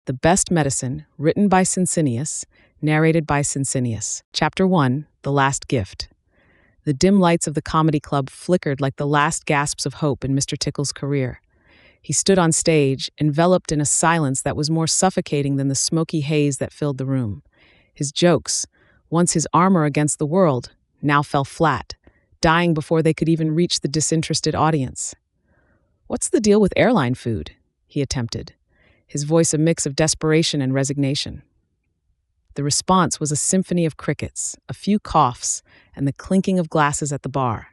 The Best Medicine, written by Cincinius, narrated by Cincinius. Chapter 1, The Last Gift. The dim lights of the comedy club flickered like the last gasps of hope in Mr. Tickle's career. He stood on stage, enveloped in a silence that was more suffocating than the smoky haze that filled the room. His jokes, once his armor against the world, now fell flat, dying before they could even reach the disinterested audience. "What's the deal with airline food?" he attempted, his voice a mix of desperation and resignation. The response was a symphony of crickets, a few coughs, and the clinking of glasses at the bar.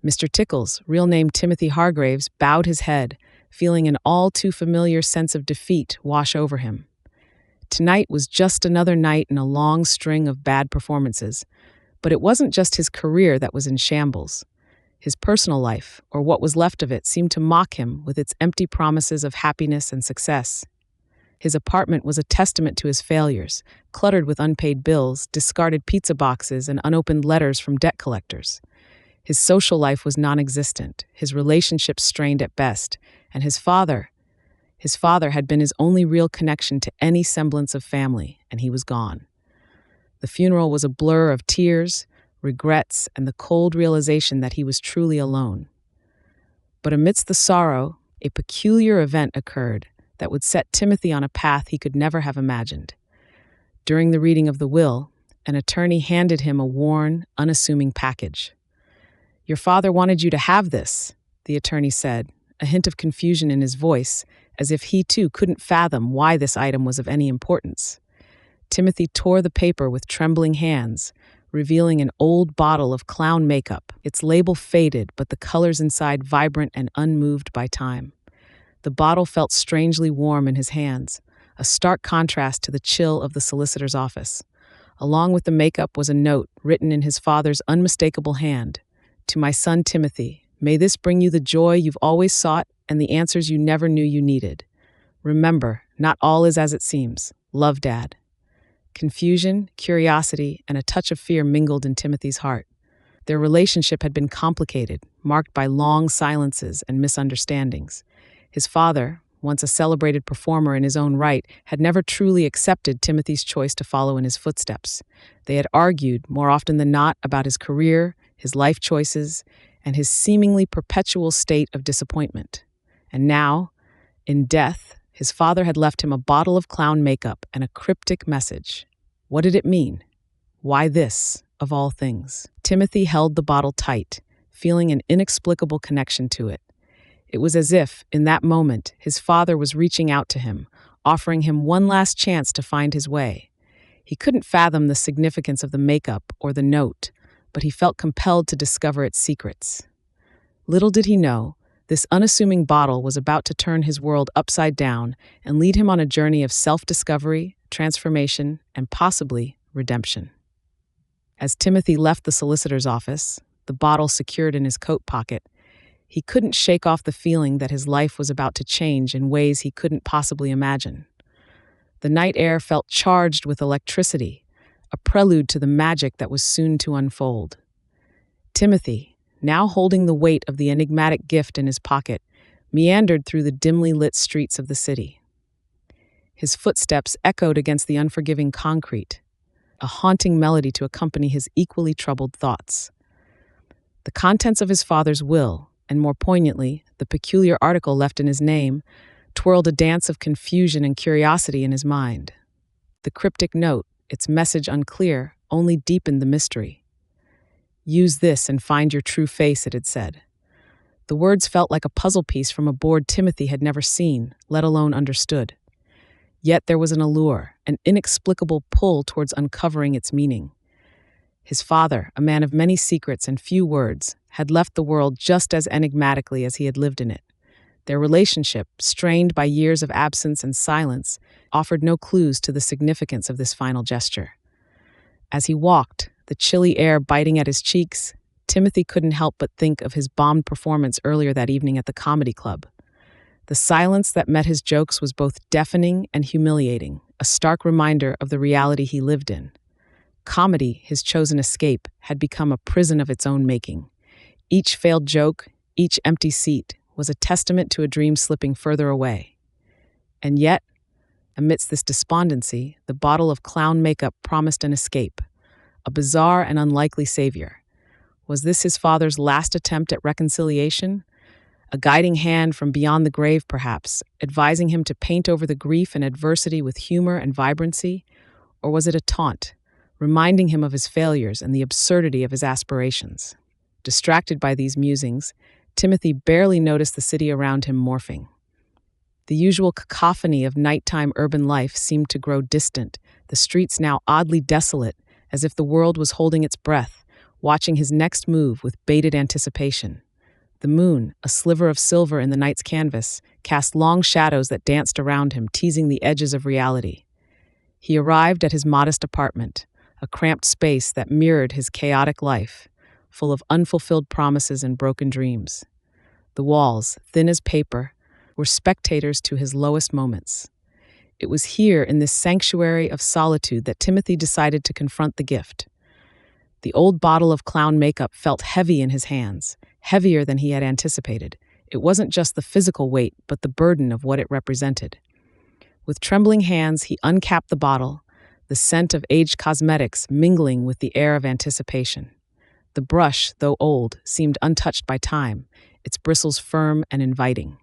Mr. Tickles, real name Timothy Hargraves, bowed his head, feeling an all-too-familiar sense of defeat wash over him. Tonight was just another night in a long string of bad performances, but it wasn't just his career that was in shambles. His personal life, or what was left of it, seemed to mock him with its empty promises of happiness and success. His apartment was a testament to his failures, cluttered with unpaid bills, discarded pizza boxes, and unopened letters from debt collectors. His social life was non-existent, his relationships strained at best, and his father had been his only real connection to any semblance of family, and he was gone. The funeral was a blur of tears, regrets, and the cold realization that he was truly alone. But amidst the sorrow, a peculiar event occurred that would set Timothy on a path he could never have imagined. During the reading of the will, an attorney handed him a worn, unassuming package. "Your father wanted you to have this," the attorney said, a hint of confusion in his voice, as if he too couldn't fathom why this item was of any importance. Timothy tore the paper with trembling hands, revealing an old bottle of clown makeup, its label faded but the colors inside vibrant and unmoved by time. The bottle felt strangely warm in his hands, a stark contrast to the chill of the solicitor's office. Along with the makeup was a note written in his father's unmistakable hand. "To my son Timothy, may this bring you the joy you've always sought and the answers you never knew you needed. Remember, not all is as it seems. Love, Dad." Confusion, curiosity, and a touch of fear mingled in Timothy's heart. Their relationship had been complicated, marked by long silences and misunderstandings. His father, once a celebrated performer in his own right, had never truly accepted Timothy's choice to follow in his footsteps. They had argued, more often than not, about his career, his life choices, and his seemingly perpetual state of disappointment. And now, in death, his father had left him a bottle of clown makeup and a cryptic message. What did it mean? Why this, of all things? Timothy held the bottle tight, feeling an inexplicable connection to it. It was as if, in that moment, his father was reaching out to him, offering him one last chance to find his way. He couldn't fathom the significance of the makeup or the note, but he felt compelled to discover its secrets. Little did he know, this unassuming bottle was about to turn his world upside down and lead him on a journey of self-discovery, transformation, and possibly redemption. As Timothy left the solicitor's office, the bottle secured in his coat pocket, he couldn't shake off the feeling that his life was about to change in ways he couldn't possibly imagine. The night air felt charged with electricity, a prelude to the magic that was soon to unfold. Timothy, now holding the weight of the enigmatic gift in his pocket, meandered through the dimly lit streets of the city. His footsteps echoed against the unforgiving concrete, a haunting melody to accompany his equally troubled thoughts. The contents of his father's will, and more poignantly, the peculiar article left in his name, twirled a dance of confusion and curiosity in his mind. The cryptic note, its message unclear, only deepened the mystery. "Use this and find your true face," it had said. The words felt like a puzzle piece from a board Timothy had never seen, let alone understood. Yet there was an allure, an inexplicable pull towards uncovering its meaning. His father, a man of many secrets and few words, had left the world just as enigmatically as he had lived in it. Their relationship, strained by years of absence and silence, offered no clues to the significance of this final gesture. As he walked, the chilly air biting at his cheeks, Timothy couldn't help but think of his bombed performance earlier that evening at the comedy club. The silence that met his jokes was both deafening and humiliating, a stark reminder of the reality he lived in. Comedy, his chosen escape, had become a prison of its own making. Each failed joke, each empty seat, was a testament to a dream slipping further away. And yet, Amidst this despondency, the bottle of clown makeup promised an escape, a bizarre and unlikely savior. Was this his father's last attempt at reconciliation? A guiding hand from beyond the grave, perhaps, advising him to paint over the grief and adversity with humor and vibrancy? Or was it a taunt, reminding him of his failures and the absurdity of his aspirations? Distracted by these musings, Timothy barely noticed the city around him morphing. The usual cacophony of nighttime urban life seemed to grow distant, the streets now oddly desolate, as if the world was holding its breath, watching his next move with bated anticipation. The moon, a sliver of silver in the night's canvas, cast long shadows that danced around him, teasing the edges of reality. He arrived at his modest apartment, a cramped space that mirrored his chaotic life, full of unfulfilled promises and broken dreams. The walls, thin as paper, were spectators to his lowest moments. It was here, in this sanctuary of solitude, that Timothy decided to confront the gift. The old bottle of clown makeup felt heavy in his hands, heavier than he had anticipated. It wasn't just the physical weight, but the burden of what it represented. With trembling hands, he uncapped the bottle, the scent of aged cosmetics mingling with the air of anticipation. The brush, though old, seemed untouched by time, its bristles firm and inviting.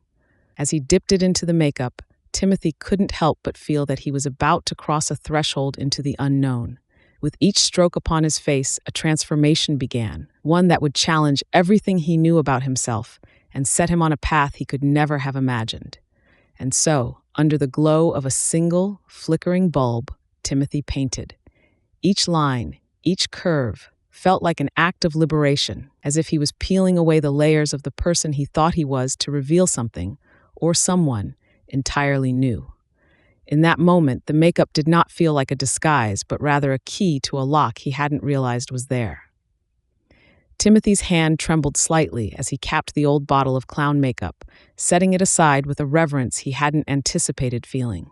As he dipped it into the makeup, Timothy couldn't help but feel that he was about to cross a threshold into the unknown. With each stroke upon his face, a transformation began, one that would challenge everything he knew about himself and set him on a path he could never have imagined. And so, under the glow of a single, flickering bulb, Timothy painted. Each line, each curve, felt like an act of liberation, as if he was peeling away the layers of the person he thought he was to reveal something, or someone, entirely new. In that moment, the makeup did not feel like a disguise, but rather a key to a lock he hadn't realized was there. Timothy's hand trembled slightly as he capped the old bottle of clown makeup, setting it aside with a reverence he hadn't anticipated feeling.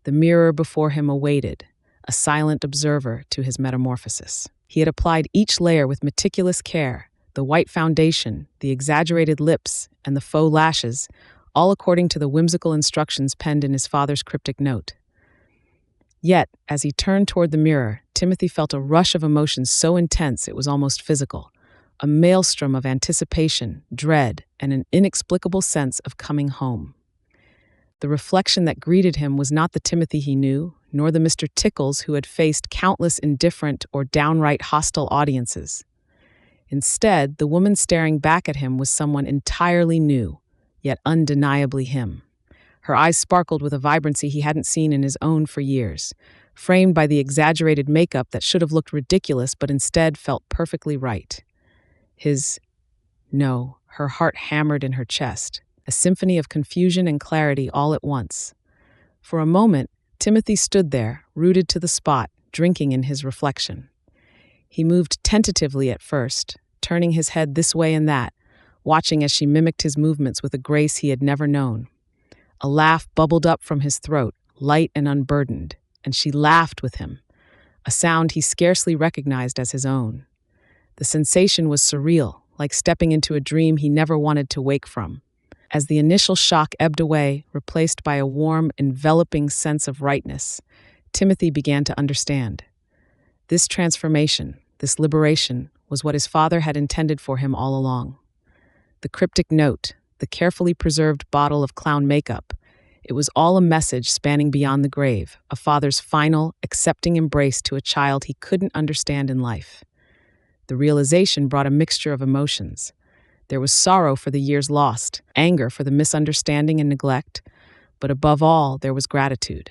The mirror before him awaited, a silent observer to his metamorphosis. He had applied each layer with meticulous care, the white foundation, the exaggerated lips, and the faux lashes, all according to the whimsical instructions penned in his father's cryptic note. Yet, as he turned toward the mirror, Timothy felt a rush of emotions so intense it was almost physical, a maelstrom of anticipation, dread, and an inexplicable sense of coming home. The reflection that greeted him was not the Timothy he knew, nor the Mr. Tickles who had faced countless indifferent or downright hostile audiences. Instead, the woman staring back at him was someone entirely new, yet undeniably him. Her eyes sparkled with a vibrancy he hadn't seen in his own for years, framed by the exaggerated makeup that should have looked ridiculous but instead felt perfectly right. No, her heart hammered in her chest, a symphony of confusion and clarity all at once. For a moment, Timothy stood there, rooted to the spot, drinking in his reflection. He moved tentatively at first, turning his head this way and that, watching as she mimicked his movements with a grace he had never known. A laugh bubbled up from his throat, light and unburdened, and she laughed with him, a sound he scarcely recognized as his own. The sensation was surreal, like stepping into a dream he never wanted to wake from. As the initial shock ebbed away, replaced by a warm, enveloping sense of rightness, Timothy began to understand. This transformation, this liberation, was what his father had intended for him all along. The cryptic note, the carefully preserved bottle of clown makeup, it was all a message spanning beyond the grave, a father's final, accepting embrace to a child he couldn't understand in life. The realization brought a mixture of emotions. There was sorrow for the years lost, anger for the misunderstanding and neglect, but above all, there was gratitude.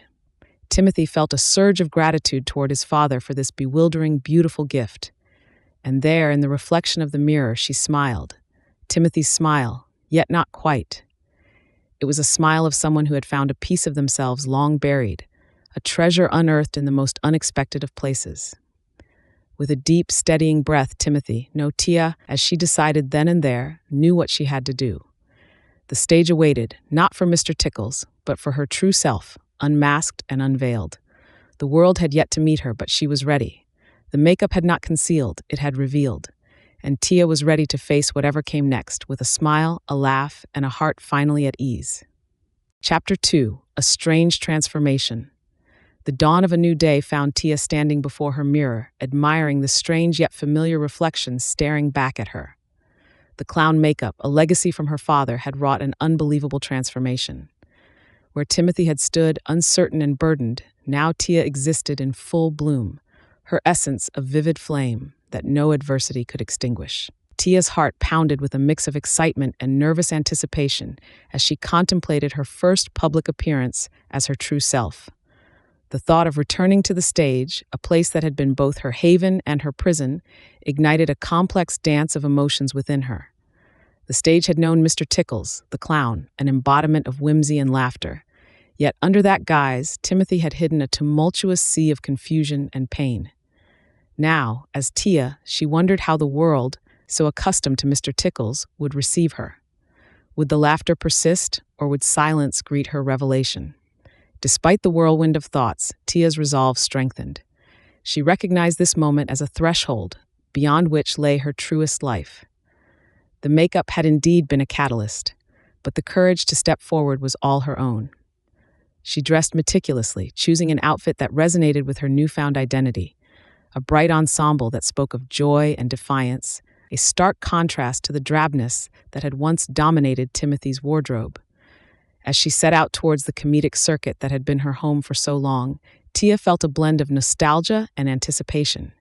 Timothy felt a surge of gratitude toward his father for this bewildering, beautiful gift. And there, in the reflection of the mirror, she smiled. Timothy's smile, yet not quite. It was a smile of someone who had found a piece of themselves long buried, a treasure unearthed in the most unexpected of places. With a deep, steadying breath, Timothy, no Tia, as she decided then and there, knew what she had to do. The stage awaited, not for Mr. Tickles, but for her true self, unmasked and unveiled. The world had yet to meet her, but she was ready. The makeup had not concealed, it had revealed. And Tia was ready to face whatever came next, with a smile, a laugh, and a heart finally at ease. Chapter 2: A Strange Transformation. The dawn of a new day found Tia standing before her mirror, admiring the strange yet familiar reflection staring back at her. The clown makeup, a legacy from her father, had wrought an unbelievable transformation. Where Timothy had stood, uncertain and burdened, now Tia existed in full bloom, her essence a vivid flame that no adversity could extinguish. Tia's heart pounded with a mix of excitement and nervous anticipation as she contemplated her first public appearance as her true self. The thought of returning to the stage, a place that had been both her haven and her prison, ignited a complex dance of emotions within her. The stage had known Mr. Tickles, the clown, an embodiment of whimsy and laughter. Yet under that guise, Timothy had hidden a tumultuous sea of confusion and pain. Now, as Tia, she wondered how the world, so accustomed to Mr. Tickles, would receive her. Would the laughter persist, or would silence greet her revelation? Despite the whirlwind of thoughts, Tia's resolve strengthened. She recognized this moment as a threshold, beyond which lay her truest life. The makeup had indeed been a catalyst, but the courage to step forward was all her own. She dressed meticulously, choosing an outfit that resonated with her newfound identity, a bright ensemble that spoke of joy and defiance, a stark contrast to the drabness that had once dominated Timothy's wardrobe. As she set out towards the comedic circuit that had been her home for so long, Tia felt a blend of nostalgia and anticipation.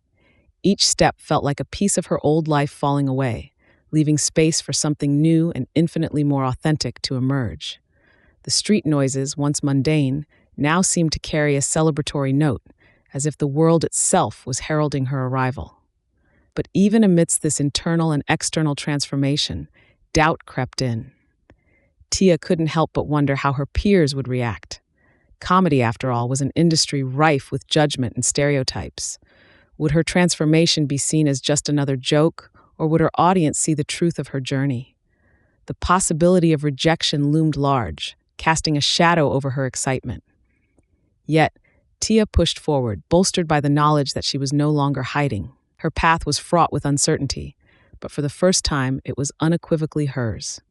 Each step felt like a piece of her old life falling away, leaving space for something new and infinitely more authentic to emerge. The street noises, once mundane, now seemed to carry a celebratory note, as if the world itself was heralding her arrival. But even amidst this internal and external transformation, doubt crept in. Tia couldn't help but wonder how her peers would react. Comedy, after all, was an industry rife with judgment and stereotypes. Would her transformation be seen as just another joke, or would her audience see the truth of her journey? The possibility of rejection loomed large, casting a shadow over her excitement. Yet, Tia pushed forward, bolstered by the knowledge that she was no longer hiding. Her path was fraught with uncertainty, but for the first time, it was unequivocally hers.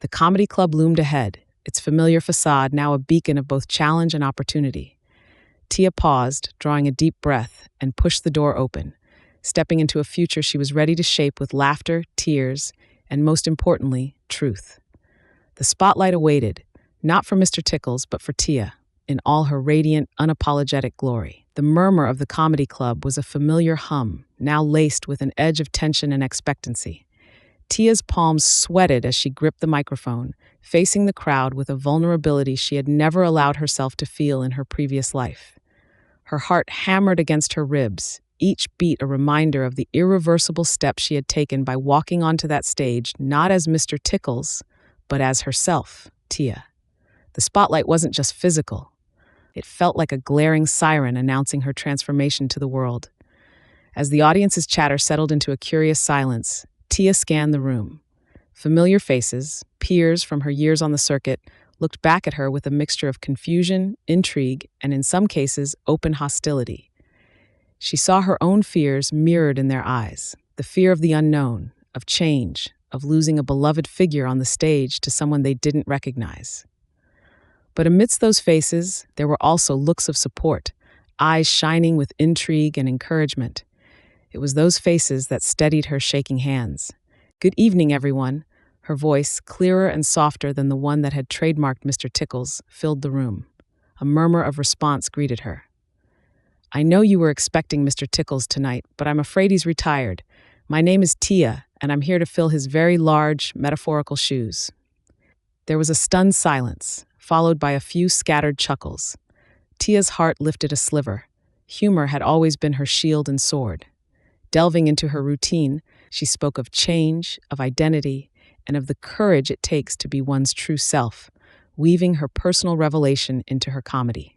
The comedy club loomed ahead, its familiar facade now a beacon of both challenge and opportunity. Tia paused, drawing a deep breath, and pushed the door open, stepping into a future she was ready to shape with laughter, tears, and most importantly, truth. The spotlight awaited, not for Mr. Tickles, but for Tia, in all her radiant, unapologetic glory. The murmur of the comedy club was a familiar hum, now laced with an edge of tension and expectancy. Tia's palms sweated as she gripped the microphone, facing the crowd with a vulnerability she had never allowed herself to feel in her previous life. Her heart hammered against her ribs, each beat a reminder of the irreversible step she had taken by walking onto that stage not as Mr. Tickles, but as herself, Tia. The spotlight wasn't just physical. It felt like a glaring siren announcing her transformation to the world. As the audience's chatter settled into a curious silence, Tia scanned the room. Familiar faces, peers from her years on the circuit, looked back at her with a mixture of confusion, intrigue, and in some cases, open hostility. She saw her own fears mirrored in their eyes, the fear of the unknown, of change, of losing a beloved figure on the stage to someone they didn't recognize. But amidst those faces, there were also looks of support, eyes shining with intrigue and encouragement. It was those faces that steadied her shaking hands. "Good evening, everyone." Her voice, clearer and softer than the one that had trademarked Mr. Tickles, filled the room. A murmur of response greeted her. "I know you were expecting Mr. Tickles tonight, but I'm afraid he's retired. My name is Tia, and I'm here to fill his very large, metaphorical shoes." There was a stunned silence, followed by a few scattered chuckles. Tia's heart lifted a sliver. Humor had always been her shield and sword. Delving into her routine, she spoke of change, of identity, and of the courage it takes to be one's true self, weaving her personal revelation into her comedy.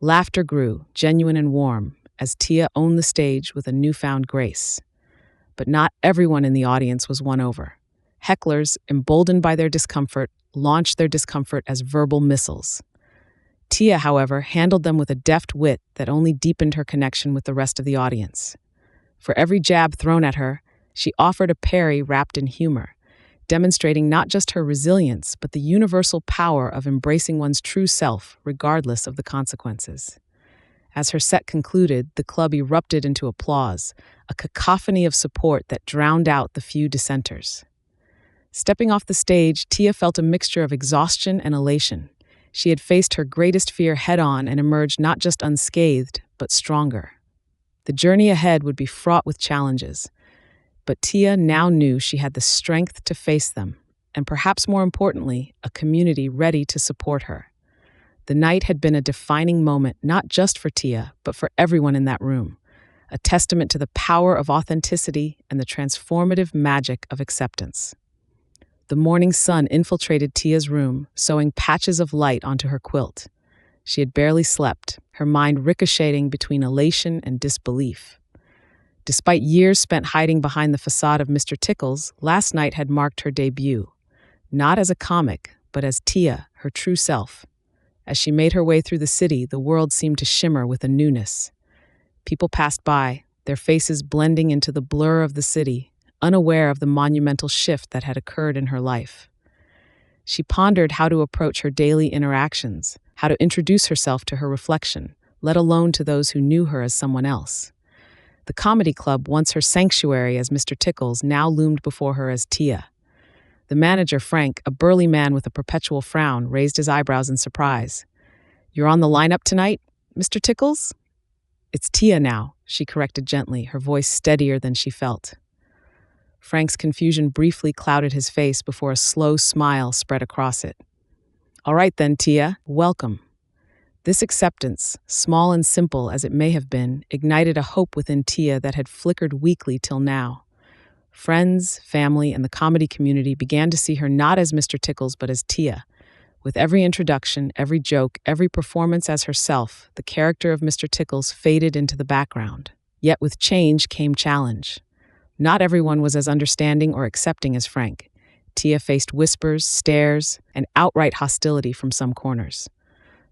Laughter grew, genuine and warm, as Tia owned the stage with a newfound grace. But not everyone in the audience was won over. Hecklers, emboldened by their discomfort, launched their discomfort as verbal missiles. Tia, however, handled them with a deft wit that only deepened her connection with the rest of the audience. For every jab thrown at her, she offered a parry wrapped in humor, demonstrating not just her resilience, but the universal power of embracing one's true self, regardless of the consequences. As her set concluded, the club erupted into applause, a cacophony of support that drowned out the few dissenters. Stepping off the stage, Tia felt a mixture of exhaustion and elation. She had faced her greatest fear head-on and emerged not just unscathed, but stronger. The journey ahead would be fraught with challenges, but Tia now knew she had the strength to face them, and perhaps more importantly, a community ready to support her. The night had been a defining moment not just for Tia, but for everyone in that room, a testament to the power of authenticity and the transformative magic of acceptance. The morning sun infiltrated Tia's room, sowing patches of light onto her quilt. She had barely slept, her mind ricocheting between elation and disbelief. Despite years spent hiding behind the facade of Mr. Tickles, last night had marked her debut, not as a comic, but as Tia, her true self. As she made her way through the city, the world seemed to shimmer with a newness. People passed by, their faces blending into the blur of the city, unaware of the monumental shift that had occurred in her life. She pondered how to approach her daily interactions, how to introduce herself to her reflection, let alone to those who knew her as someone else. The comedy club, once her sanctuary as Mr. Tickles, now loomed before her as Tia. The manager, Frank, a burly man with a perpetual frown, raised his eyebrows in surprise. "You're on the lineup tonight, Mr. Tickles?" "It's Tia now," she corrected gently, her voice steadier than she felt. Frank's confusion briefly clouded his face before a slow smile spread across it. "All right then, Tia, welcome." This acceptance, small and simple as it may have been, ignited a hope within Tia that had flickered weakly till now. Friends, family, and the comedy community began to see her not as Mr. Tickles but as Tia. With every introduction, every joke, every performance as herself, the character of Mr. Tickles faded into the background. Yet with change came challenge. Not everyone was as understanding or accepting as Frank. Tia faced whispers, stares, and outright hostility from some corners.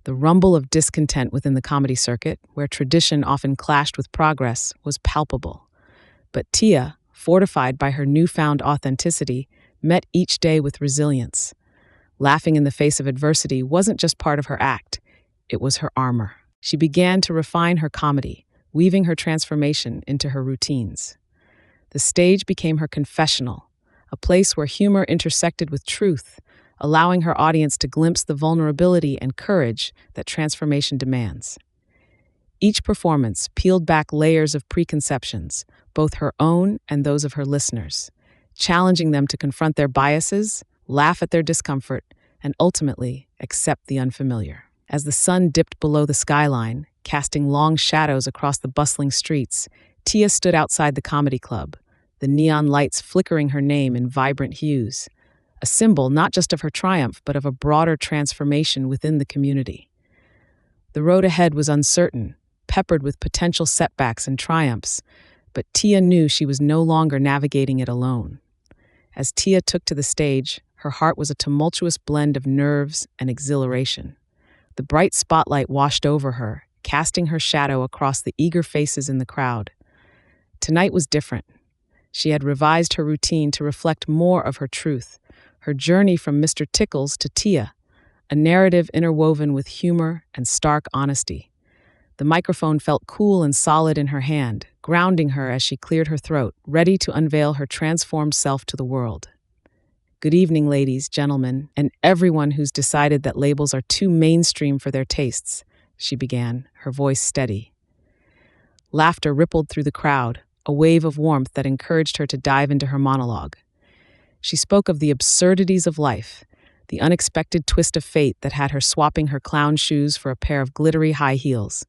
The rumble of discontent within the comedy circuit, where tradition often clashed with progress, was palpable. But Tia, fortified by her newfound authenticity, met each day with resilience. Laughing in the face of adversity wasn't just part of her act, it was her armor. She began to refine her comedy, weaving her transformation into her routines. The stage became her confessional, a place where humor intersected with truth, allowing her audience to glimpse the vulnerability and courage that transformation demands. Each performance peeled back layers of preconceptions, both her own and those of her listeners, challenging them to confront their biases, laugh at their discomfort, and ultimately accept the unfamiliar. As the sun dipped below the skyline, casting long shadows across the bustling streets, Tia stood outside the comedy club, the neon lights flickering her name in vibrant hues, a symbol not just of her triumph but of a broader transformation within the community. The road ahead was uncertain, peppered with potential setbacks and triumphs, but Tia knew she was no longer navigating it alone. As Tia took to the stage, her heart was a tumultuous blend of nerves and exhilaration. The bright spotlight washed over her, casting her shadow across the eager faces in the crowd. Tonight was different. She had revised her routine to reflect more of her truth, her journey from Mr. Tickles to Tia, a narrative interwoven with humor and stark honesty. The microphone felt cool and solid in her hand, grounding her as she cleared her throat, ready to unveil her transformed self to the world. "Good evening, ladies, gentlemen, and everyone who's decided that labels are too mainstream for their tastes," she began, her voice steady. Laughter rippled through the crowd, a wave of warmth that encouraged her to dive into her monologue. She spoke of the absurdities of life, the unexpected twist of fate that had her swapping her clown shoes for a pair of glittery high heels.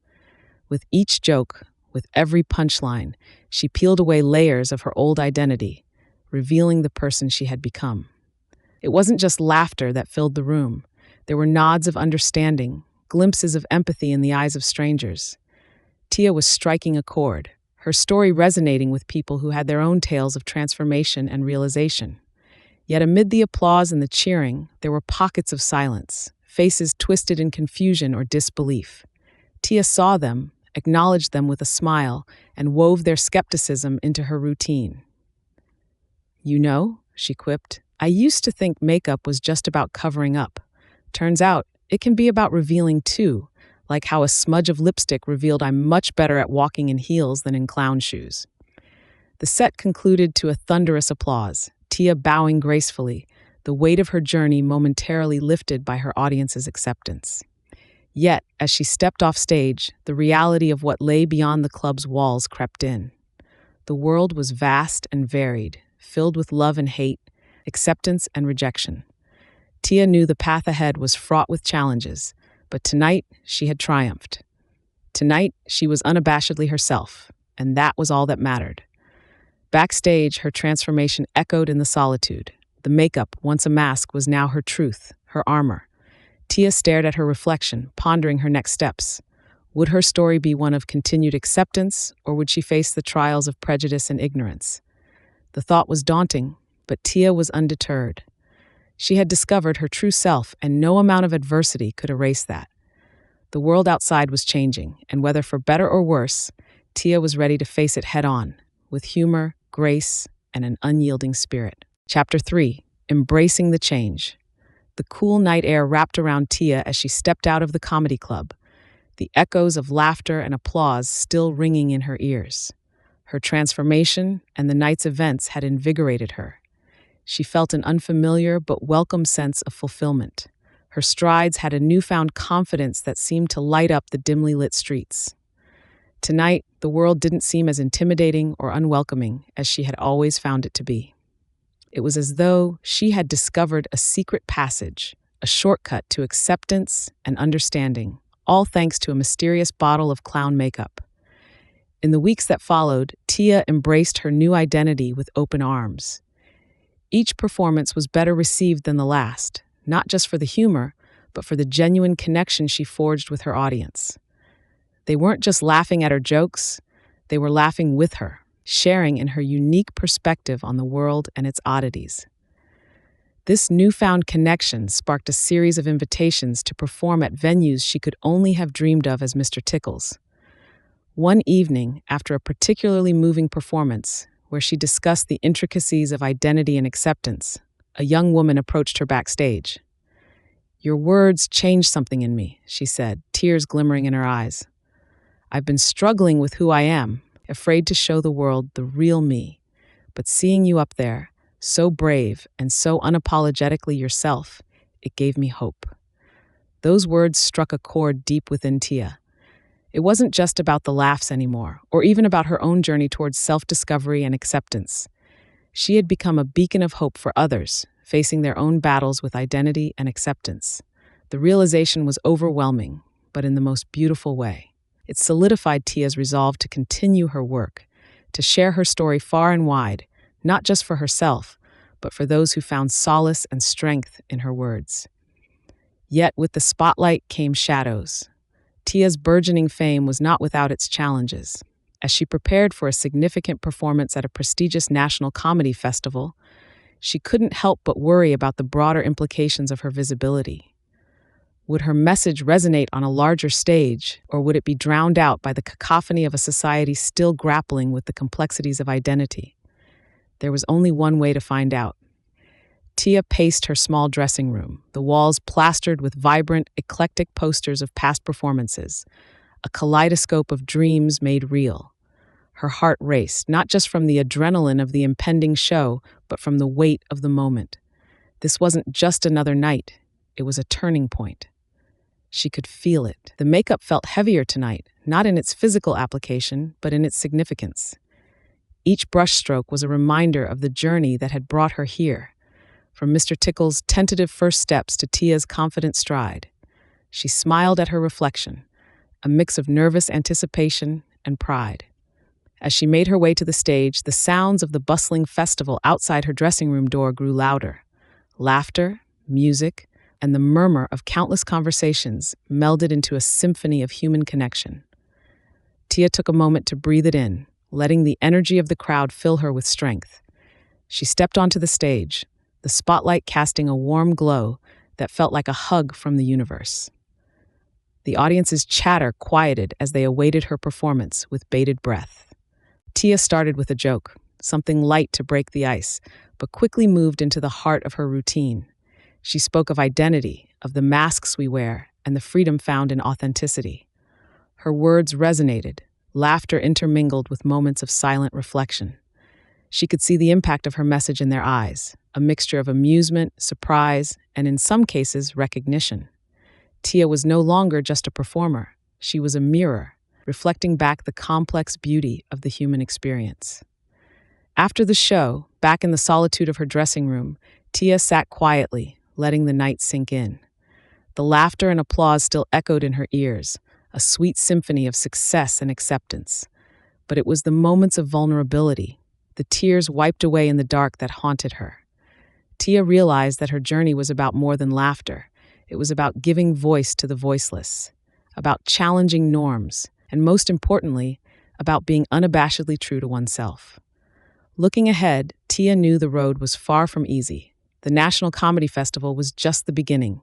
With each joke, with every punchline, she peeled away layers of her old identity, revealing the person she had become. It wasn't just laughter that filled the room. There were nods of understanding, glimpses of empathy in the eyes of strangers. Tia was striking a chord, her story resonating with people who had their own tales of transformation and realization. Yet amid the applause and the cheering, there were pockets of silence, faces twisted in confusion or disbelief. Tia saw them, acknowledged them with a smile, and wove their skepticism into her routine. "You know," she quipped, I used to think makeup was just about covering up. Turns out, it can be about revealing too, like how a smudge of lipstick revealed I'm much better at walking in heels than in clown shoes. The set concluded to a thunderous applause, Tia bowing gracefully, the weight of her journey momentarily lifted by her audience's acceptance. Yet, as she stepped off stage, the reality of what lay beyond the club's walls crept in. The world was vast and varied, filled with love and hate, acceptance and rejection. Tia knew the path ahead was fraught with challenges, but tonight she had triumphed. Tonight she was unabashedly herself, and that was all that mattered. Backstage, her transformation echoed in the solitude. The makeup, once a mask, was now her truth, her armor. Tia stared at her reflection, pondering her next steps. Would her story be one of continued acceptance, or would she face the trials of prejudice and ignorance? The thought was daunting, but Tia was undeterred. She had discovered her true self, and no amount of adversity could erase that. The world outside was changing, and whether for better or worse, Tia was ready to face it head-on, with humor, grace, and an unyielding spirit. Chapter 3. Embracing the Change. The cool night air wrapped around Tia as she stepped out of the comedy club, the echoes of laughter and applause still ringing in her ears. Her transformation and the night's events had invigorated her. She felt an unfamiliar but welcome sense of fulfillment. Her strides had a newfound confidence that seemed to light up the dimly lit streets. Tonight, the world didn't seem as intimidating or unwelcoming as she had always found it to be. It was as though she had discovered a secret passage, a shortcut to acceptance and understanding, all thanks to a mysterious bottle of clown makeup. In the weeks that followed, Tia embraced her new identity with open arms. Each performance was better received than the last, not just for the humor, but for the genuine connection she forged with her audience. They weren't just laughing at her jokes, they were laughing with her, sharing in her unique perspective on the world and its oddities. This newfound connection sparked a series of invitations to perform at venues she could only have dreamed of as Mr. Tickles. One evening, after a particularly moving performance, where she discussed the intricacies of identity and acceptance, a young woman approached her backstage. "Your words changed something in me," she said, tears glimmering in her eyes. "I've been struggling with who I am, afraid to show the world the real me. But seeing you up there, so brave and so unapologetically yourself, it gave me hope." Those words struck a chord deep within Tia. It wasn't just about the laughs anymore, or even about her own journey towards self-discovery and acceptance. She had become a beacon of hope for others, facing their own battles with identity and acceptance. The realization was overwhelming, but in the most beautiful way. It solidified Tia's resolve to continue her work, to share her story far and wide, not just for herself, but for those who found solace and strength in her words. Yet with the spotlight came shadows. Tia's burgeoning fame was not without its challenges. As she prepared for a significant performance at a prestigious national comedy festival, she couldn't help but worry about the broader implications of her visibility. Would her message resonate on a larger stage, or would it be drowned out by the cacophony of a society still grappling with the complexities of identity? There was only one way to find out. Tia paced her small dressing room, the walls plastered with vibrant, eclectic posters of past performances, a kaleidoscope of dreams made real. Her heart raced, not just from the adrenaline of the impending show, but from the weight of the moment. This wasn't just another night, it was a turning point. She could feel it. The makeup felt heavier tonight, not in its physical application, but in its significance. Each brushstroke was a reminder of the journey that had brought her here, from Mr. Tickle's tentative first steps to Tia's confident stride. She smiled at her reflection, a mix of nervous anticipation and pride. As she made her way to the stage, the sounds of the bustling festival outside her dressing room door grew louder. Laughter, music, and the murmur of countless conversations melded into a symphony of human connection. Tia took a moment to breathe it in, letting the energy of the crowd fill her with strength. She stepped onto the stage, the spotlight casting a warm glow that felt like a hug from the universe. The audience's chatter quieted as they awaited her performance with bated breath. Tia started with a joke, something light to break the ice, but quickly moved into the heart of her routine. She spoke of identity, of the masks we wear, and the freedom found in authenticity. Her words resonated, laughter intermingled with moments of silent reflection. She could see the impact of her message in their eyes, a mixture of amusement, surprise, and in some cases, recognition. Tia was no longer just a performer. She was a mirror, reflecting back the complex beauty of the human experience. After the show, back in the solitude of her dressing room, Tia sat quietly, letting the night sink in. The laughter and applause still echoed in her ears, a sweet symphony of success and acceptance. But it was the moments of vulnerability, the tears wiped away in the dark that haunted her. Tia realized that her journey was about more than laughter. It was about giving voice to the voiceless, about challenging norms, and most importantly, about being unabashedly true to oneself. Looking ahead, Tia knew the road was far from easy. The National Comedy Festival was just the beginning.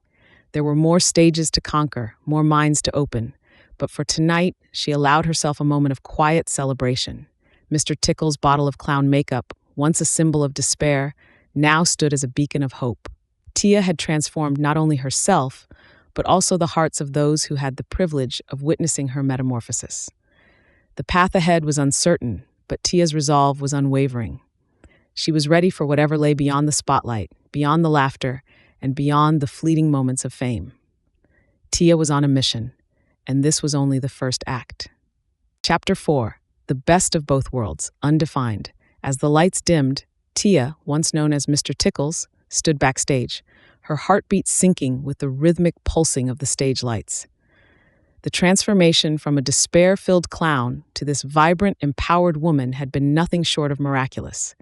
There were more stages to conquer, more minds to open. But for tonight, she allowed herself a moment of quiet celebration. Mr. Tickle's bottle of clown makeup, once a symbol of despair, now stood as a beacon of hope. Tia had transformed not only herself, but also the hearts of those who had the privilege of witnessing her metamorphosis. The path ahead was uncertain, but Tia's resolve was unwavering. She was ready for whatever lay beyond the spotlight, beyond the laughter, and beyond the fleeting moments of fame. Tia was on a mission, and this was only the first act. Chapter 4. The best of both worlds, undefined. As the lights dimmed, Tia, once known as Mr. Tickles, stood backstage, her heartbeat syncing with the rhythmic pulsing of the stage lights. The transformation from a despair-filled clown to this vibrant, empowered woman had been nothing short of miraculous.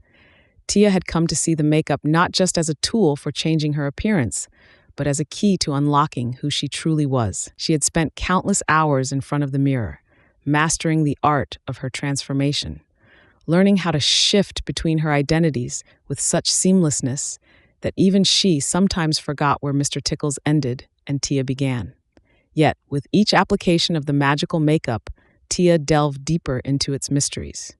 Tia had come to see the makeup not just as a tool for changing her appearance, but as a key to unlocking who she truly was. She had spent countless hours in front of the mirror, mastering the art of her transformation, learning how to shift between her identities with such seamlessness that even she sometimes forgot where Mr. Tickles ended and Tia began. Yet, with each application of the magical makeup, Tia delved deeper into its mysteries.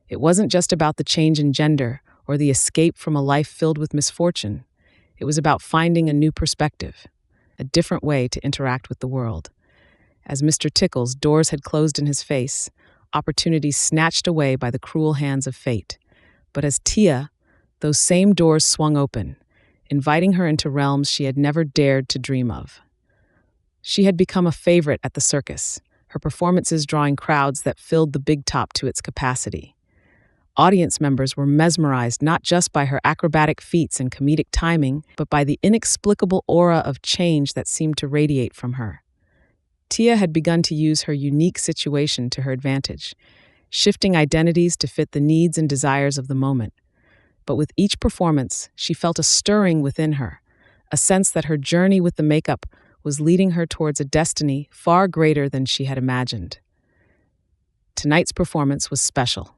It wasn't just about the change in gender or the escape from a life filled with misfortune. It was about finding a new perspective, a different way to interact with the world. As Mr. Tickles' doors had closed in his face, opportunities snatched away by the cruel hands of fate. But as Tia, those same doors swung open, inviting her into realms she had never dared to dream of. She had become a favorite at the circus, her performances drawing crowds that filled the big top to its capacity. Audience members were mesmerized not just by her acrobatic feats and comedic timing, but by the inexplicable aura of change that seemed to radiate from her. Tia had begun to use her unique situation to her advantage, shifting identities to fit the needs and desires of the moment. But with each performance, she felt a stirring within her, a sense that her journey with the makeup was leading her towards a destiny far greater than she had imagined. Tonight's performance was special.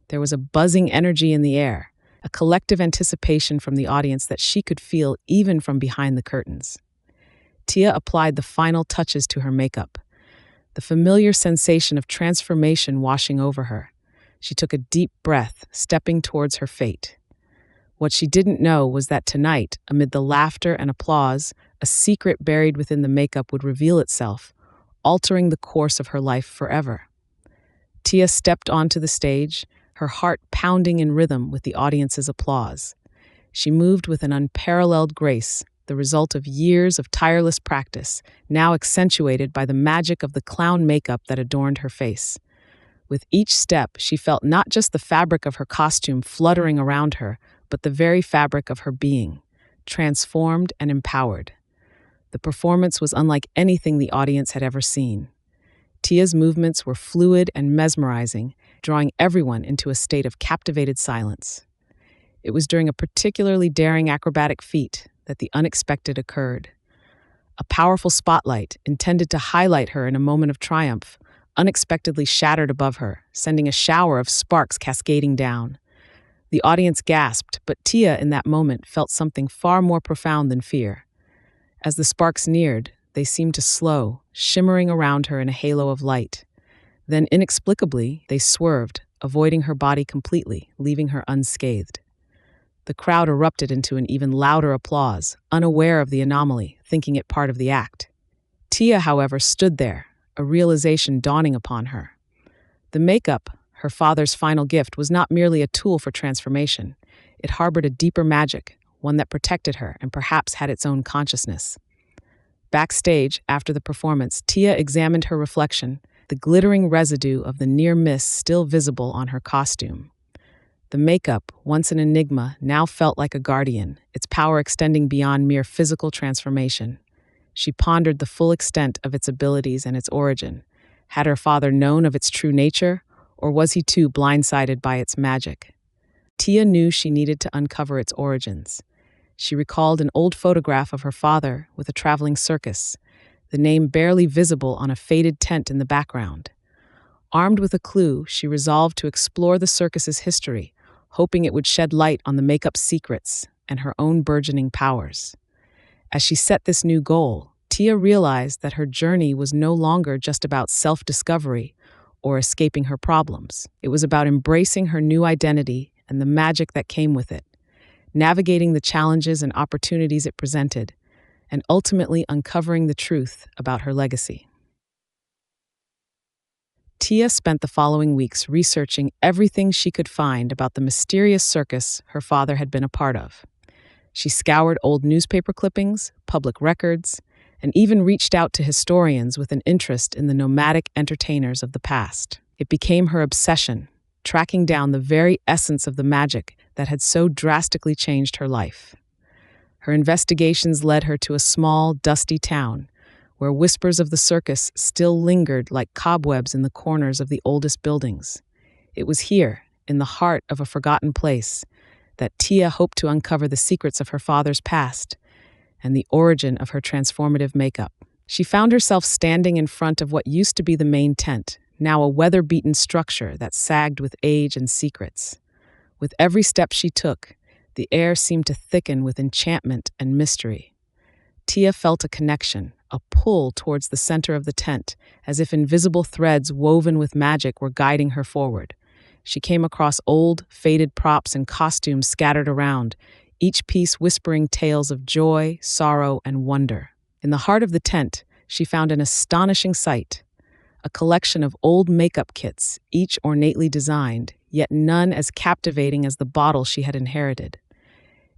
There was a buzzing energy in the air, a collective anticipation from the audience that she could feel even from behind the curtains. Tia applied the final touches to her makeup, the familiar sensation of transformation washing over her. She took a deep breath, stepping towards her fate. What she didn't know was that tonight, amid the laughter and applause, a secret buried within the makeup would reveal itself, altering the course of her life forever. Tia stepped onto the stage, her heart pounding in rhythm with the audience's applause. She moved with an unparalleled grace, the result of years of tireless practice, now accentuated by the magic of the clown makeup that adorned her face. With each step, she felt not just the fabric of her costume fluttering around her, but the very fabric of her being, transformed and empowered. The performance was unlike anything the audience had ever seen. Tia's movements were fluid and mesmerizing, drawing everyone into a state of captivated silence. It was during a particularly daring acrobatic feat that the unexpected occurred. A powerful spotlight, intended to highlight her in a moment of triumph, unexpectedly shattered above her, sending a shower of sparks cascading down. The audience gasped, but Tia, in that moment, felt something far more profound than fear. As the sparks neared, they seemed to slow, shimmering around her in a halo of light. Then, inexplicably, they swerved, avoiding her body completely, leaving her unscathed. The crowd erupted into an even louder applause, unaware of the anomaly, thinking it part of the act. Tia, however, stood there, a realization dawning upon her. The makeup, her father's final gift, was not merely a tool for transformation. It harbored a deeper magic, one that protected her and perhaps had its own consciousness. Backstage, after the performance, Tia examined her reflection, the glittering residue of the near miss still visible on her costume. The makeup, once an enigma, now felt like a guardian, its power extending beyond mere physical transformation. She pondered the full extent of its abilities and its origin. Had her father known of its true nature, or was he too blindsided by its magic? Tia knew she needed to uncover its origins. She recalled an old photograph of her father with a traveling circus, the name barely visible on a faded tent in the background. Armed with a clue, she resolved to explore the circus's history, hoping it would shed light on the makeup's secrets and her own burgeoning powers. As she set this new goal, Tia realized that her journey was no longer just about self-discovery or escaping her problems. It was about embracing her new identity and the magic that came with it, navigating the challenges and opportunities it presented, and ultimately uncovering the truth about her legacy. Tia spent the following weeks researching everything she could find about the mysterious circus her father had been a part of. She scoured old newspaper clippings, public records, and even reached out to historians with an interest in the nomadic entertainers of the past. It became her obsession, tracking down the very essence of the magic that had so drastically changed her life. Her investigations led her to a small, dusty town, where whispers of the circus still lingered like cobwebs in the corners of the oldest buildings. It was here, in the heart of a forgotten place, that Tia hoped to uncover the secrets of her father's past and the origin of her transformative makeup. She found herself standing in front of what used to be the main tent, now a weather-beaten structure that sagged with age and secrets. With every step she took, the air seemed to thicken with enchantment and mystery. Tia felt a connection, a pull towards the center of the tent, as if invisible threads woven with magic were guiding her forward. She came across old, faded props and costumes scattered around, each piece whispering tales of joy, sorrow, and wonder. In the heart of the tent, she found an astonishing sight, a collection of old makeup kits, each ornately designed, yet none as captivating as the bottle she had inherited.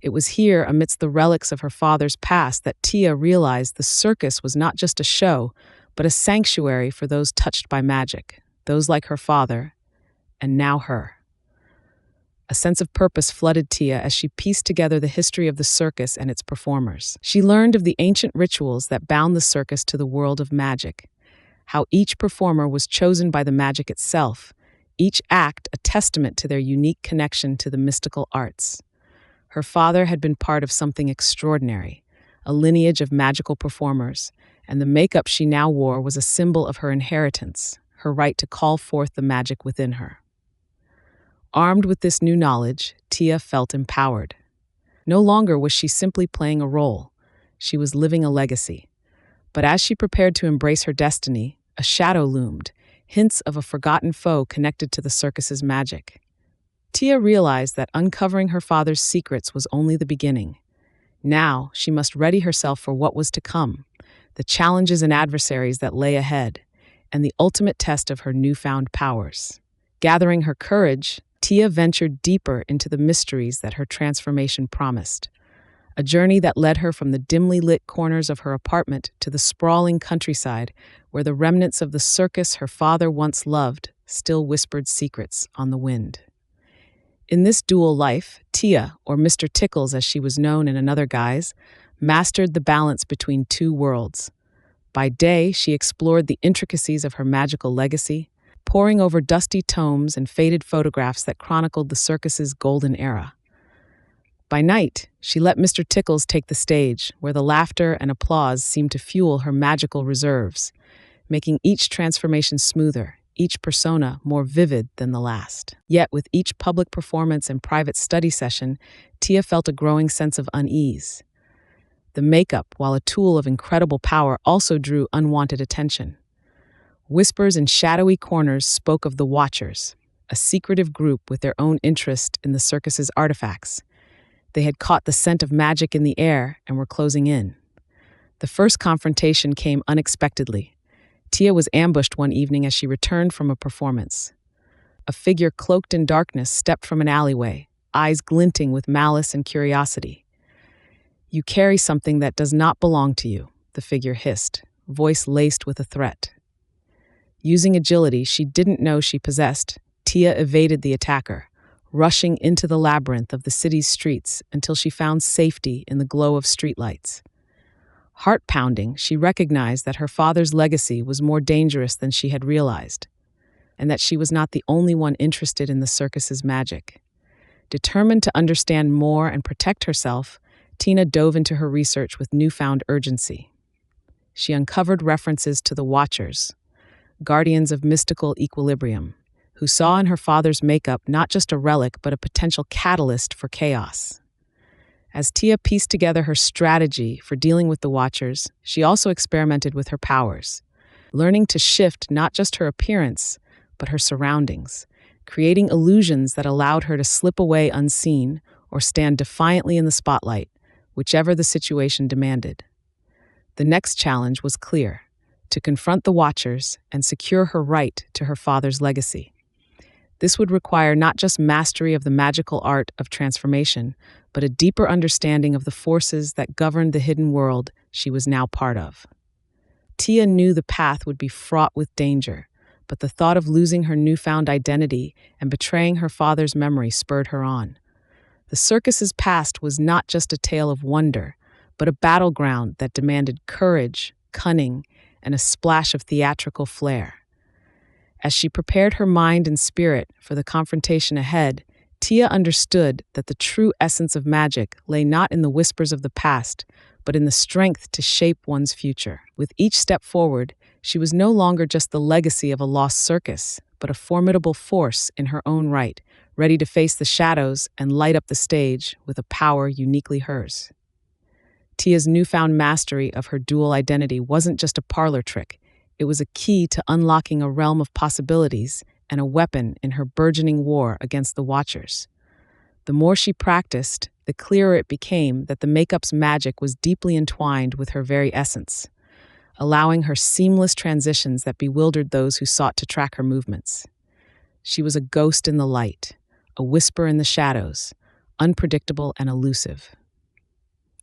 It was here, amidst the relics of her father's past, that Tia realized the circus was not just a show, but a sanctuary for those touched by magic, those like her father, and now her. A sense of purpose flooded Tia as she pieced together the history of the circus and its performers. She learned of the ancient rituals that bound the circus to the world of magic, how each performer was chosen by the magic itself, each act a testament to their unique connection to the mystical arts. Her father had been part of something extraordinary, a lineage of magical performers, and the makeup she now wore was a symbol of her inheritance, her right to call forth the magic within her. Armed with this new knowledge, Tia felt empowered. No longer was she simply playing a role, she was living a legacy. But as she prepared to embrace her destiny, a shadow loomed, hints of a forgotten foe connected to the circus's magic. Tia realized that uncovering her father's secrets was only the beginning. Now, she must ready herself for what was to come, the challenges and adversaries that lay ahead, and the ultimate test of her newfound powers. Gathering her courage, Tia ventured deeper into the mysteries that her transformation promised, a journey that led her from the dimly lit corners of her apartment to the sprawling countryside where the remnants of the circus her father once loved still whispered secrets on the wind. In this dual life, Tia, or Mr. Tickles as she was known in another guise, mastered the balance between two worlds. By day, she explored the intricacies of her magical legacy, poring over dusty tomes and faded photographs that chronicled the circus's golden era. By night, she let Mr. Tickles take the stage, where the laughter and applause seemed to fuel her magical reserves, making each transformation smoother, each persona more vivid than the last. Yet with each public performance and private study session, Tia felt a growing sense of unease. The makeup, while a tool of incredible power, also drew unwanted attention. Whispers in shadowy corners spoke of the Watchers, a secretive group with their own interest in the circus's artifacts. They had caught the scent of magic in the air and were closing in. The first confrontation came unexpectedly. Tia was ambushed one evening as she returned from a performance. A figure cloaked in darkness stepped from an alleyway, eyes glinting with malice and curiosity. "You carry something that does not belong to you," the figure hissed, voice laced with a threat. Using agility she didn't know she possessed, Tia evaded the attacker, rushing into the labyrinth of the city's streets until she found safety in the glow of streetlights. Heart-pounding, she recognized that her father's legacy was more dangerous than she had realized, and that she was not the only one interested in the circus's magic. Determined to understand more and protect herself, Tina dove into her research with newfound urgency. She uncovered references to the Watchers, guardians of mystical equilibrium, who saw in her father's makeup not just a relic but a potential catalyst for chaos. As Tia pieced together her strategy for dealing with the Watchers, she also experimented with her powers, learning to shift not just her appearance, but her surroundings, creating illusions that allowed her to slip away unseen or stand defiantly in the spotlight, whichever the situation demanded. The next challenge was clear: to confront the Watchers and secure her right to her father's legacy. This would require not just mastery of the magical art of transformation, but a deeper understanding of the forces that governed the hidden world she was now part of. Tia knew the path would be fraught with danger, but the thought of losing her newfound identity and betraying her father's memory spurred her on. The circus's past was not just a tale of wonder, but a battleground that demanded courage, cunning, and a splash of theatrical flair. As she prepared her mind and spirit for the confrontation ahead, Tia understood that the true essence of magic lay not in the whispers of the past, but in the strength to shape one's future. With each step forward, she was no longer just the legacy of a lost circus, but a formidable force in her own right, ready to face the shadows and light up the stage with a power uniquely hers. Tia's newfound mastery of her dual identity wasn't just a parlor trick. It was a key to unlocking a realm of possibilities and a weapon in her burgeoning war against the Watchers. The more she practiced, the clearer it became that the makeup's magic was deeply entwined with her very essence, allowing her seamless transitions that bewildered those who sought to track her movements. She was a ghost in the light, a whisper in the shadows, unpredictable and elusive.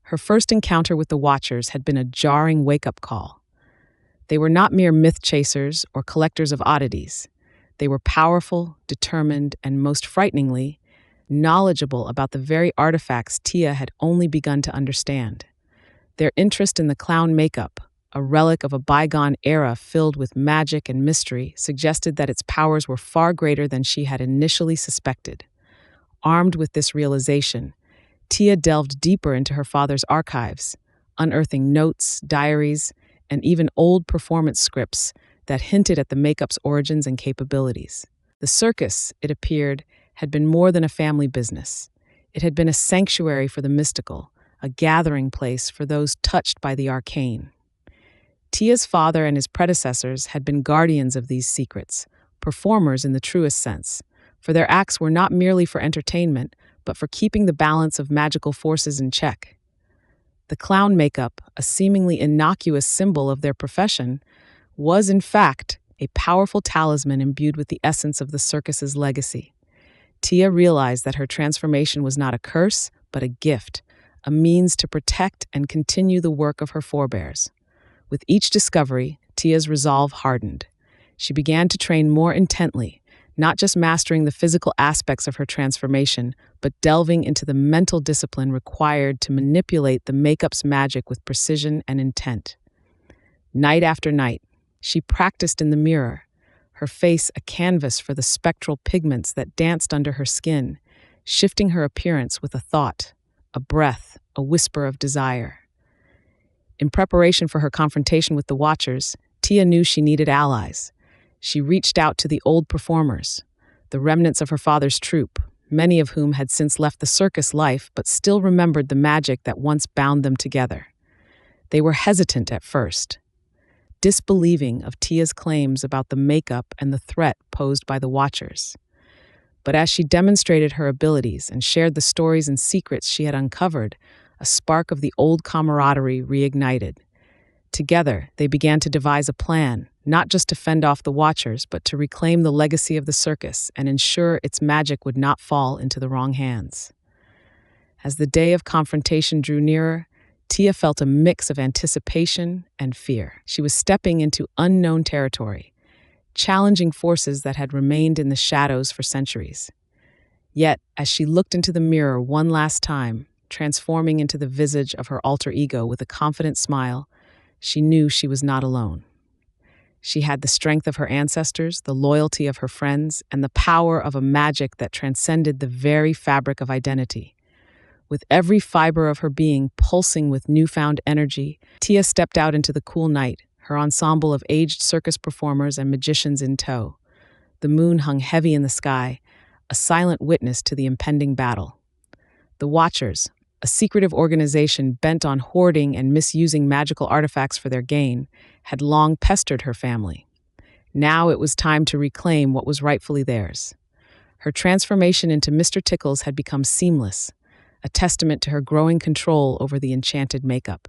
Her first encounter with the Watchers had been a jarring wake-up call. They were not mere myth chasers or collectors of oddities. They were powerful, determined, and most frighteningly, knowledgeable about the very artifacts Tia had only begun to understand. Their interest in the clown makeup, a relic of a bygone era filled with magic and mystery, suggested that its powers were far greater than she had initially suspected. Armed with this realization, Tia delved deeper into her father's archives, unearthing notes, diaries, and even old performance scripts that hinted at the makeup's origins and capabilities. The circus, it appeared, had been more than a family business. It had been a sanctuary for the mystical, a gathering place for those touched by the arcane. Tia's father and his predecessors had been guardians of these secrets, performers in the truest sense, for their acts were not merely for entertainment, but for keeping the balance of magical forces in check. The clown makeup, a seemingly innocuous symbol of their profession, was in fact a powerful talisman imbued with the essence of the circus's legacy. Tia realized that her transformation was not a curse, but a gift, a means to protect and continue the work of her forebears. With each discovery, Tia's resolve hardened. She began to train more intently, not just mastering the physical aspects of her transformation, but delving into the mental discipline required to manipulate the makeup's magic with precision and intent. Night after night, she practiced in the mirror, her face a canvas for the spectral pigments that danced under her skin, shifting her appearance with a thought, a breath, a whisper of desire. In preparation for her confrontation with the Watchers, Tia knew she needed allies. She reached out to the old performers, the remnants of her father's troupe, many of whom had since left the circus life but still remembered the magic that once bound them together. They were hesitant at first, disbelieving of Tia's claims about the makeup and the threat posed by the Watchers. But as she demonstrated her abilities and shared the stories and secrets she had uncovered, a spark of the old camaraderie reignited. Together, they began to devise a plan, not just to fend off the Watchers, but to reclaim the legacy of the circus and ensure its magic would not fall into the wrong hands. As the day of confrontation drew nearer, Tia felt a mix of anticipation and fear. She was stepping into unknown territory, challenging forces that had remained in the shadows for centuries. Yet, as she looked into the mirror one last time, transforming into the visage of her alter ego with a confident smile, she knew she was not alone. She had the strength of her ancestors, the loyalty of her friends, and the power of a magic that transcended the very fabric of identity. With every fiber of her being pulsing with newfound energy, Tia stepped out into the cool night, her ensemble of aged circus performers and magicians in tow. The moon hung heavy in the sky, a silent witness to the impending battle. The Watchers, a secretive organization bent on hoarding and misusing magical artifacts for their gain, had long pestered her family. Now it was time to reclaim what was rightfully theirs. Her transformation into Mr. Tickles had become seamless, a testament to her growing control over the enchanted makeup.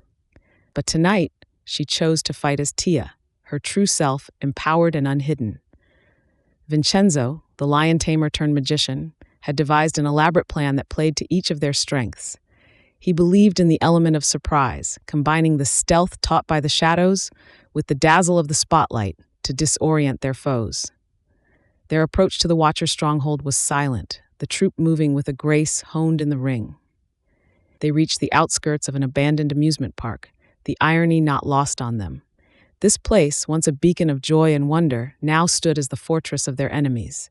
But tonight, she chose to fight as Tia, her true self, empowered and unhidden. Vincenzo, the lion tamer turned magician, had devised an elaborate plan that played to each of their strengths. He believed in the element of surprise, combining the stealth taught by the shadows with the dazzle of the spotlight to disorient their foes. Their approach to the Watcher's stronghold was silent, the troupe moving with a grace honed in the ring. They reached the outskirts of an abandoned amusement park, the irony not lost on them. This place, once a beacon of joy and wonder, now stood as the fortress of their enemies.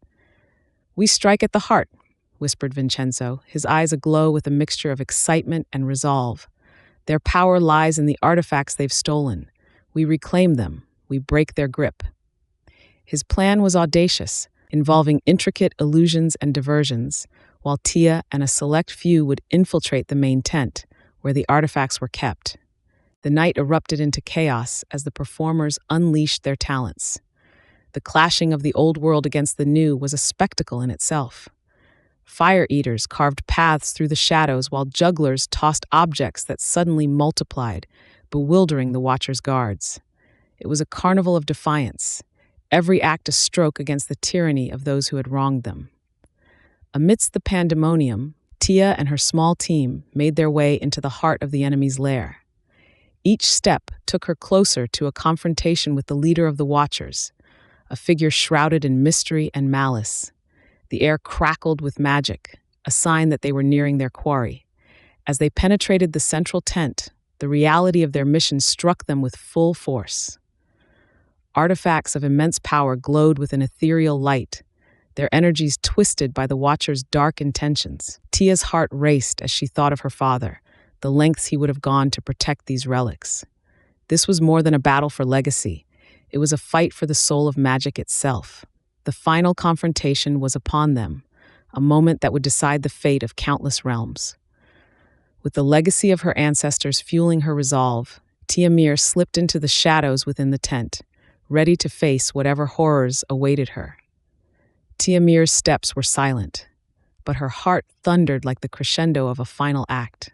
"We strike at the heart," whispered Vincenzo, his eyes aglow with a mixture of excitement and resolve. "Their power lies in the artifacts they've stolen. We reclaim them. We break their grip." His plan was audacious, involving intricate illusions and diversions, while Tia and a select few would infiltrate the main tent, where the artifacts were kept. The night erupted into chaos as the performers unleashed their talents. The clashing of the old world against the new was a spectacle in itself. Fire eaters carved paths through the shadows while jugglers tossed objects that suddenly multiplied, bewildering the Watchers' guards. It was a carnival of defiance, every act a stroke against the tyranny of those who had wronged them. Amidst the pandemonium, Tia and her small team made their way into the heart of the enemy's lair. Each step took her closer to a confrontation with the leader of the Watchers, a figure shrouded in mystery and malice. The air crackled with magic, a sign that they were nearing their quarry. As they penetrated the central tent, the reality of their mission struck them with full force. Artifacts of immense power glowed with an ethereal light, their energies twisted by the Watcher's dark intentions. Tia's heart raced as she thought of her father, the lengths he would have gone to protect these relics. This was more than a battle for legacy. It was a fight for the soul of magic itself. The final confrontation was upon them, a moment that would decide the fate of countless realms. With the legacy of her ancestors fueling her resolve, Tia Mir slipped into the shadows within the tent, ready to face whatever horrors awaited her. Tia Mir's steps were silent, but her heart thundered like the crescendo of a final act.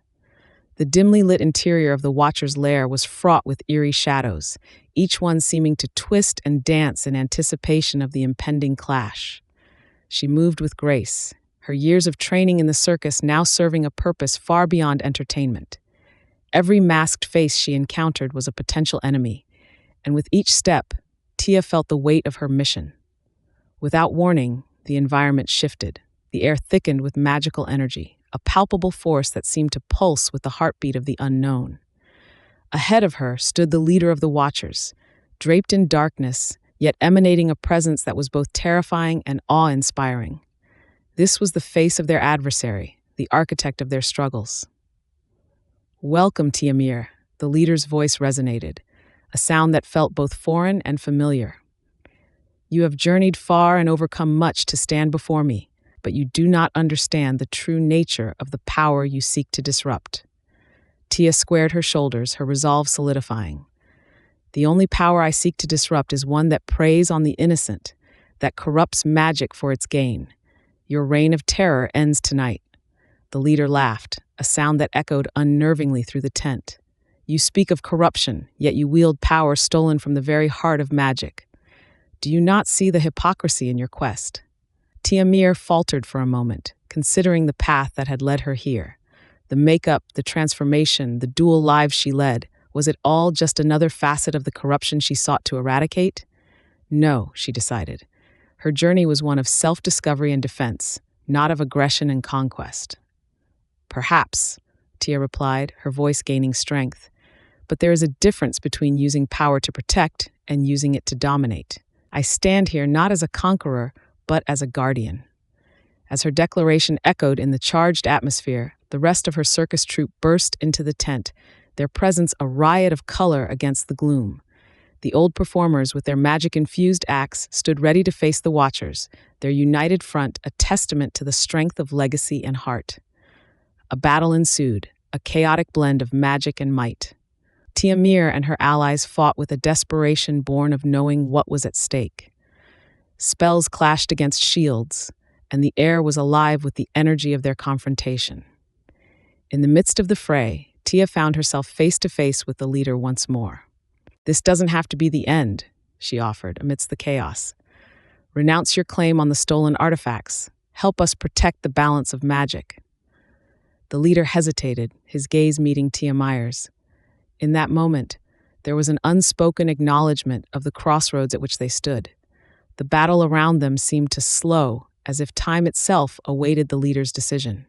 The dimly lit interior of the Watcher's lair was fraught with eerie shadows, each one seeming to twist and dance in anticipation of the impending clash. She moved with grace, her years of training in the circus now serving a purpose far beyond entertainment. Every masked face she encountered was a potential enemy, and with each step, Tia felt the weight of her mission. Without warning, the environment shifted. The air thickened with magical energy, a palpable force that seemed to pulse with the heartbeat of the unknown. Ahead of her stood the leader of the Watchers, draped in darkness, yet emanating a presence that was both terrifying and awe-inspiring. This was the face of their adversary, the architect of their struggles. "Welcome, Tia Mir," the leader's voice resonated, a sound that felt both foreign and familiar. "You have journeyed far and overcome much to stand before me, but you do not understand the true nature of the power you seek to disrupt." Tia squared her shoulders, her resolve solidifying. "The only power I seek to disrupt is one that preys on the innocent, that corrupts magic for its gain. Your reign of terror ends tonight. The leader laughed, a sound that echoed unnervingly through the tent. You speak of corruption, yet you wield power stolen from the very heart of magic. Do you not see the hypocrisy in your quest? Tiamir faltered for a moment, considering the path that had led her here. The makeup, the transformation, the dual lives she led, was it all just another facet of the corruption she sought to eradicate? No, she decided. Her journey was one of self-discovery and defense, not of aggression and conquest. Perhaps, Tia replied, her voice gaining strength. But there is a difference between using power to protect and using it to dominate. I stand here not as a conqueror, but as a guardian. As her declaration echoed in the charged atmosphere, the rest of her circus troupe burst into the tent, their presence a riot of color against the gloom. The old performers, with their magic-infused acts, stood ready to face the watchers, their united front a testament to the strength of legacy and heart. A battle ensued, a chaotic blend of magic and might. Tiamir and her allies fought with a desperation born of knowing what was at stake. Spells clashed against shields, and the air was alive with the energy of their confrontation. In the midst of the fray, Tia found herself face to face with the leader once more. This doesn't have to be the end, she offered amidst the chaos. Renounce your claim on the stolen artifacts. Help us protect the balance of magic. The leader hesitated, his gaze meeting Tiamir's. In that moment, there was an unspoken acknowledgement of the crossroads at which they stood. The battle around them seemed to slow, as if time itself awaited the leader's decision.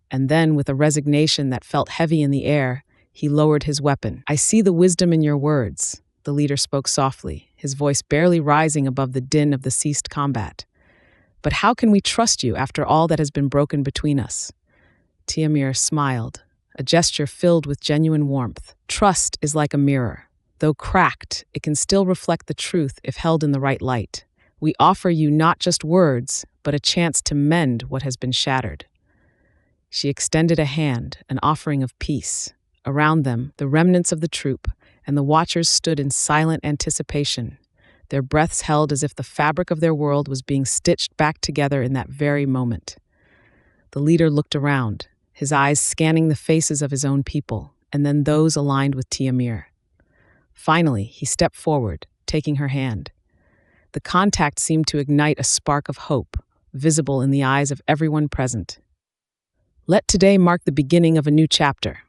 And then, with a resignation that felt heavy in the air, he lowered his weapon. I see the wisdom in your words, the leader spoke softly, his voice barely rising above the din of the ceased combat. But how can we trust you after all that has been broken between us? Tiamir smiled, a gesture filled with genuine warmth. Trust is like a mirror. Though cracked, it can still reflect the truth if held in the right light. We offer you not just words, but a chance to mend what has been shattered. She extended a hand, an offering of peace. Around them, the remnants of the troupe, and the watchers stood in silent anticipation, their breaths held as if the fabric of their world was being stitched back together in that very moment. The leader looked around, his eyes scanning the faces of his own people, and then those aligned with Tiamir. Finally, he stepped forward, taking her hand. The contact seemed to ignite a spark of hope, visible in the eyes of everyone present. Let today mark the beginning of a new chapter,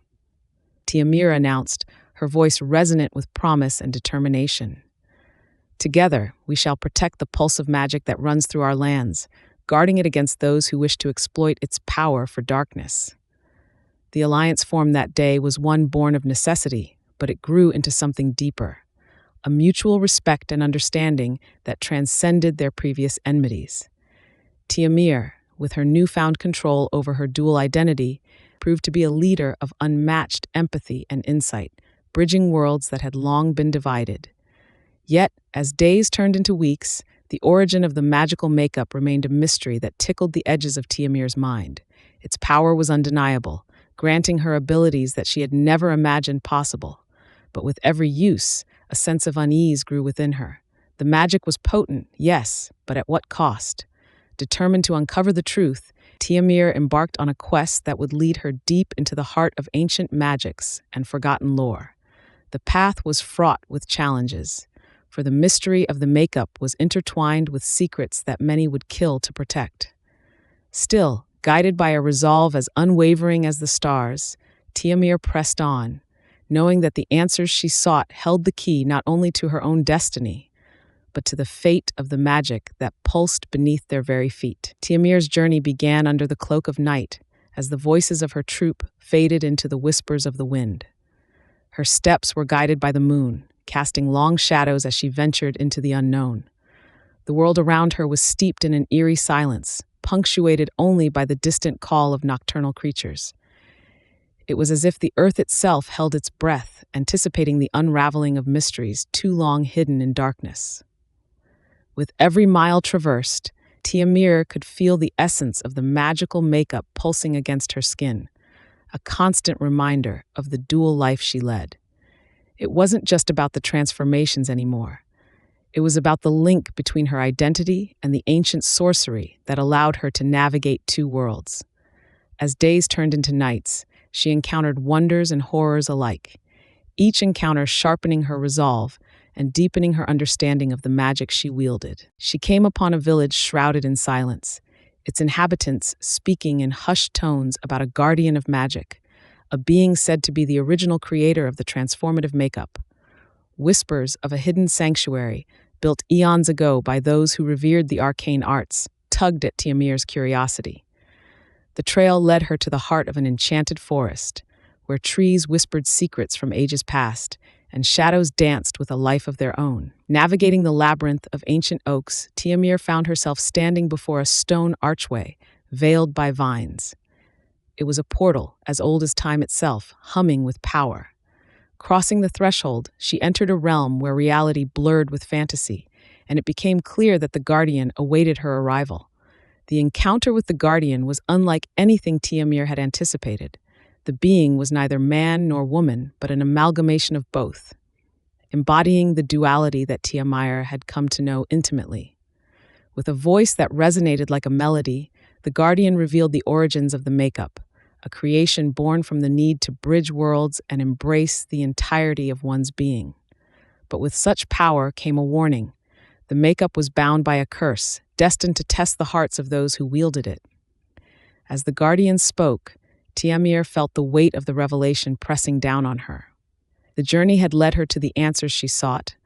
Tiamir announced, her voice resonant with promise and determination. Together, we shall protect the pulse of magic that runs through our lands, guarding it against those who wish to exploit its power for darkness. The alliance formed that day was one born of necessity, but it grew into something deeper, a mutual respect and understanding that transcended their previous enmities. Tiamir, with her newfound control over her dual identity, proved to be a leader of unmatched empathy and insight, bridging worlds that had long been divided. Yet, as days turned into weeks, the origin of the magical makeup remained a mystery that tickled the edges of Tiamir's mind. Its power was undeniable, granting her abilities that she had never imagined possible. But with every use, a sense of unease grew within her. The magic was potent, yes, but at what cost? Determined to uncover the truth, Tiamir embarked on a quest that would lead her deep into the heart of ancient magics and forgotten lore. The path was fraught with challenges, for the mystery of the makeup was intertwined with secrets that many would kill to protect. Still, guided by a resolve as unwavering as the stars, Tiamir pressed on, knowing that the answers she sought held the key not only to her own destiny, but to the fate of the magic that pulsed beneath their very feet. Tiamir's journey began under the cloak of night, as the voices of her troupe faded into the whispers of the wind. Her steps were guided by the moon, casting long shadows as she ventured into the unknown. The world around her was steeped in an eerie silence, punctuated only by the distant call of nocturnal creatures. It was as if the earth itself held its breath, anticipating the unraveling of mysteries too long hidden in darkness. With every mile traversed, Tiamir could feel the essence of the magical makeup pulsing against her skin, a constant reminder of the dual life she led. It wasn't just about the transformations anymore. It was about the link between her identity and the ancient sorcery that allowed her to navigate two worlds. As days turned into nights, she encountered wonders and horrors alike, each encounter sharpening her resolve and deepening her understanding of the magic she wielded. She came upon a village shrouded in silence, its inhabitants speaking in hushed tones about a guardian of magic, a being said to be the original creator of the transformative makeup. Whispers of a hidden sanctuary, built eons ago by those who revered the arcane arts, tugged at Tiamir's curiosity. The trail led her to the heart of an enchanted forest, where trees whispered secrets from ages past, and shadows danced with a life of their own. Navigating the labyrinth of ancient oaks, Tiamir found herself standing before a stone archway, veiled by vines. It was a portal, as old as time itself, humming with power. Crossing the threshold, she entered a realm where reality blurred with fantasy, and it became clear that the Guardian awaited her arrival. The encounter with the Guardian was unlike anything Tiamir had anticipated. The being was neither man nor woman, but an amalgamation of both, embodying the duality that Tiamir had come to know intimately. With a voice that resonated like a melody, the Guardian revealed the origins of the makeup, a creation born from the need to bridge worlds and embrace the entirety of one's being. But with such power came a warning. The makeup was bound by a curse, destined to test the hearts of those who wielded it. As the Guardian spoke, Tiamir felt the weight of the revelation pressing down on her. The journey had led her to the answers she sought,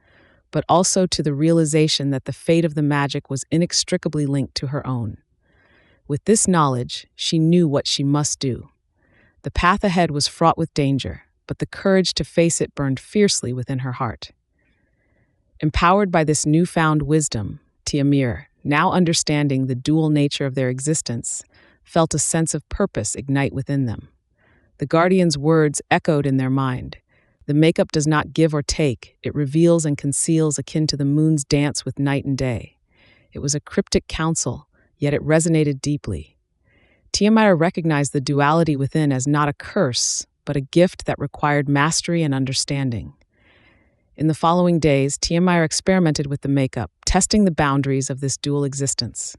but also to the realization that the fate of the magic was inextricably linked to her own. With this knowledge, she knew what she must do. The path ahead was fraught with danger, but the courage to face it burned fiercely within her heart. Empowered by this newfound wisdom, Tiamir, now understanding the dual nature of their existence, felt a sense of purpose ignite within them. The Guardian's words echoed in their mind. The makeup does not give or take, it reveals and conceals, akin to the moon's dance with night and day. It was a cryptic counsel, yet it resonated deeply. Tiamir recognized the duality within as not a curse, but a gift that required mastery and understanding. In the following days, Tiamir experimented with the makeup, testing the boundaries of this dual existence.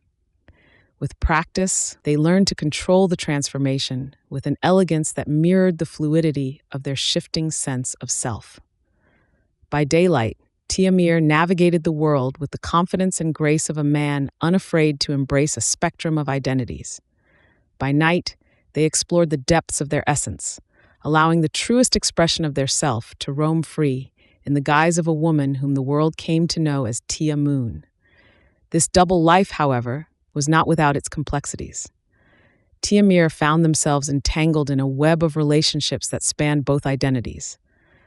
With practice, they learned to control the transformation with an elegance that mirrored the fluidity of their shifting sense of self. By daylight, Tiamir navigated the world with the confidence and grace of a man unafraid to embrace a spectrum of identities. By night, they explored the depths of their essence, allowing the truest expression of their self to roam free in the guise of a woman whom the world came to know as Tia Moon. This double life, however, was not without its complexities. Tiamir found themselves entangled in a web of relationships that spanned both identities.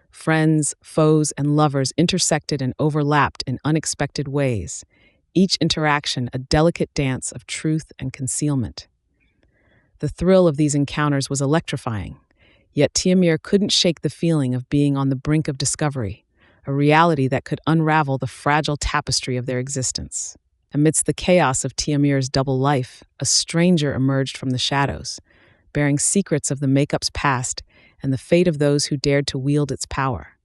Friends, foes, and lovers intersected and overlapped in unexpected ways, each interaction a delicate dance of truth and concealment. The thrill of these encounters was electrifying, yet Tiamir couldn't shake the feeling of being on the brink of discovery, a reality that could unravel the fragile tapestry of their existence. Amidst the chaos of Tiamir's double life, a stranger emerged from the shadows, bearing secrets of the makeup's past and the fate of those who dared to wield its power.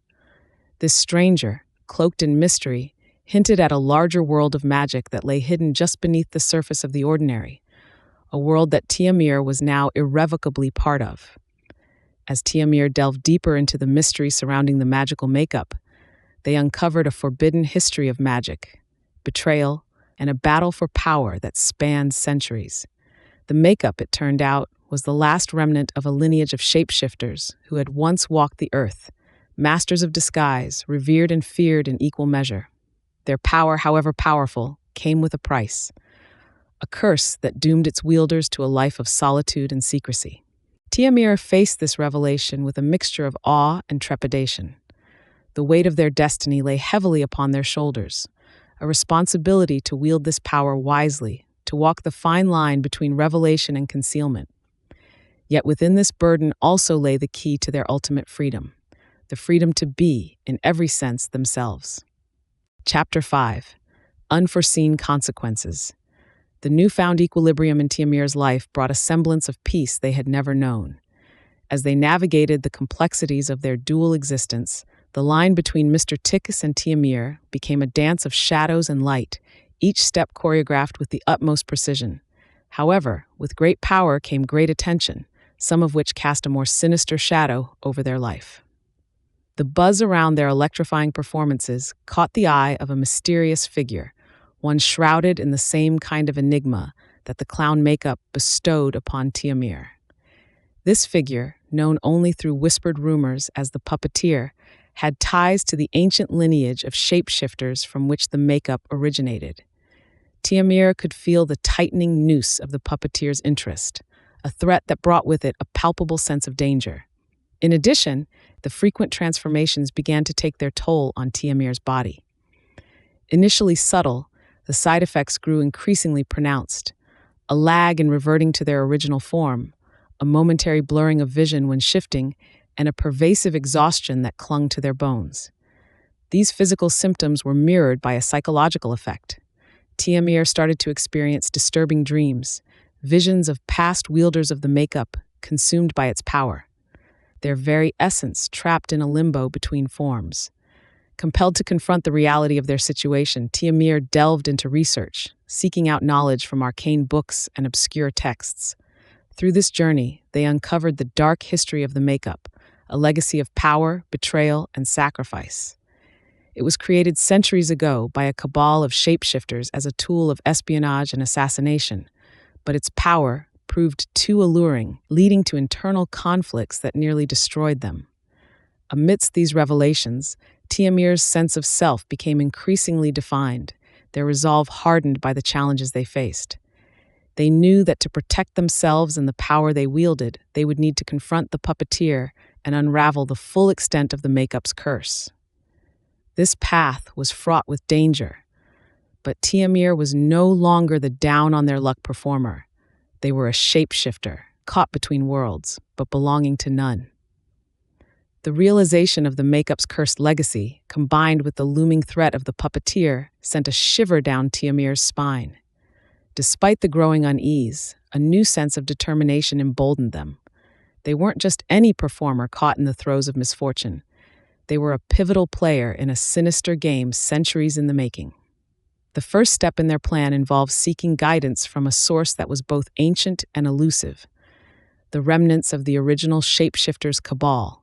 This stranger, cloaked in mystery, hinted at a larger world of magic that lay hidden just beneath the surface of the ordinary, a world that Tiamir was now irrevocably part of. As Tiamir delved deeper into the mystery surrounding the magical makeup, they uncovered a forbidden history of magic, betrayal, and a battle for power that spanned centuries. The makeup, it turned out, was the last remnant of a lineage of shapeshifters who had once walked the earth, masters of disguise, revered and feared in equal measure. Their power, however powerful, came with a price, a curse that doomed its wielders to a life of solitude and secrecy. Tiamir faced this revelation with a mixture of awe and trepidation. The weight of their destiny lay heavily upon their shoulders, a responsibility to wield this power wisely, to walk the fine line between revelation and concealment. Yet within this burden also lay the key to their ultimate freedom, the freedom to be, in every sense, themselves. Chapter 5. Unforeseen Consequences. The newfound equilibrium in Tiamir's life brought a semblance of peace they had never known. As they navigated the complexities of their dual existence, The line between Mr. Tickis and Tiamir became a dance of shadows and light, each step choreographed with the utmost precision. However, with great power came great attention, some of which cast a more sinister shadow over their life. The buzz around their electrifying performances caught the eye of a mysterious figure, one shrouded in the same kind of enigma that the clown makeup bestowed upon Tiamir. This figure, known only through whispered rumors as the puppeteer, had ties to the ancient lineage of shapeshifters from which the makeup originated. Tiamir could feel the tightening noose of the puppeteer's interest, a threat that brought with it a palpable sense of danger. In addition, the frequent transformations began to take their toll on Tiamir's body. Initially subtle, the side effects grew increasingly pronounced. A lag in reverting to their original form, a momentary blurring of vision when shifting, and a pervasive exhaustion that clung to their bones. These physical symptoms were mirrored by a psychological effect. Tiamir started to experience disturbing dreams, visions of past wielders of the makeup consumed by its power, their very essence trapped in a limbo between forms. Compelled to confront the reality of their situation, Tiamir delved into research, seeking out knowledge from arcane books and obscure texts. Through this journey, they uncovered the dark history of the makeup, a legacy of power, betrayal, and sacrifice. It was created centuries ago by a cabal of shapeshifters as a tool of espionage and assassination, but its power proved too alluring, leading to internal conflicts that nearly destroyed them. Amidst these revelations, Tiamir's sense of self became increasingly defined, their resolve hardened by the challenges they faced. They knew that to protect themselves and the power they wielded, they would need to confront the puppeteer and unravel the full extent of the makeup's curse. This path was fraught with danger, but Tiamir was no longer the down-on-their-luck performer. They were a shapeshifter, caught between worlds, but belonging to none. The realization of the makeup's cursed legacy, combined with the looming threat of the puppeteer, sent a shiver down Tiamir's spine. Despite the growing unease, a new sense of determination emboldened them. They weren't just any performer caught in the throes of misfortune. They were a pivotal player in a sinister game centuries in the making. The first step in their plan involved seeking guidance from a source that was both ancient and elusive, the remnants of the original shapeshifters' cabal.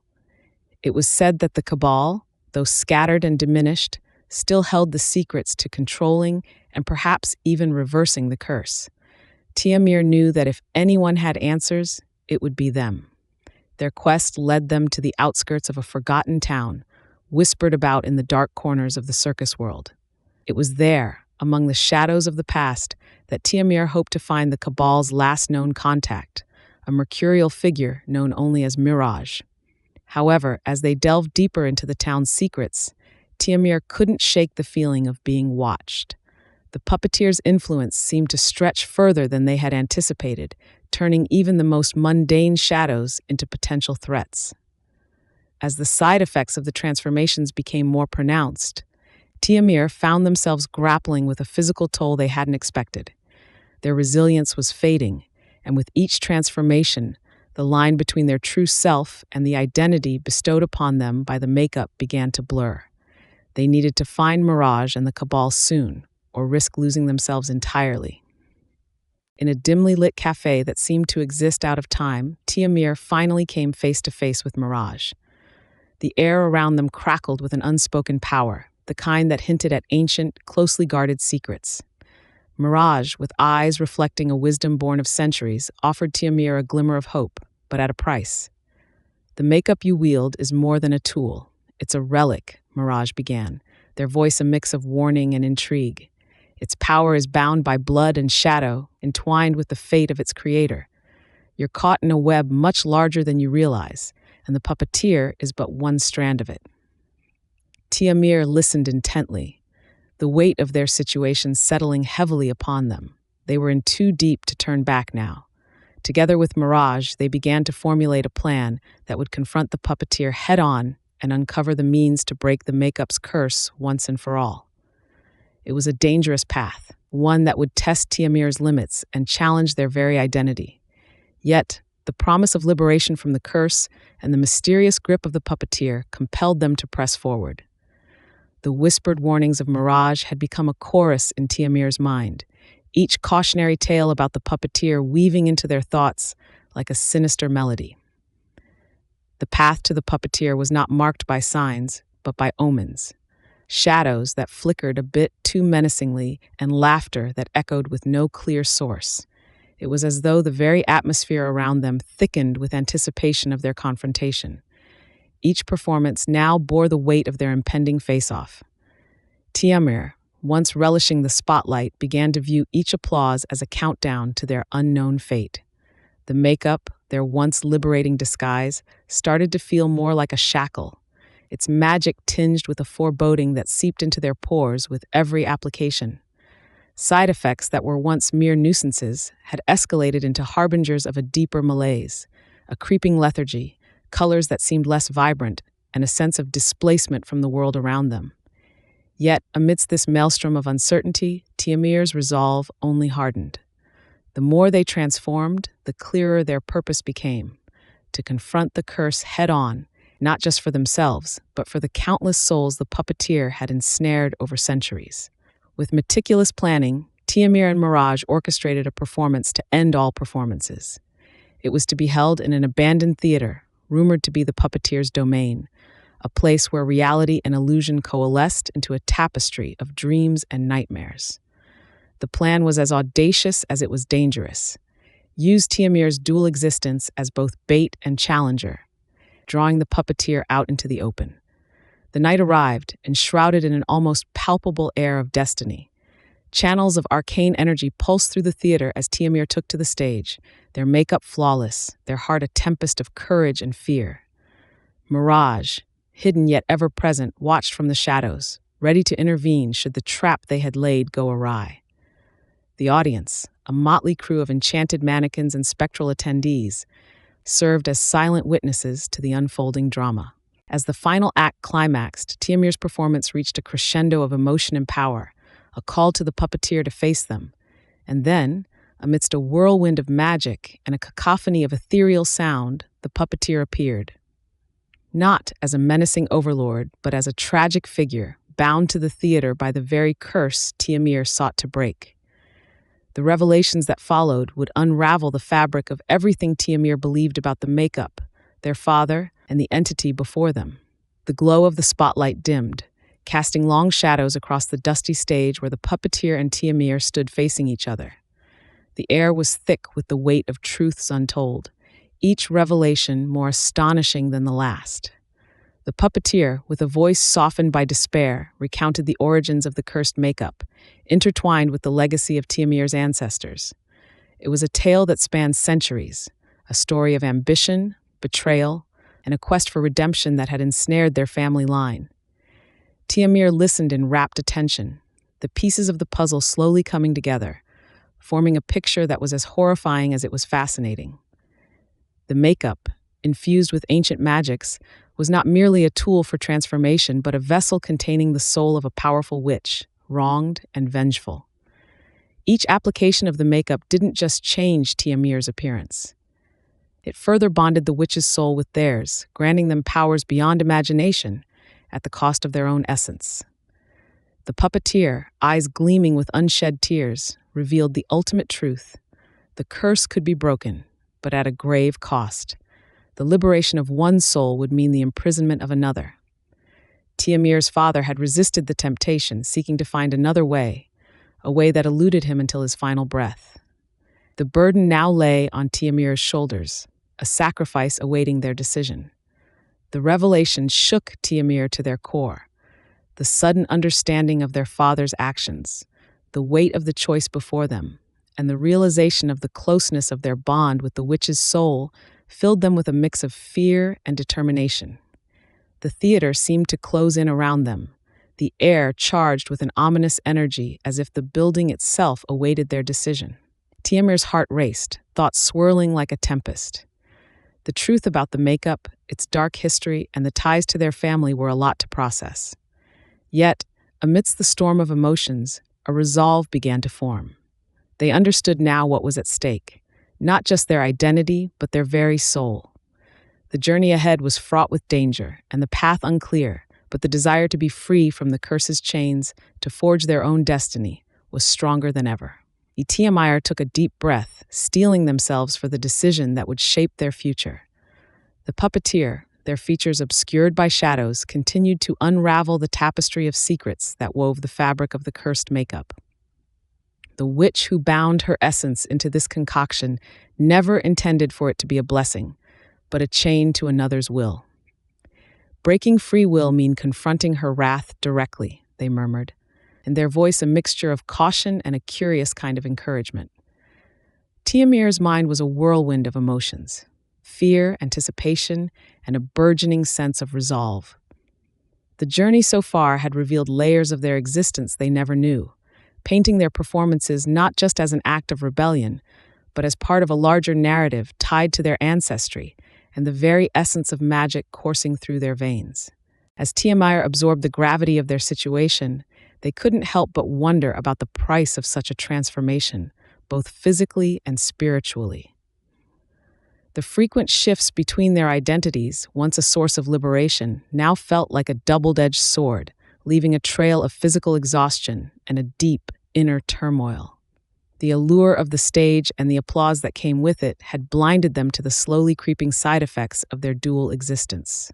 It was said that the cabal, though scattered and diminished, still held the secrets to controlling and perhaps even reversing the curse. Tiamir knew that if anyone had answers, it would be them. Their quest led them to the outskirts of a forgotten town, whispered about in the dark corners of the circus world. It was there, among the shadows of the past, that Tiamir hoped to find the cabal's last known contact, a mercurial figure known only as Mirage. However, as they delved deeper into the town's secrets, Tiamir couldn't shake the feeling of being watched. The puppeteer's influence seemed to stretch further than they had anticipated, turning even the most mundane shadows into potential threats. As the side effects of the transformations became more pronounced, Tiamir found themselves grappling with a physical toll they hadn't expected. Their resilience was fading, and with each transformation, the line between their true self and the identity bestowed upon them by the makeup began to blur. They needed to find Mirage and the cabal soon, or risk losing themselves entirely. In a dimly lit cafe that seemed to exist out of time, Tiamir finally came face to face with Mirage. The air around them crackled with an unspoken power, the kind that hinted at ancient, closely guarded secrets. Mirage, with eyes reflecting a wisdom born of centuries, offered Tiamir a glimmer of hope, but at a price. "The makeup you wield is more than a tool. It's a relic," Mirage began, their voice a mix of warning and intrigue. "Its power is bound by blood and shadow, entwined with the fate of its creator. You're caught in a web much larger than you realize, and the puppeteer is but one strand of it." Tiamir listened intently, the weight of their situation settling heavily upon them. They were in too deep to turn back now. Together with Mirage, they began to formulate a plan that would confront the puppeteer head-on and uncover the means to break the makeup's curse once and for all. It was a dangerous path, one that would test Tiamir's limits and challenge their very identity. Yet, The promise of liberation from the curse and the mysterious grip of the puppeteer compelled them to press forward. The whispered warnings of Mirage had become a chorus in Tiamir's mind, each cautionary tale about the puppeteer weaving into their thoughts like a sinister melody. The path to the puppeteer was not marked by signs, but by omens. Shadows that flickered a bit too menacingly and laughter that echoed with no clear source. It was as though the very atmosphere around them thickened with anticipation of their confrontation. Each performance now bore the weight of their impending face-off. Tiamir, once relishing the spotlight, began to view each applause as a countdown to their unknown fate. The makeup, their once liberating disguise, started to feel more like a shackle, its magic tinged with a foreboding that seeped into their pores with every application. Side effects that were once mere nuisances had escalated into harbingers of a deeper malaise, a creeping lethargy, colors that seemed less vibrant, and a sense of displacement from the world around them. Yet, amidst this maelstrom of uncertainty, Tiamir's resolve only hardened. The more they transformed, the clearer their purpose became, to confront the curse head-on, not just for themselves, but for the countless souls the puppeteer had ensnared over centuries. With meticulous planning, Tiamir and Mirage orchestrated a performance to end all performances. It was to be held in an abandoned theater, rumored to be the puppeteer's domain, a place where reality and illusion coalesced into a tapestry of dreams and nightmares. The plan was as audacious as it was dangerous. Use Tiamir's dual existence as both bait and challenger, drawing the puppeteer out into the open. The night arrived, enshrouded in an almost palpable air of destiny. Channels of arcane energy pulsed through the theater as Tiamir took to the stage, their makeup flawless, their heart a tempest of courage and fear. Mirage, hidden yet ever present, watched from the shadows, ready to intervene should the trap they had laid go awry. The audience, a motley crew of enchanted mannequins and spectral attendees, served as silent witnesses to the unfolding drama. As the final act climaxed, Tiamir's performance reached a crescendo of emotion and power, a call to the puppeteer to face them. And then, amidst a whirlwind of magic and a cacophony of ethereal sound, the puppeteer appeared. Not as a menacing overlord, but as a tragic figure, bound to the theater by the very curse Tiamir sought to break. The revelations that followed would unravel the fabric of everything Tiamir believed about the makeup, their father, and the entity before them. The glow of the spotlight dimmed, casting long shadows across the dusty stage where the puppeteer and Tiamir stood facing each other. The air was thick with the weight of truths untold, each revelation more astonishing than the last. The puppeteer, with a voice softened by despair, recounted the origins of the cursed makeup, intertwined with the legacy of Tiamir's ancestors. It was a tale that spanned centuries, a story of ambition, betrayal, and a quest for redemption that had ensnared their family line. Tiamir listened in rapt attention, the pieces of the puzzle slowly coming together, forming a picture that was as horrifying as it was fascinating. The makeup, infused with ancient magics, was not merely a tool for transformation, but a vessel containing the soul of a powerful witch, wronged and vengeful. Each application of the makeup didn't just change Tiamir's appearance. It further bonded the witch's soul with theirs, granting them powers beyond imagination, at the cost of their own essence. The puppeteer, eyes gleaming with unshed tears, revealed the ultimate truth. The curse could be broken, but at a grave cost. The liberation of one soul would mean the imprisonment of another. Tiamir's father had resisted the temptation, seeking to find another way, a way that eluded him until his final breath. The burden now lay on Tiamir's shoulders, a sacrifice awaiting their decision. The revelation shook Tiamir to their core. The sudden understanding of their father's actions, the weight of the choice before them, and the realization of the closeness of their bond with the witch's soul filled them with a mix of fear and determination. The theater seemed to close in around them, the air charged with an ominous energy as if the building itself awaited their decision. Tiamir's heart raced, thoughts swirling like a tempest. The truth about the makeup, its dark history, and the ties to their family were a lot to process. Yet, amidst the storm of emotions, a resolve began to form. They understood now what was at stake. not just their identity, but their very soul. The journey ahead was fraught with danger, and the path unclear, but the desire to be free from the curse's chains, to forge their own destiny, was stronger than ever. Tiameyer took a deep breath, steeling themselves for the decision that would shape their future. The puppeteer, their features obscured by shadows, continued to unravel the tapestry of secrets that wove the fabric of the cursed makeup. The witch who bound her essence into this concoction never intended for it to be a blessing, but a chain to another's will. Breaking free will mean confronting her wrath directly, they murmured, in their voice a mixture of caution and a curious kind of encouragement. Tiamir's mind was a whirlwind of emotions: fear, anticipation, and a burgeoning sense of resolve. The journey so far had revealed layers of their existence they never knew, painting their performances not just as an act of rebellion, but as part of a larger narrative tied to their ancestry and the very essence of magic coursing through their veins. As Tiameyer absorbed the gravity of their situation, they couldn't help but wonder about the price of such a transformation, both physically and spiritually. The frequent shifts between their identities, once a source of liberation, now felt like a double-edged sword, leaving a trail of physical exhaustion and a deep inner turmoil. The allure of the stage and the applause that came with it had blinded them to the slowly creeping side effects of their dual existence.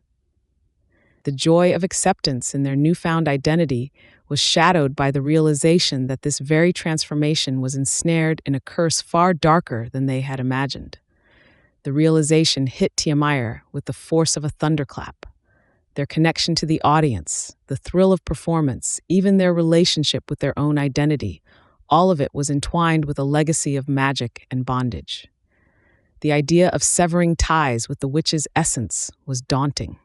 The joy of acceptance in their newfound identity was shadowed by the realization that this very transformation was ensnared in a curse far darker than they had imagined. The realization hit Tiameyer with the force of a thunderclap. Their connection to the audience, the thrill of performance, even their relationship with their own identity, all of it was entwined with a legacy of magic and bondage. The idea of severing ties with the witch's essence was daunting.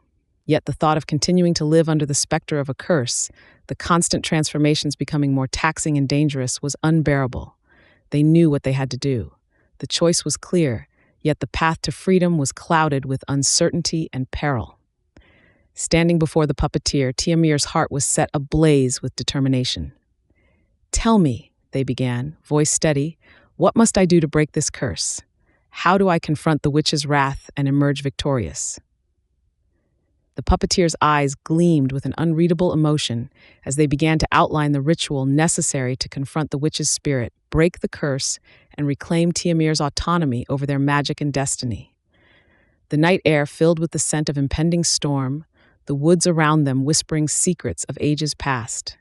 Yet the thought of continuing to live under the specter of a curse, the constant transformations becoming more taxing and dangerous, was unbearable. They knew what they had to do. The choice was clear, yet the path to freedom was clouded with uncertainty and peril. Standing before the puppeteer, Tiamir's heart was set ablaze with determination. "Tell me," they began, voice steady, "what must I do to break this curse? How do I confront the witch's wrath and emerge victorious?" The puppeteer's eyes gleamed with an unreadable emotion as they began to outline the ritual necessary to confront the witch's spirit, break the curse, and reclaim Tiamir's autonomy over their magic and destiny. The night air filled with the scent of impending storm, the woods around them whispering secrets of ages past.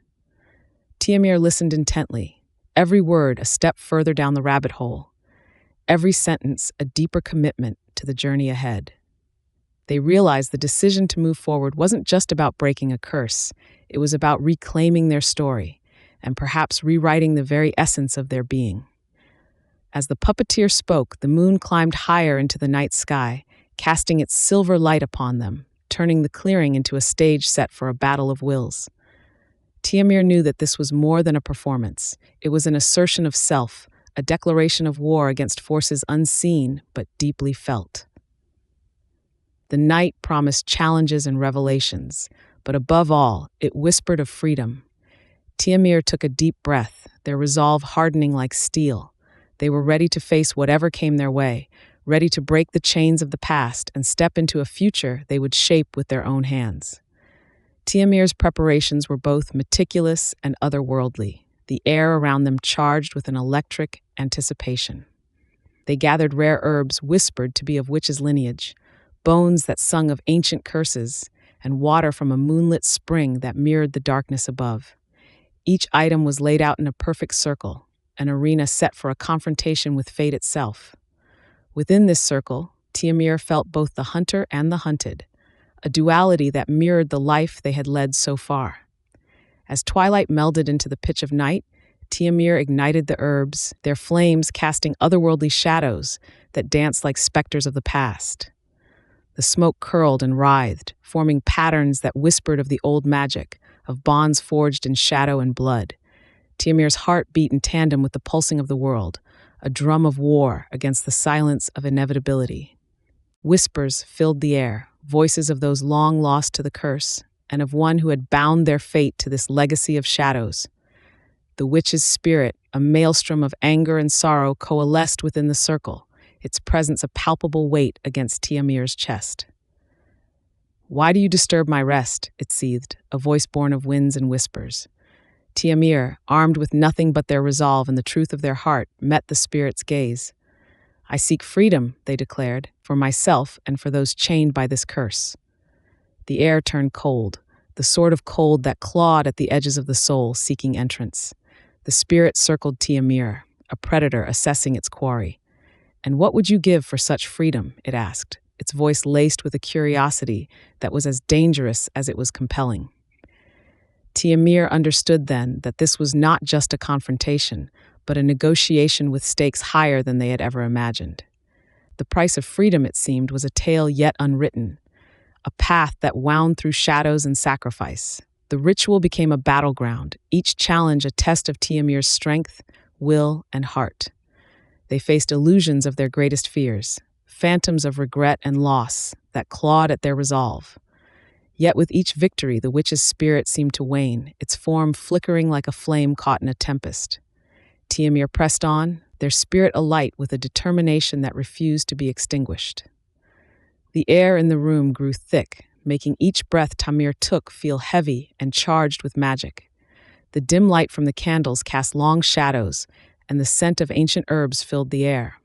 Tiameyer listened intently, every word a step further down the rabbit hole, every sentence a deeper commitment to the journey ahead. They realized the decision to move forward wasn't just about breaking a curse, it was about reclaiming their story, and perhaps rewriting the very essence of their being. As the puppeteer spoke, the moon climbed higher into the night sky, casting its silver light upon them, turning the clearing into a stage set for a battle of wills. Tiameyer knew that this was more than a performance. It was an assertion of self, a declaration of war against forces unseen but deeply felt. The night promised challenges and revelations, but above all, it whispered of freedom. Tiameyer took a deep breath, their resolve hardening like steel. They were ready to face whatever came their way, ready to break the chains of the past and step into a future they would shape with their own hands. Tiamir's preparations were both meticulous and otherworldly, the air around them charged with an electric anticipation. They gathered rare herbs whispered to be of witches' lineage, bones that sung of ancient curses, and water from a moonlit spring that mirrored the darkness above. Each item was laid out in a perfect circle, an arena set for a confrontation with fate itself. Within this circle, Tiameyer felt both the hunter and the hunted, a duality that mirrored the life they had led so far. As twilight melded into the pitch of night, Tiameyer ignited the herbs, their flames casting otherworldly shadows that danced like specters of the past. The smoke curled and writhed, forming patterns that whispered of the old magic, of bonds forged in shadow and blood. Tiamir's heart beat in tandem with the pulsing of the world, a drum of war against the silence of inevitability. Whispers filled the air, voices of those long lost to the curse, and of one who had bound their fate to this legacy of shadows. The witch's spirit, a maelstrom of anger and sorrow, coalesced within the circle, its presence a palpable weight against Tiamir's chest. "Why do you disturb my rest?" it seethed, a voice born of winds and whispers. Tiamir, armed with nothing but their resolve and the truth of their heart, met the spirit's gaze. "I seek freedom," they declared, "for myself and for those chained by this curse." The air turned cold, the sort of cold that clawed at the edges of the soul, seeking entrance. The spirit circled Tiamir, a predator assessing its quarry. "And what would you give for such freedom?" it asked, its voice laced with a curiosity that was as dangerous as it was compelling. Tiamir understood then that this was not just a confrontation, but a negotiation with stakes higher than they had ever imagined. The price of freedom, it seemed, was a tale yet unwritten, a path that wound through shadows and sacrifice. The ritual became a battleground, each challenge a test of Tiamir's strength, will, and heart. They faced illusions of their greatest fears, phantoms of regret and loss that clawed at their resolve. Yet with each victory, the witch's spirit seemed to wane, its form flickering like a flame caught in a tempest. Tiamir pressed on, their spirit alight with a determination that refused to be extinguished. The air in the room grew thick, making each breath Tiamir took feel heavy and charged with magic. The dim light from the candles cast long shadows, and the scent of ancient herbs filled the air.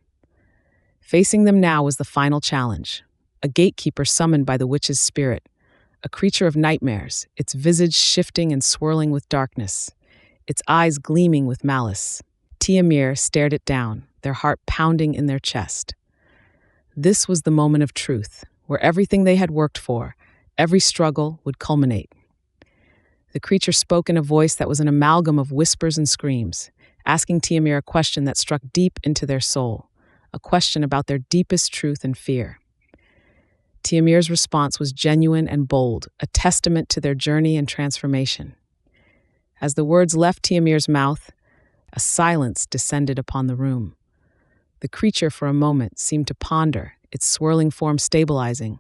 Facing them now was the final challenge, a gatekeeper summoned by the witch's spirit, a creature of nightmares, its visage shifting and swirling with darkness, its eyes gleaming with malice. Tiamir stared it down, their heart pounding in their chest. This was the moment of truth, where everything they had worked for, every struggle, would culminate. The creature spoke in a voice that was an amalgam of whispers and screams, asking Tiamir a question that struck deep into their soul, a question about their deepest truth and fear. Tiamir's response was genuine and bold, a testament to their journey and transformation. As the words left Tiamir's mouth, a silence descended upon the room. The creature for a moment seemed to ponder, its swirling form stabilizing.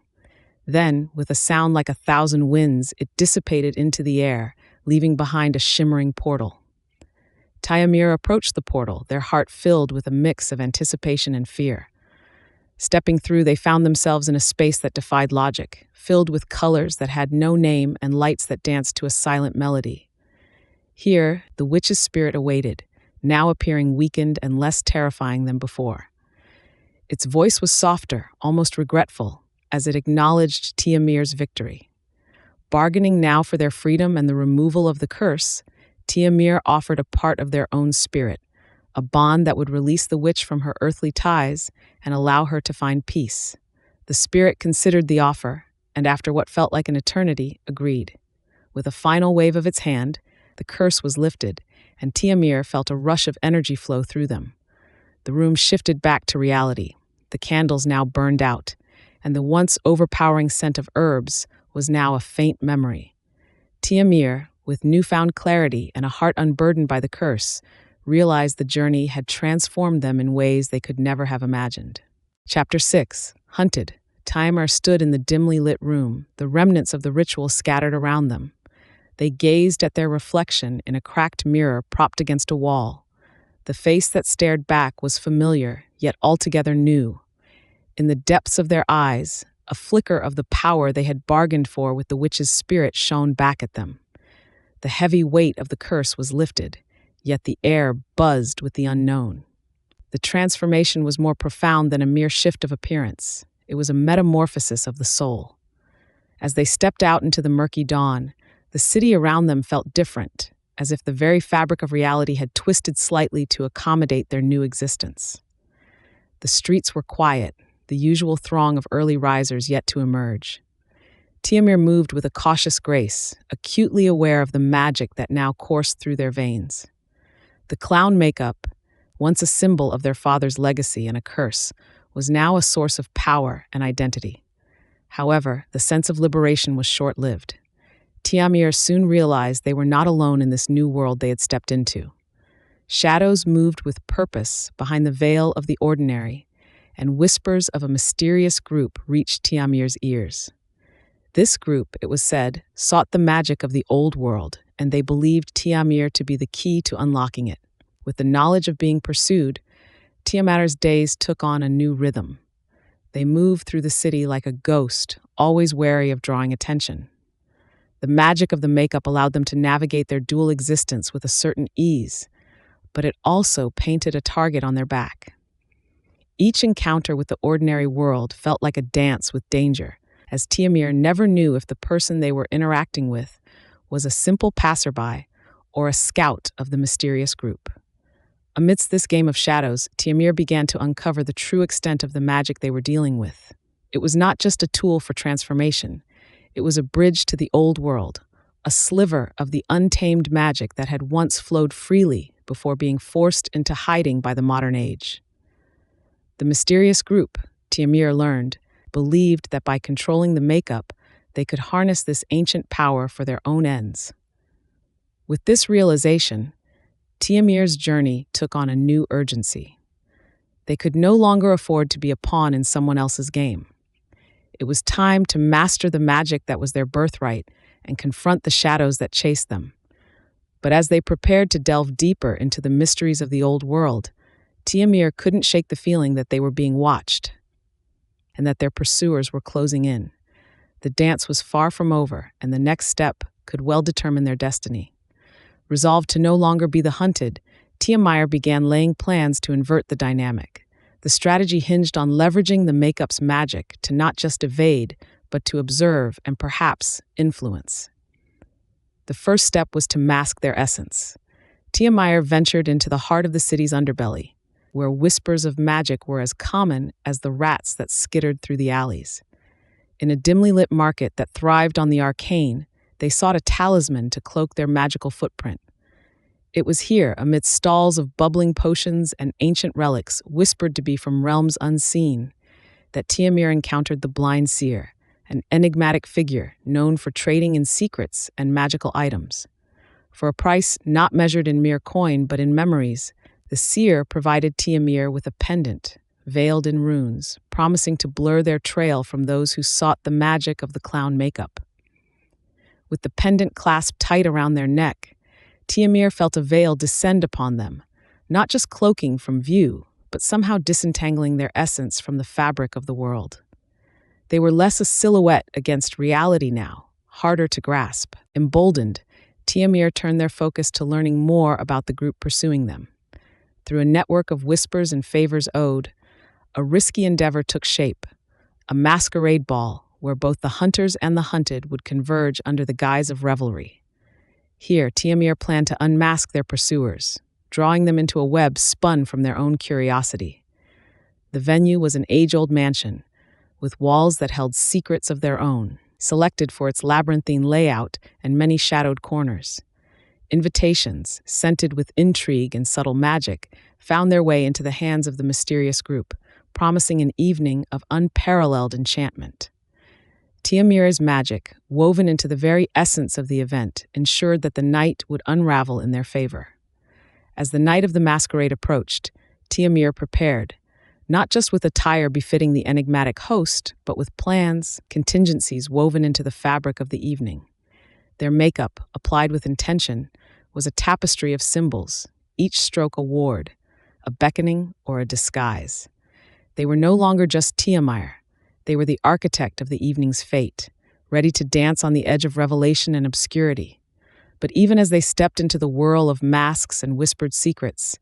Then, with a sound like 1,000 winds, it dissipated into the air, leaving behind a shimmering portal. Tiamir approached the portal, their heart filled with a mix of anticipation and fear. Stepping through, they found themselves in a space that defied logic, filled with colors that had no name and lights that danced to a silent melody. Here, the witch's spirit awaited, now appearing weakened and less terrifying than before. Its voice was softer, almost regretful, as it acknowledged Tiamir's victory. Bargaining now for their freedom and the removal of the curse, Tiamir offered a part of their own spirit, a bond that would release the witch from her earthly ties and allow her to find peace. The spirit considered the offer, and after what felt like an eternity, agreed. With a final wave of its hand, the curse was lifted, and Tiamir felt a rush of energy flow through them. The room shifted back to reality. The candles now burned out, and the once overpowering scent of herbs was now a faint memory. Tiamir, with newfound clarity and a heart unburdened by the curse, realized the journey had transformed them in ways they could never have imagined. Chapter 6. Hunted. Tiamir stood in the dimly lit room, the remnants of the ritual scattered around them. They gazed at their reflection in a cracked mirror propped against a wall. The face that stared back was familiar, yet altogether new. In the depths of their eyes, a flicker of the power they had bargained for with the witch's spirit shone back at them. The heavy weight of the curse was lifted, yet the air buzzed with the unknown. The transformation was more profound than a mere shift of appearance. It was a metamorphosis of the soul. As they stepped out into the murky dawn, the city around them felt different, as if the very fabric of reality had twisted slightly to accommodate their new existence. The streets were quiet, the usual throng of early risers yet to emerge. Tiamir moved with a cautious grace, acutely aware of the magic that now coursed through their veins. The clown makeup, once a symbol of their father's legacy and a curse, was now a source of power and identity. However, the sense of liberation was short-lived. Tiamir soon realized they were not alone in this new world they had stepped into. Shadows moved with purpose behind the veil of the ordinary, and whispers of a mysterious group reached Tiamir's ears. This group, it was said, sought the magic of the old world, and they believed Tiamir to be the key to unlocking it. With the knowledge of being pursued, Tiamat's days took on a new rhythm. They moved through the city like a ghost, always wary of drawing attention. The magic of the makeup allowed them to navigate their dual existence with a certain ease, but it also painted a target on their back. Each encounter with the ordinary world felt like a dance with danger, as Tiamir never knew if the person they were interacting with was a simple passerby or a scout of the mysterious group. Amidst this game of shadows, Tiamir began to uncover the true extent of the magic they were dealing with. It was not just a tool for transformation, it was a bridge to the old world, a sliver of the untamed magic that had once flowed freely before being forced into hiding by the modern age. The mysterious group, Tiamir learned, believed that by controlling the makeup, they could harness this ancient power for their own ends. With this realization, Tiamir's journey took on a new urgency. They could no longer afford to be a pawn in someone else's game. It was time to master the magic that was their birthright and confront the shadows that chased them. But as they prepared to delve deeper into the mysteries of the old world, Tiamir couldn't shake the feeling that they were being watched and that their pursuers were closing in. The dance was far from over, and the next step could well determine their destiny. Resolved to no longer be the hunted, Tiamir began laying plans to invert the dynamic. The strategy hinged on leveraging the makeup's magic to not just evade, but to observe and perhaps influence. The first step was to mask their essence. Tiamir ventured into the heart of the city's underbelly, where whispers of magic were as common as the rats that skittered through the alleys. In a dimly lit market that thrived on the arcane, they sought a talisman to cloak their magical footprint. It was here, amidst stalls of bubbling potions and ancient relics whispered to be from realms unseen, that Tiamir encountered the blind seer, an enigmatic figure known for trading in secrets and magical items. For a price not measured in mere coin but in memories, the seer provided Tiamir with a pendant, veiled in runes, promising to blur their trail from those who sought the magic of the clown makeup. With the pendant clasped tight around their neck, Tiamir felt a veil descend upon them, not just cloaking from view, but somehow disentangling their essence from the fabric of the world. They were less a silhouette against reality now, harder to grasp. Emboldened, Tiamir turned their focus to learning more about the group pursuing them. Through a network of whispers and favors owed, a risky endeavor took shape, a masquerade ball where both the hunters and the hunted would converge under the guise of revelry. Here, Tiamir planned to unmask their pursuers, drawing them into a web spun from their own curiosity. The venue was an age-old mansion, with walls that held secrets of their own, selected for its labyrinthine layout and many shadowed corners. Invitations, scented with intrigue and subtle magic, found their way into the hands of the mysterious group, promising an evening of unparalleled enchantment. Tiamir's magic, woven into the very essence of the event, ensured that the night would unravel in their favor. As the night of the masquerade approached, Tiamir prepared, not just with attire befitting the enigmatic host, but with plans, contingencies woven into the fabric of the evening. Their makeup, applied with intention, was a tapestry of symbols, each stroke a ward, a beckoning or a disguise. They were no longer just Tiamir. They were the architect of the evening's fate, ready to dance on the edge of revelation and obscurity. But even as they stepped into the whirl of masks and whispered secrets,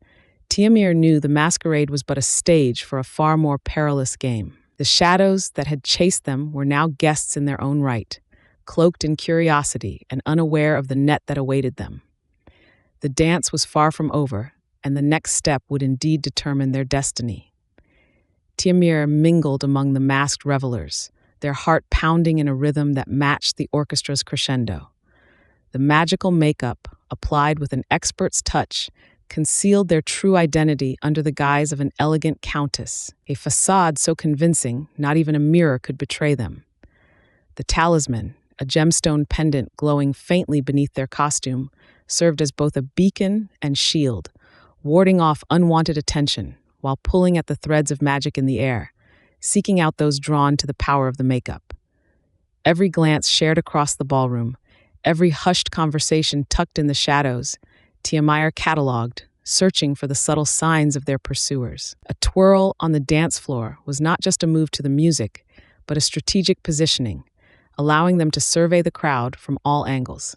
Tiamir knew the masquerade was but a stage for a far more perilous game. The shadows that had chased them were now guests in their own right, cloaked in curiosity and unaware of the net that awaited them. The dance was far from over, and the next step would indeed determine their destiny. Tiamir mingled among the masked revelers, their heart pounding in a rhythm that matched the orchestra's crescendo. The magical makeup, applied with an expert's touch, concealed their true identity under the guise of an elegant countess, a facade so convincing not even a mirror could betray them. The talisman, a gemstone pendant glowing faintly beneath their costume, served as both a beacon and shield, warding off unwanted attention while pulling at the threads of magic in the air, seeking out those drawn to the power of the makeup. Every glance shared across the ballroom, every hushed conversation tucked in the shadows, Tiamir catalogued, searching for the subtle signs of their pursuers. A twirl on the dance floor was not just a move to the music, but a strategic positioning, allowing them to survey the crowd from all angles.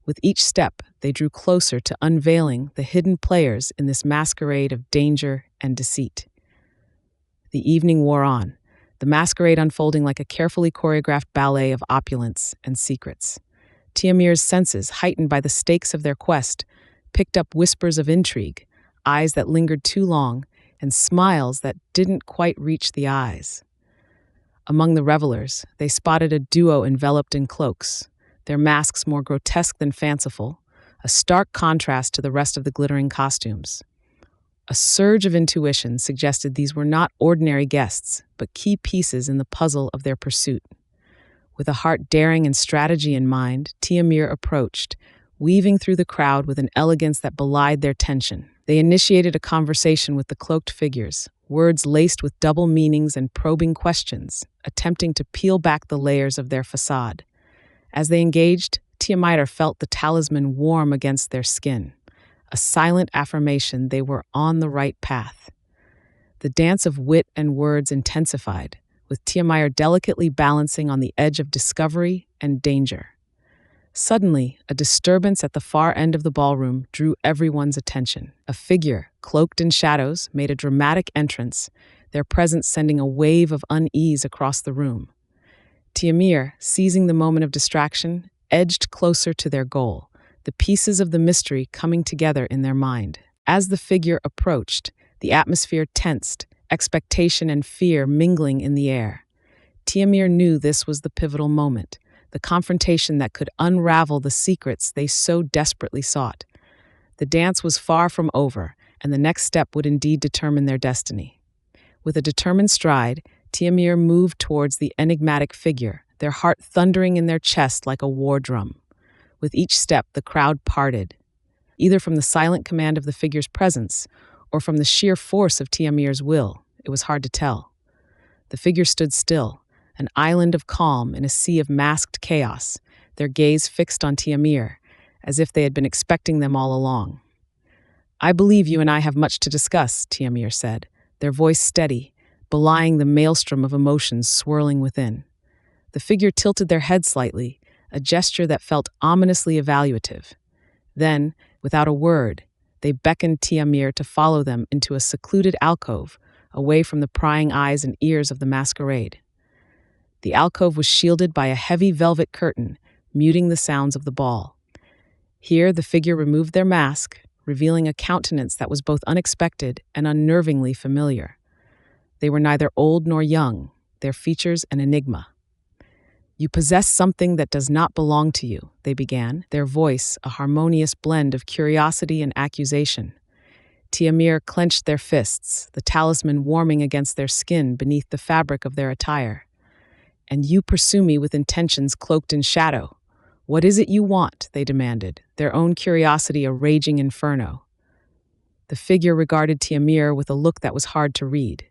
With each step, they drew closer to unveiling the hidden players in this masquerade of danger and deceit. The evening wore on, the masquerade unfolding like a carefully choreographed ballet of opulence and secrets. Tiamir's senses, heightened by the stakes of their quest, picked up whispers of intrigue, eyes that lingered too long, and smiles that didn't quite reach the eyes. Among the revelers, they spotted a duo enveloped in cloaks, their masks more grotesque than fanciful, a stark contrast to the rest of the glittering costumes. A surge of intuition suggested these were not ordinary guests, but key pieces in the puzzle of their pursuit. With a heart daring and strategy in mind, Tiamir approached, weaving through the crowd with an elegance that belied their tension. They initiated a conversation with the cloaked figures, words laced with double meanings and probing questions, attempting to peel back the layers of their facade. As they engaged, Tiamir felt the talisman warm against their skin, a silent affirmation they were on the right path. The dance of wit and words intensified, with Tiamir delicately balancing on the edge of discovery and danger. Suddenly, a disturbance at the far end of the ballroom drew everyone's attention. A figure, cloaked in shadows, made a dramatic entrance, their presence sending a wave of unease across the room. Tiamir, seizing the moment of distraction, edged closer to their goal, the pieces of the mystery coming together in their mind. As the figure approached, the atmosphere tensed, expectation and fear mingling in the air. Tiamir knew this was the pivotal moment, the confrontation that could unravel the secrets they so desperately sought. The dance was far from over, and the next step would indeed determine their destiny. With a determined stride, Tiamir moved towards the enigmatic figure, their heart thundering in their chest like a war drum. With each step, the crowd parted, either from the silent command of the figure's presence or from the sheer force of Tiamir's will. It was hard to tell. The figure stood still, an island of calm in a sea of masked chaos, their gaze fixed on Tiamir, as if they had been expecting them all along. "I believe you and I have much to discuss," Tiamir said, their voice steady, belying the maelstrom of emotions swirling within. The figure tilted their head slightly, a gesture that felt ominously evaluative. Then, without a word, they beckoned Tiamir to follow them into a secluded alcove, away from the prying eyes and ears of the masquerade. The alcove was shielded by a heavy velvet curtain, muting the sounds of the ball. Here, the figure removed their mask, revealing a countenance that was both unexpected and unnervingly familiar. They were neither old nor young, their features an enigma. "You possess something that does not belong to you," they began, their voice a harmonious blend of curiosity and accusation. Tiamir clenched their fists, the talisman warming against their skin beneath the fabric of their attire. "And you pursue me with intentions cloaked in shadow. What is it you want?" they demanded, their own curiosity a raging inferno. The figure regarded Tiamir with a look that was hard to read.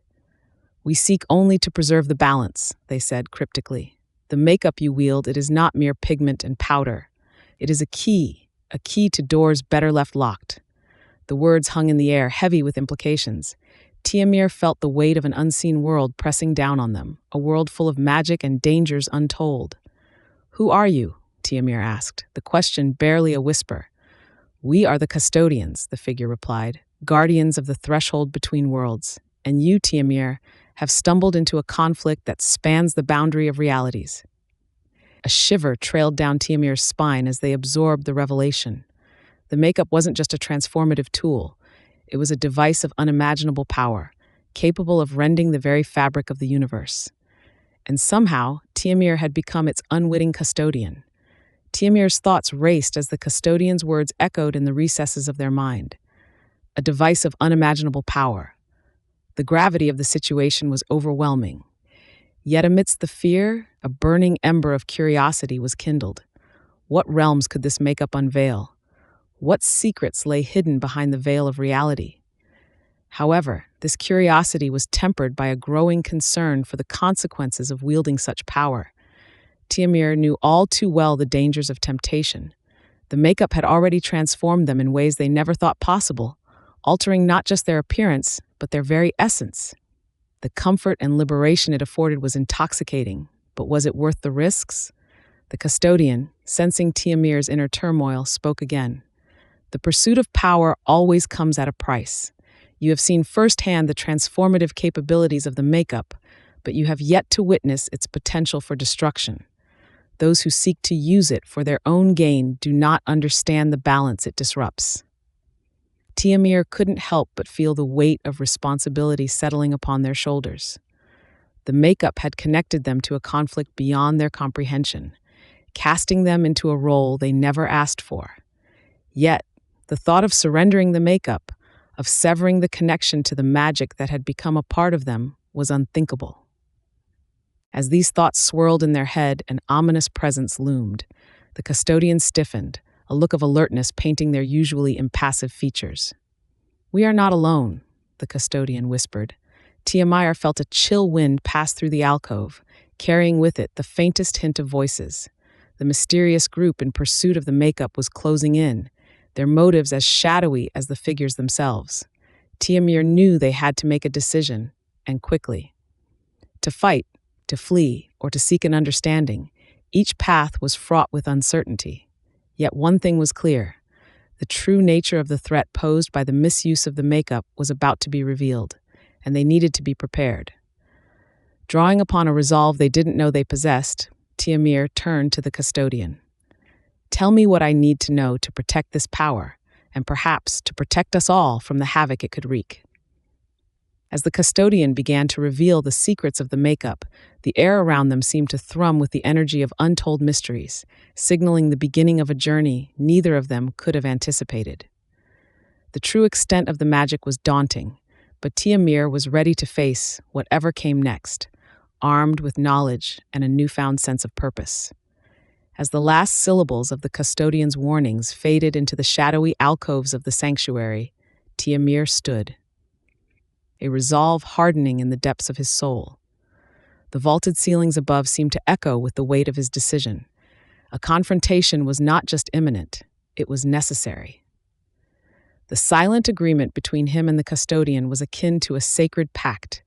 "We seek only to preserve the balance," they said cryptically. "The makeup you wield, it is not mere pigment and powder. It is a key to doors better left locked." The words hung in the air, heavy with implications. Tiamir felt the weight of an unseen world pressing down on them, a world full of magic and dangers untold. "Who are you?" Tiamir asked, the question barely a whisper. "We are the custodians," the figure replied, "guardians of the threshold between worlds. And you, Tiamir, have stumbled into a conflict that spans the boundary of realities." A shiver trailed down Tiamir's spine as they absorbed the revelation. The makeup wasn't just a transformative tool. It was a device of unimaginable power, capable of rending the very fabric of the universe. And somehow, Tiamir had become its unwitting custodian. Tiamir's thoughts raced as the custodian's words echoed in the recesses of their mind. A device of unimaginable power. The gravity of the situation was overwhelming. Yet amidst the fear, a burning ember of curiosity was kindled. What realms could this makeup unveil? What secrets lay hidden behind the veil of reality? However, this curiosity was tempered by a growing concern for the consequences of wielding such power. Tiamir knew all too well the dangers of temptation. The makeup had already transformed them in ways they never thought possible, altering not just their appearance, but their very essence. The comfort and liberation it afforded was intoxicating, but was it worth the risks? The custodian, sensing Tiamir's inner turmoil, spoke again. The pursuit of power always comes at a price. You have seen firsthand the transformative capabilities of the makeup, but you have yet to witness its potential for destruction. Those who seek to use it for their own gain do not understand the balance it disrupts. Tiamir couldn't help but feel the weight of responsibility settling upon their shoulders. The makeup had connected them to a conflict beyond their comprehension, casting them into a role they never asked for. Yet, the thought of surrendering the makeup, of severing the connection to the magic that had become a part of them, was unthinkable. As these thoughts swirled in their head, an ominous presence loomed. The custodian stiffened, a look of alertness painting their usually impassive features. "We are not alone," the custodian whispered. Tiamir felt a chill wind pass through the alcove, carrying with it the faintest hint of voices. The mysterious group in pursuit of the makeup was closing in, their motives as shadowy as the figures themselves. Tiamir knew they had to make a decision, and quickly. To fight, to flee, or to seek an understanding, each path was fraught with uncertainty. Yet one thing was clear. The true nature of the threat posed by the misuse of the makeup was about to be revealed, and they needed to be prepared. Drawing upon a resolve they didn't know they possessed, Tiamir turned to the custodian. "Tell me what I need to know to protect this power, and perhaps to protect us all from the havoc it could wreak." As the custodian began to reveal the secrets of the makeup, the air around them seemed to thrum with the energy of untold mysteries, signaling the beginning of a journey neither of them could have anticipated. The true extent of the magic was daunting, but Tiamir was ready to face whatever came next, armed with knowledge and a newfound sense of purpose. As the last syllables of the custodian's warnings faded into the shadowy alcoves of the sanctuary, Tiamir stood, a resolve hardening in the depths of his soul. The vaulted ceilings above seemed to echo with the weight of his decision. A confrontation was not just imminent, it was necessary. The silent agreement between him and the custodian was akin to a sacred pact,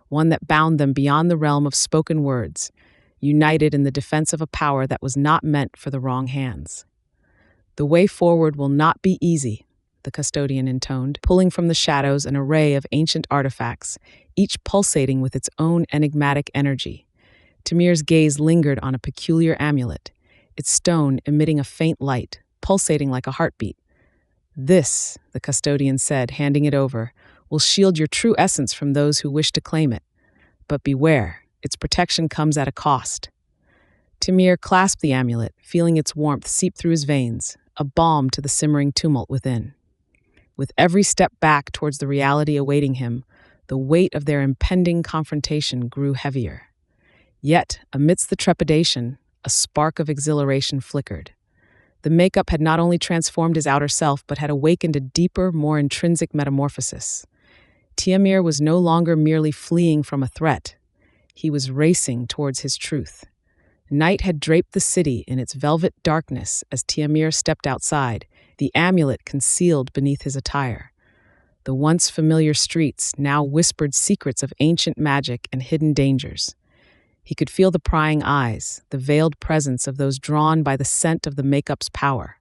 one that bound them beyond the realm of spoken words, united in the defense of a power that was not meant for the wrong hands. "The way forward will not be easy," the custodian intoned, pulling from the shadows an array of ancient artifacts, each pulsating with its own enigmatic energy. Timir's gaze lingered on a peculiar amulet, its stone emitting a faint light, pulsating like a heartbeat. "This," the custodian said, handing it over, "will shield your true essence from those who wish to claim it. But beware, its protection comes at a cost." Timir clasped the amulet, feeling its warmth seep through his veins, a balm to the simmering tumult within. With every step back towards the reality awaiting him, the weight of their impending confrontation grew heavier. Yet, amidst the trepidation, a spark of exhilaration flickered. The makeup had not only transformed his outer self, but had awakened a deeper, more intrinsic metamorphosis. Tiamir was no longer merely fleeing from a threat. He was racing towards his truth. Night had draped the city in its velvet darkness as Tiamir stepped outside, the amulet concealed beneath his attire. The once familiar streets now whispered secrets of ancient magic and hidden dangers. He could feel the prying eyes, the veiled presence of those drawn by the scent of the makeup's power.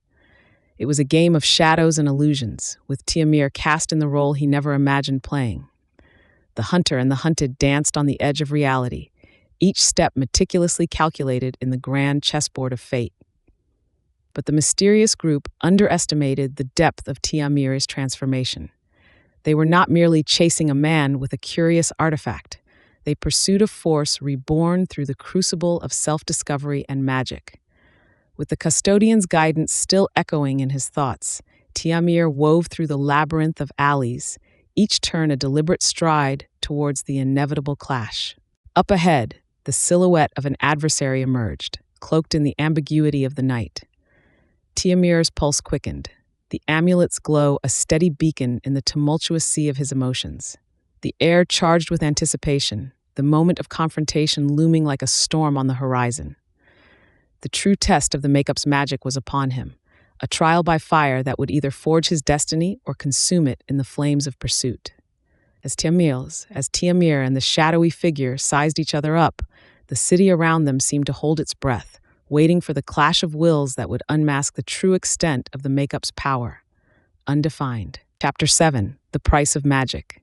It was a game of shadows and illusions, with Tiamir cast in the role he never imagined playing. The hunter and the hunted danced on the edge of reality, each step meticulously calculated in the grand chessboard of fate. But the mysterious group underestimated the depth of Tiamir's transformation. They were not merely chasing a man with a curious artifact. They pursued a force reborn through the crucible of self-discovery and magic. With the custodian's guidance still echoing in his thoughts, Tiamir wove through the labyrinth of alleys, each turn a deliberate stride towards the inevitable clash. Up ahead, the silhouette of an adversary emerged, cloaked in the ambiguity of the night. Tiamir's pulse quickened, the amulet's glow a steady beacon in the tumultuous sea of his emotions. The air charged with anticipation, the moment of confrontation looming like a storm on the horizon. The true test of the makeup's magic was upon him, a trial by fire that would either forge his destiny or consume it in the flames of pursuit. As Tiamir and the shadowy figure sized each other up, the city around them seemed to hold its breath, waiting for the clash of wills that would unmask the true extent of the makeup's power. Undefined. Chapter 7. The Price of Magic.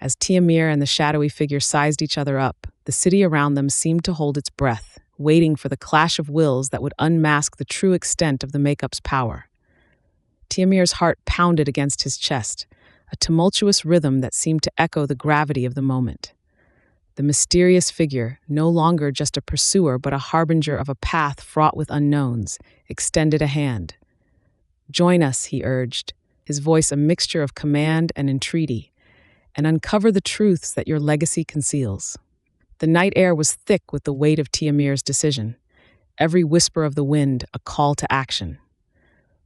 As Tiamir and the shadowy figure sized each other up, the city around them seemed to hold its breath, waiting for the clash of wills that would unmask the true extent of the makeup's power. Tiamir's heart pounded against his chest, a tumultuous rhythm that seemed to echo the gravity of the moment. The mysterious figure, no longer just a pursuer but a harbinger of a path fraught with unknowns, extended a hand. "Join us," he urged, his voice a mixture of command and entreaty, "and uncover the truths that your legacy conceals." The night air was thick with the weight of Tiamir's decision, every whisper of the wind a call to action.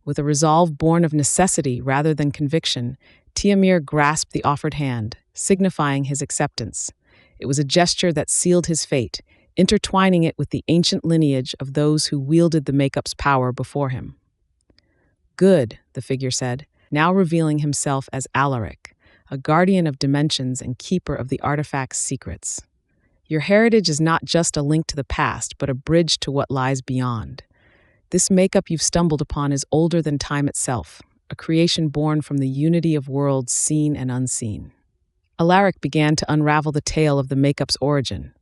With a resolve born of necessity rather than conviction, Tiamir grasped the offered hand, signifying his acceptance. It was a gesture that sealed his fate, intertwining it with the ancient lineage of those who wielded the makeup's power before him. "Good," the figure said, now revealing himself as Alaric, a guardian of dimensions and keeper of the artifact's secrets. "Your heritage is not just a link to the past, but a bridge to what lies beyond. This makeup you've stumbled upon is older than time itself, a creation born from the unity of worlds seen and unseen." Alaric began to unravel the tale of the makeup's origin,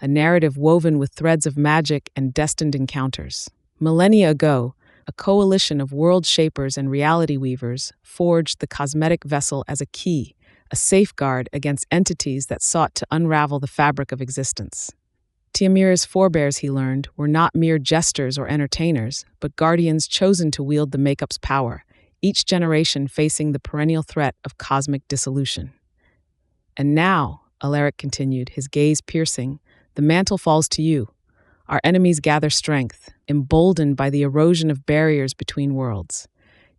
a narrative woven with threads of magic and destined encounters. Millennia ago, a coalition of world shapers and reality weavers forged the cosmetic vessel as a key, a safeguard against entities that sought to unravel the fabric of existence. Tiamir's forebears, he learned, were not mere jesters or entertainers, but guardians chosen to wield the makeup's power, each generation facing the perennial threat of cosmic dissolution. "And now," Alaric continued, his gaze piercing, "the mantle falls to you. Our enemies gather strength, emboldened by the erosion of barriers between worlds.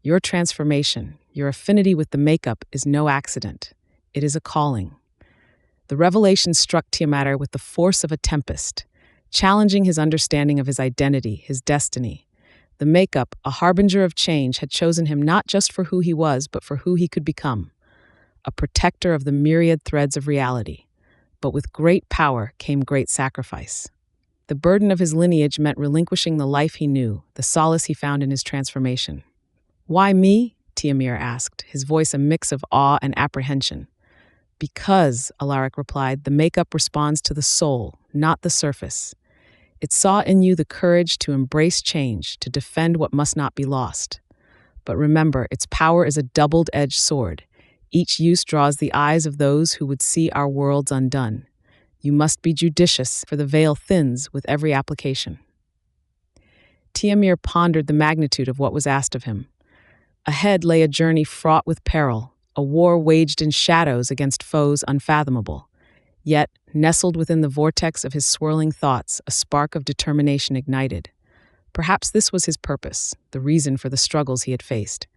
Your transformation, your affinity with the makeup is no accident. It is a calling." The revelation struck Tiamat with the force of a tempest, challenging his understanding of his identity, his destiny. The makeup, a harbinger of change, had chosen him not just for who he was, but for who he could become, a protector of the myriad threads of reality. But with great power came great sacrifice. The burden of his lineage meant relinquishing the life he knew, the solace he found in his transformation. "Why me?" Tiamir asked, his voice a mix of awe and apprehension. "Because," Alaric replied, "the makeup responds to the soul, not the surface. It saw in you the courage to embrace change, to defend what must not be lost. But remember, its power is a double-edged sword. Each use draws the eyes of those who would see our worlds undone. You must be judicious, for the veil thins with every application." Tiamir pondered the magnitude of what was asked of him. Ahead lay a journey fraught with peril, a war waged in shadows against foes unfathomable. Yet, nestled within the vortex of his swirling thoughts, a spark of determination ignited. Perhaps this was his purpose, the reason for the struggles he had faced.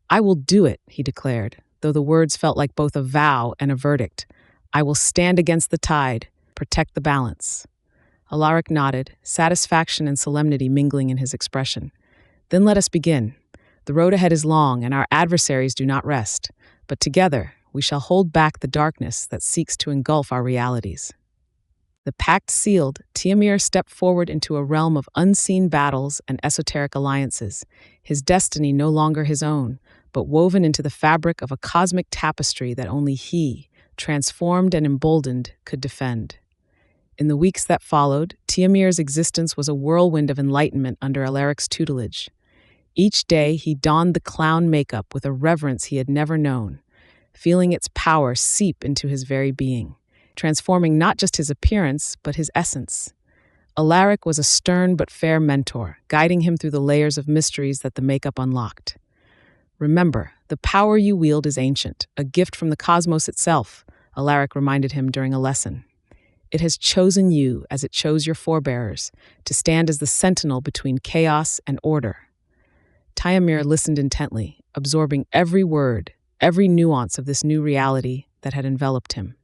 "I will do it," he declared, though the words felt like both a vow and a verdict. "I will stand against the tide, protect the balance." Alaric nodded, satisfaction and solemnity mingling in his expression. "Then let us begin. The road ahead is long, and our adversaries do not rest. But together, we shall hold back the darkness that seeks to engulf our realities." The pact sealed, Tiamir stepped forward into a realm of unseen battles and esoteric alliances, his destiny no longer his own, but woven into the fabric of a cosmic tapestry that only he, transformed and emboldened, could defend. In the weeks that followed, Tiamir's existence was a whirlwind of enlightenment under Alaric's tutelage. Each day he donned the clown makeup with a reverence he had never known, feeling its power seep into his very being, transforming not just his appearance, but his essence. Alaric was a stern but fair mentor, guiding him through the layers of mysteries that the makeup unlocked. "Remember, the power you wield is ancient, a gift from the cosmos itself," Alaric reminded him during a lesson. "It has chosen you, as it chose your forebears, to stand as the sentinel between chaos and order." Tiamir listened intently, absorbing every word, every nuance of this new reality that had enveloped him.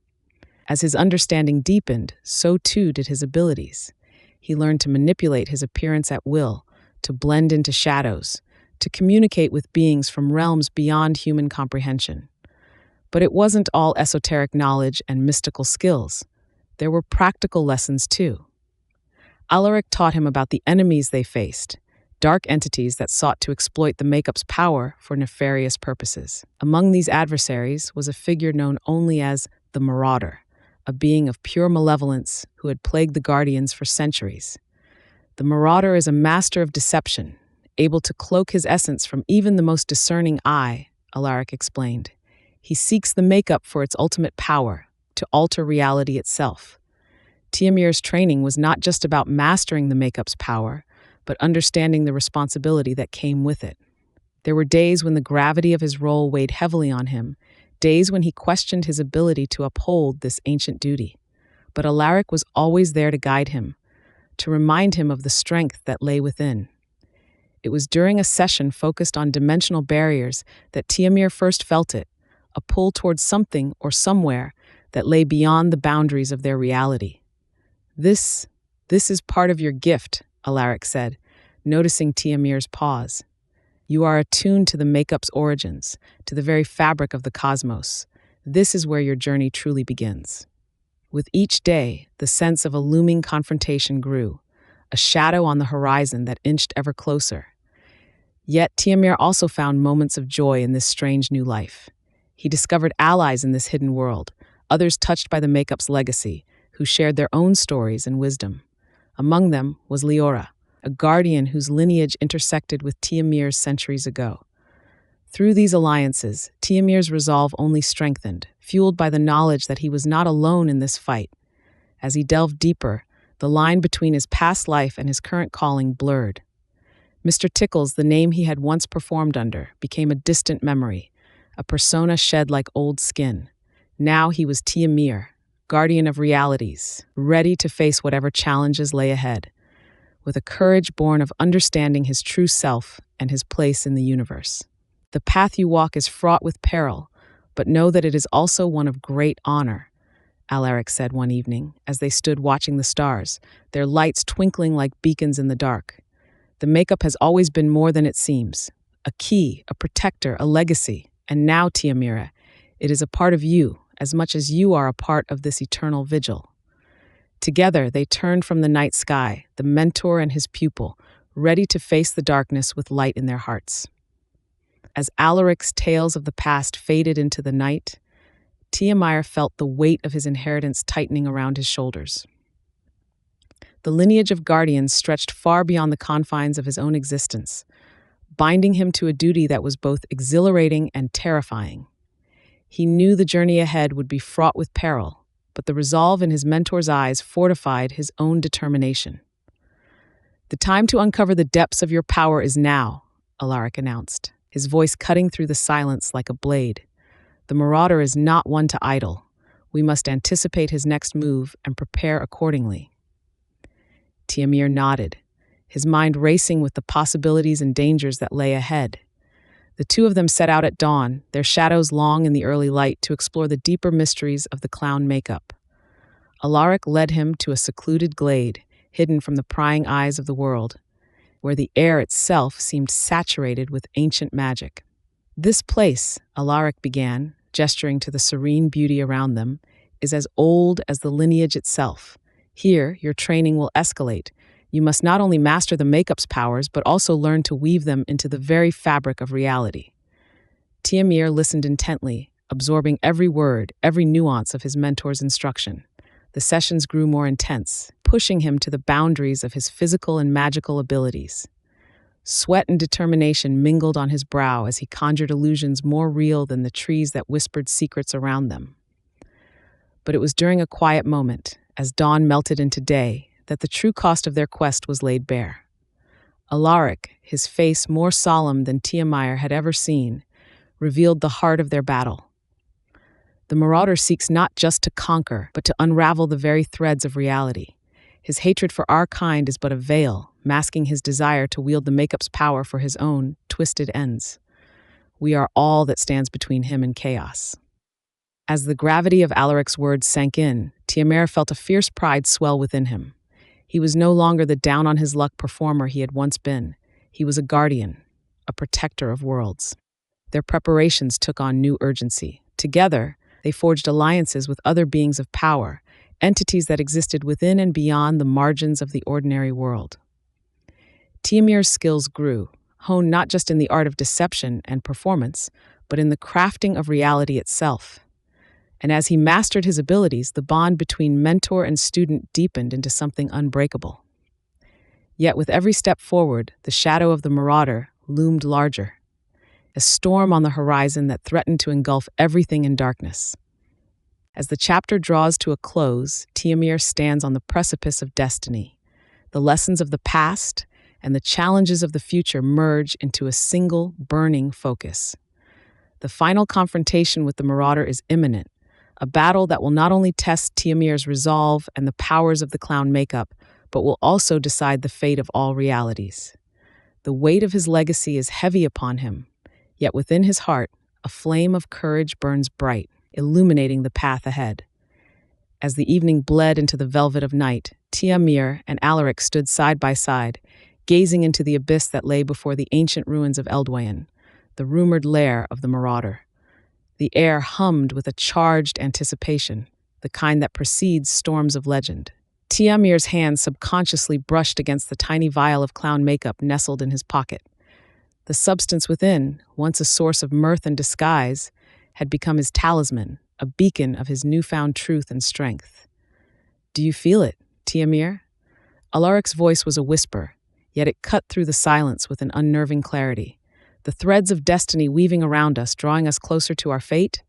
As his understanding deepened, so too did his abilities. He learned to manipulate his appearance at will, to blend into shadows, to communicate with beings from realms beyond human comprehension. But it wasn't all esoteric knowledge and mystical skills. There were practical lessons too. Alaric taught him about the enemies they faced, dark entities that sought to exploit the Makeup's power for nefarious purposes. Among these adversaries was a figure known only as the Marauder, a being of pure malevolence who had plagued the Guardians for centuries. The Marauder is a master of deception, able to cloak his essence from even the most discerning eye, Alaric explained. He seeks the Makeup for its ultimate power, to alter reality itself. Tiamir's training was not just about mastering the Makeup's power, but understanding the responsibility that came with it. There were days when the gravity of his role weighed heavily on him, days when he questioned his ability to uphold this ancient duty. But Alaric was always there to guide him, to remind him of the strength that lay within. It was during a session focused on dimensional barriers that Tiamir first felt it, a pull towards something or somewhere that lay beyond the boundaries of their reality. This is part of your gift, Alaric said, noticing Tiamir's pause. You are attuned to the Makeup's origins, to the very fabric of the cosmos. This is where your journey truly begins. With each day, the sense of a looming confrontation grew, a shadow on the horizon that inched ever closer. Yet Tiamir also found moments of joy in this strange new life. He discovered allies in this hidden world, others touched by the Makeup's legacy, who shared their own stories and wisdom. Among them was Leora, a guardian whose lineage intersected with Tiamir's centuries ago. Through these alliances, Tiamir's resolve only strengthened, fueled by the knowledge that he was not alone in this fight. As he delved deeper, the line between his past life and his current calling blurred. Mr. Tickles, the name he had once performed under, became a distant memory, a persona shed like old skin. Now he was Tiamir, guardian of realities, ready to face whatever challenges lay ahead, with a courage born of understanding his true self and his place in the universe. The path you walk is fraught with peril, but know that it is also one of great honor, Alaric said one evening, as they stood watching the stars, their lights twinkling like beacons in the dark. The Makeup has always been more than it seems, a key, a protector, a legacy, and now, Tiamira, it is a part of you, as much as you are a part of this eternal vigil. Together, they turned from the night sky, the mentor and his pupil, ready to face the darkness with light in their hearts. As Alaric's tales of the past faded into the night, Tiamir felt the weight of his inheritance tightening around his shoulders. The lineage of guardians stretched far beyond the confines of his own existence, binding him to a duty that was both exhilarating and terrifying. He knew the journey ahead would be fraught with peril, but the resolve in his mentor's eyes fortified his own determination. The time to uncover the depths of your power is now, Alaric announced, his voice cutting through the silence like a blade. The Marauder is not one to idle. We must anticipate his next move and prepare accordingly. Tiamir nodded, his mind racing with the possibilities and dangers that lay ahead. The two of them set out at dawn, their shadows long in the early light, to explore the deeper mysteries of the clown Makeup. Alaric led him to a secluded glade, hidden from the prying eyes of the world, where the air itself seemed saturated with ancient magic. This place, Alaric began, gesturing to the serene beauty around them, is as old as the lineage itself. Here, your training will escalate. You must not only master the Makeup's powers, but also learn to weave them into the very fabric of reality. Tiamir listened intently, absorbing every word, every nuance of his mentor's instruction. The sessions grew more intense, pushing him to the boundaries of his physical and magical abilities. Sweat and determination mingled on his brow as he conjured illusions more real than the trees that whispered secrets around them. But it was during a quiet moment, as dawn melted into day, that the true cost of their quest was laid bare. Alaric, his face more solemn than Tiamir had ever seen, revealed the heart of their battle. The Marauder seeks not just to conquer, but to unravel the very threads of reality. His hatred for our kind is but a veil, masking his desire to wield the Makeup's power for his own twisted ends. We are all that stands between him and chaos. As the gravity of Alaric's words sank in, Tiamir felt a fierce pride swell within him. He was no longer the down-on-his-luck performer he had once been. He was a guardian, a protector of worlds. Their preparations took on new urgency. Together, they forged alliances with other beings of power, entities that existed within and beyond the margins of the ordinary world. Tiamir's skills grew, honed not just in the art of deception and performance, but in the crafting of reality itself. And as he mastered his abilities, the bond between mentor and student deepened into something unbreakable. Yet with every step forward, the shadow of the marauder loomed larger, a storm on the horizon that threatened to engulf everything in darkness. As the chapter draws to a close, Tiamir stands on the precipice of destiny. The lessons of the past and the challenges of the future merge into a single, burning focus. The final confrontation with the marauder is imminent, a battle that will not only test Tiamir's resolve and the powers of the clown makeup, but will also decide the fate of all realities. The weight of his legacy is heavy upon him, yet within his heart, a flame of courage burns bright, illuminating the path ahead. As the evening bled into the velvet of night, Tiamir and Alaric stood side by side, gazing into the abyss that lay before the ancient ruins of Eldwayan, the rumored lair of the marauder. The air hummed with a charged anticipation, the kind that precedes storms of legend. Tiamir's hand subconsciously brushed against the tiny vial of clown makeup nestled in his pocket. The substance within, once a source of mirth and disguise, had become his talisman, a beacon of his newfound truth and strength. "Do you feel it, Tiamir?" Alaric's voice was a whisper, yet it cut through the silence with an unnerving clarity. "The threads of destiny weaving around us, drawing us closer to our fate?"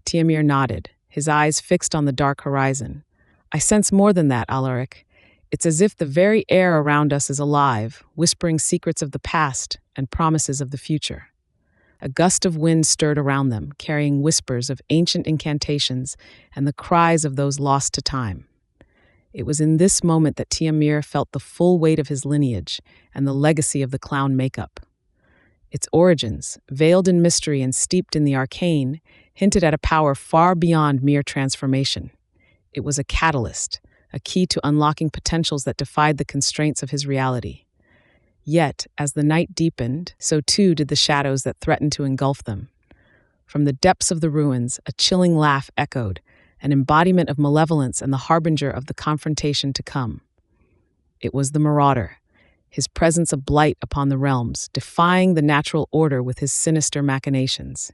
Tiamir nodded, his eyes fixed on the dark horizon. "I sense more than that, Alaric. It's as if the very air around us is alive, whispering secrets of the past and promises of the future." A gust of wind stirred around them, carrying whispers of ancient incantations and the cries of those lost to time. It was in this moment that Tiamir felt the full weight of his lineage and the legacy of the clown makeup. Its origins, veiled in mystery and steeped in the arcane, hinted at a power far beyond mere transformation. It was a catalyst, a key to unlocking potentials that defied the constraints of his reality. Yet, as the night deepened, so too did the shadows that threatened to engulf them. From the depths of the ruins, a chilling laugh echoed, an embodiment of malevolence and the harbinger of the confrontation to come. It was the marauder, his presence a blight upon the realms, defying the natural order with his sinister machinations.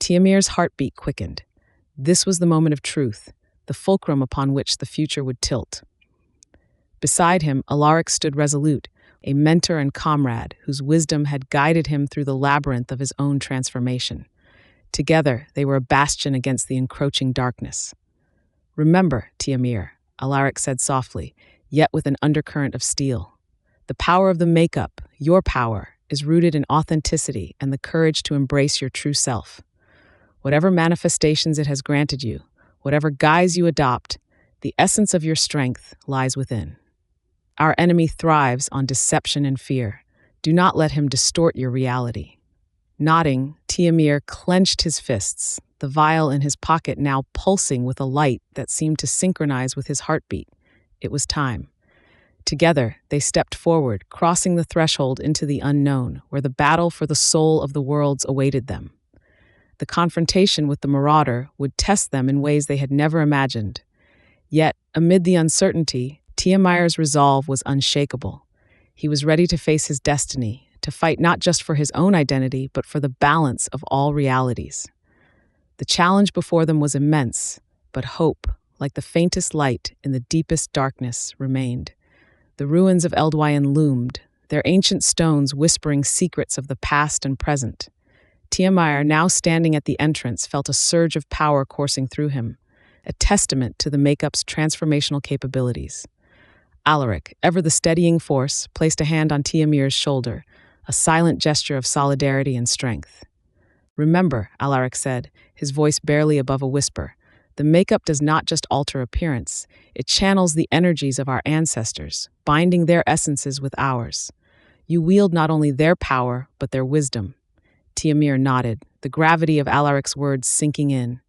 Tiamir's heartbeat quickened. This was the moment of truth, the fulcrum upon which the future would tilt. Beside him, Alaric stood resolute, a mentor and comrade whose wisdom had guided him through the labyrinth of his own transformation. Together, they were a bastion against the encroaching darkness. "Remember, Tiamir," Alaric said softly, yet with an undercurrent of steel. "The power of the makeup, your power, is rooted in authenticity and the courage to embrace your true self. Whatever manifestations it has granted you, whatever guise you adopt, the essence of your strength lies within. Our enemy thrives on deception and fear. Do not let him distort your reality." Nodding, Tiamir clenched his fists, the vial in his pocket now pulsing with a light that seemed to synchronize with his heartbeat. It was time. Together, they stepped forward, crossing the threshold into the unknown, where the battle for the soul of the worlds awaited them. The confrontation with the marauder would test them in ways they had never imagined. Yet, amid the uncertainty, Tiamir's resolve was unshakable. He was ready to face his destiny, to fight not just for his own identity, but for the balance of all realities. The challenge before them was immense, but hope, like the faintest light in the deepest darkness, remained. The ruins of Eldwayan loomed, their ancient stones whispering secrets of the past and present. Tiamir, now standing at the entrance, felt a surge of power coursing through him, a testament to the makeup's transformational capabilities. Alaric, ever the steadying force, placed a hand on Tiamir's shoulder, a silent gesture of solidarity and strength. "Remember," Alaric said, his voice barely above a whisper, "the makeup does not just alter appearance, it channels the energies of our ancestors, binding their essences with ours. You wield not only their power, but their wisdom." Tiamir nodded, the gravity of Alaric's words sinking in.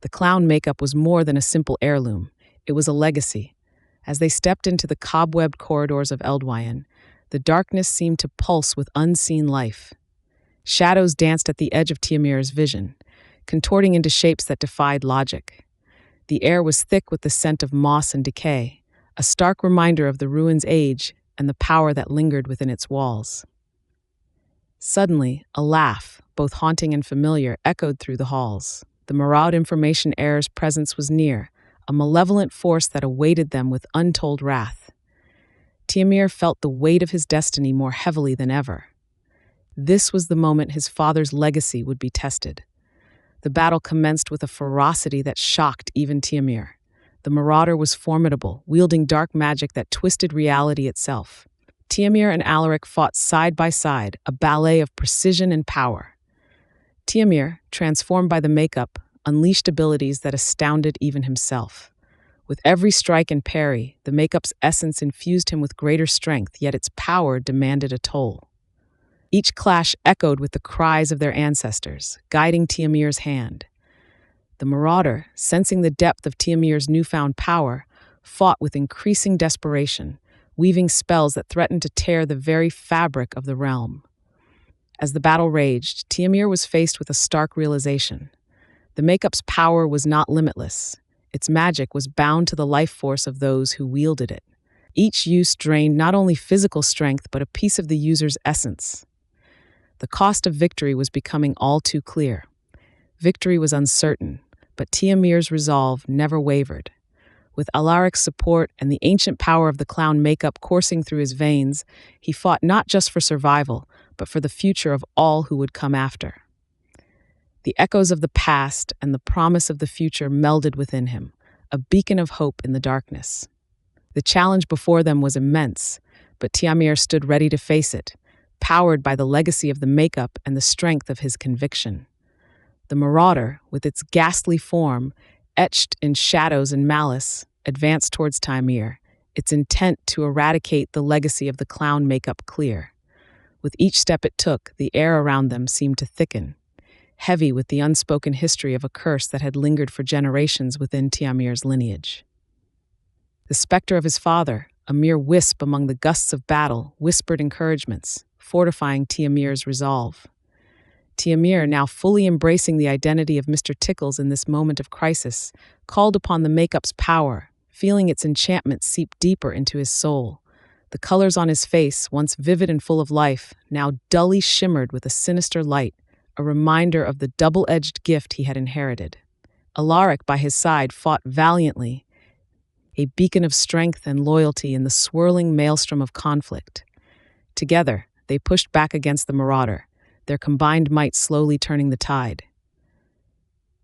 The clown makeup was more than a simple heirloom. It was a legacy. As they stepped into the cobwebbed corridors of Eldwayan, the darkness seemed to pulse with unseen life. Shadows danced at the edge of Tiamir's vision, contorting into shapes that defied logic. The air was thick with the scent of moss and decay, a stark reminder of the ruin's age and the power that lingered within its walls. Suddenly, a laugh, both haunting and familiar, echoed through the halls. The Maraud information heir's presence was near, a malevolent force that awaited them with untold wrath. Tiamir felt the weight of his destiny more heavily than ever. This was the moment his father's legacy would be tested. The battle commenced with a ferocity that shocked even Tiamir. The Marauder was formidable, wielding dark magic that twisted reality itself. Tiamir and Alaric fought side by side, a ballet of precision and power. Tiamir, transformed by the makeup, unleashed abilities that astounded even himself. With every strike and parry, the makeup's essence infused him with greater strength, yet its power demanded a toll. Each clash echoed with the cries of their ancestors, guiding Tiamir's hand. The Marauder, sensing the depth of Tiamir's newfound power, fought with increasing desperation, weaving spells that threatened to tear the very fabric of the realm. As the battle raged, Tiamir was faced with a stark realization. The makeup's power was not limitless. Its magic was bound to the life force of those who wielded it. Each use drained not only physical strength but a piece of the user's essence. The cost of victory was becoming all too clear. Victory was uncertain, but Tiamir's resolve never wavered. With Alaric's support and the ancient power of the clown makeup coursing through his veins, he fought not just for survival, but for the future of all who would come after. The echoes of the past and the promise of the future melded within him, a beacon of hope in the darkness. The challenge before them was immense, but Tiamir stood ready to face it, powered by the legacy of the makeup and the strength of his conviction. The Marauder, with its ghastly form, etched in shadows and malice, advanced towards Tiamir, its intent to eradicate the legacy of the clown makeup clear. With each step it took, the air around them seemed to thicken, heavy with the unspoken history of a curse that had lingered for generations within Tiamir's lineage. The specter of his father, a mere wisp among the gusts of battle, whispered encouragements, fortifying Tiamir's resolve. Tiamir, now fully embracing the identity of Mr. Tickles in this moment of crisis, called upon the makeup's power, feeling its enchantment seep deeper into his soul. The colors on his face, once vivid and full of life, now dully shimmered with a sinister light, a reminder of the double-edged gift he had inherited. Alaric, by his side, fought valiantly, a beacon of strength and loyalty in the swirling maelstrom of conflict. Together, they pushed back against the Marauder, their combined might slowly turning the tide.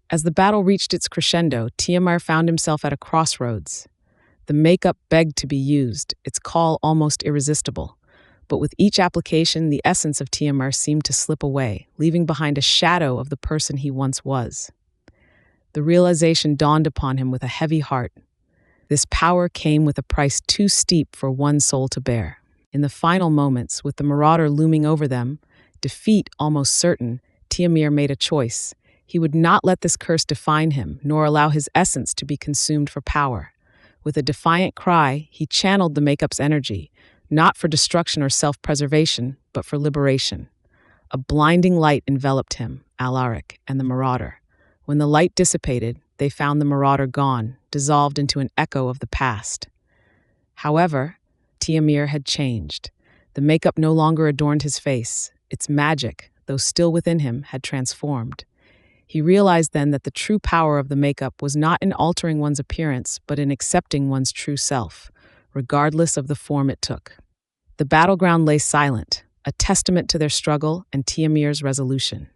As the battle reached its crescendo, Tiamir found himself at a crossroads. The makeup begged to be used, its call almost irresistible. But with each application, the essence of Tiamir seemed to slip away, leaving behind a shadow of the person he once was. The realization dawned upon him with a heavy heart. This power came with a price too steep for one soul to bear. In the final moments, with the Marauder looming over them, defeat almost certain, Tiamir made a choice. He would not let this curse define him, nor allow his essence to be consumed for power. With a defiant cry, he channeled the makeup's energy, not for destruction or self-preservation, but for liberation. A blinding light enveloped him, Alaric, and the Marauder. When the light dissipated, they found the Marauder gone, dissolved into an echo of the past. However, Tiamir had changed. The makeup no longer adorned his face. Its magic, though still within him, had transformed. He realized then that the true power of the makeup was not in altering one's appearance, but in accepting one's true self, regardless of the form it took. The battleground lay silent, a testament to their struggle and Tiamir's resolution.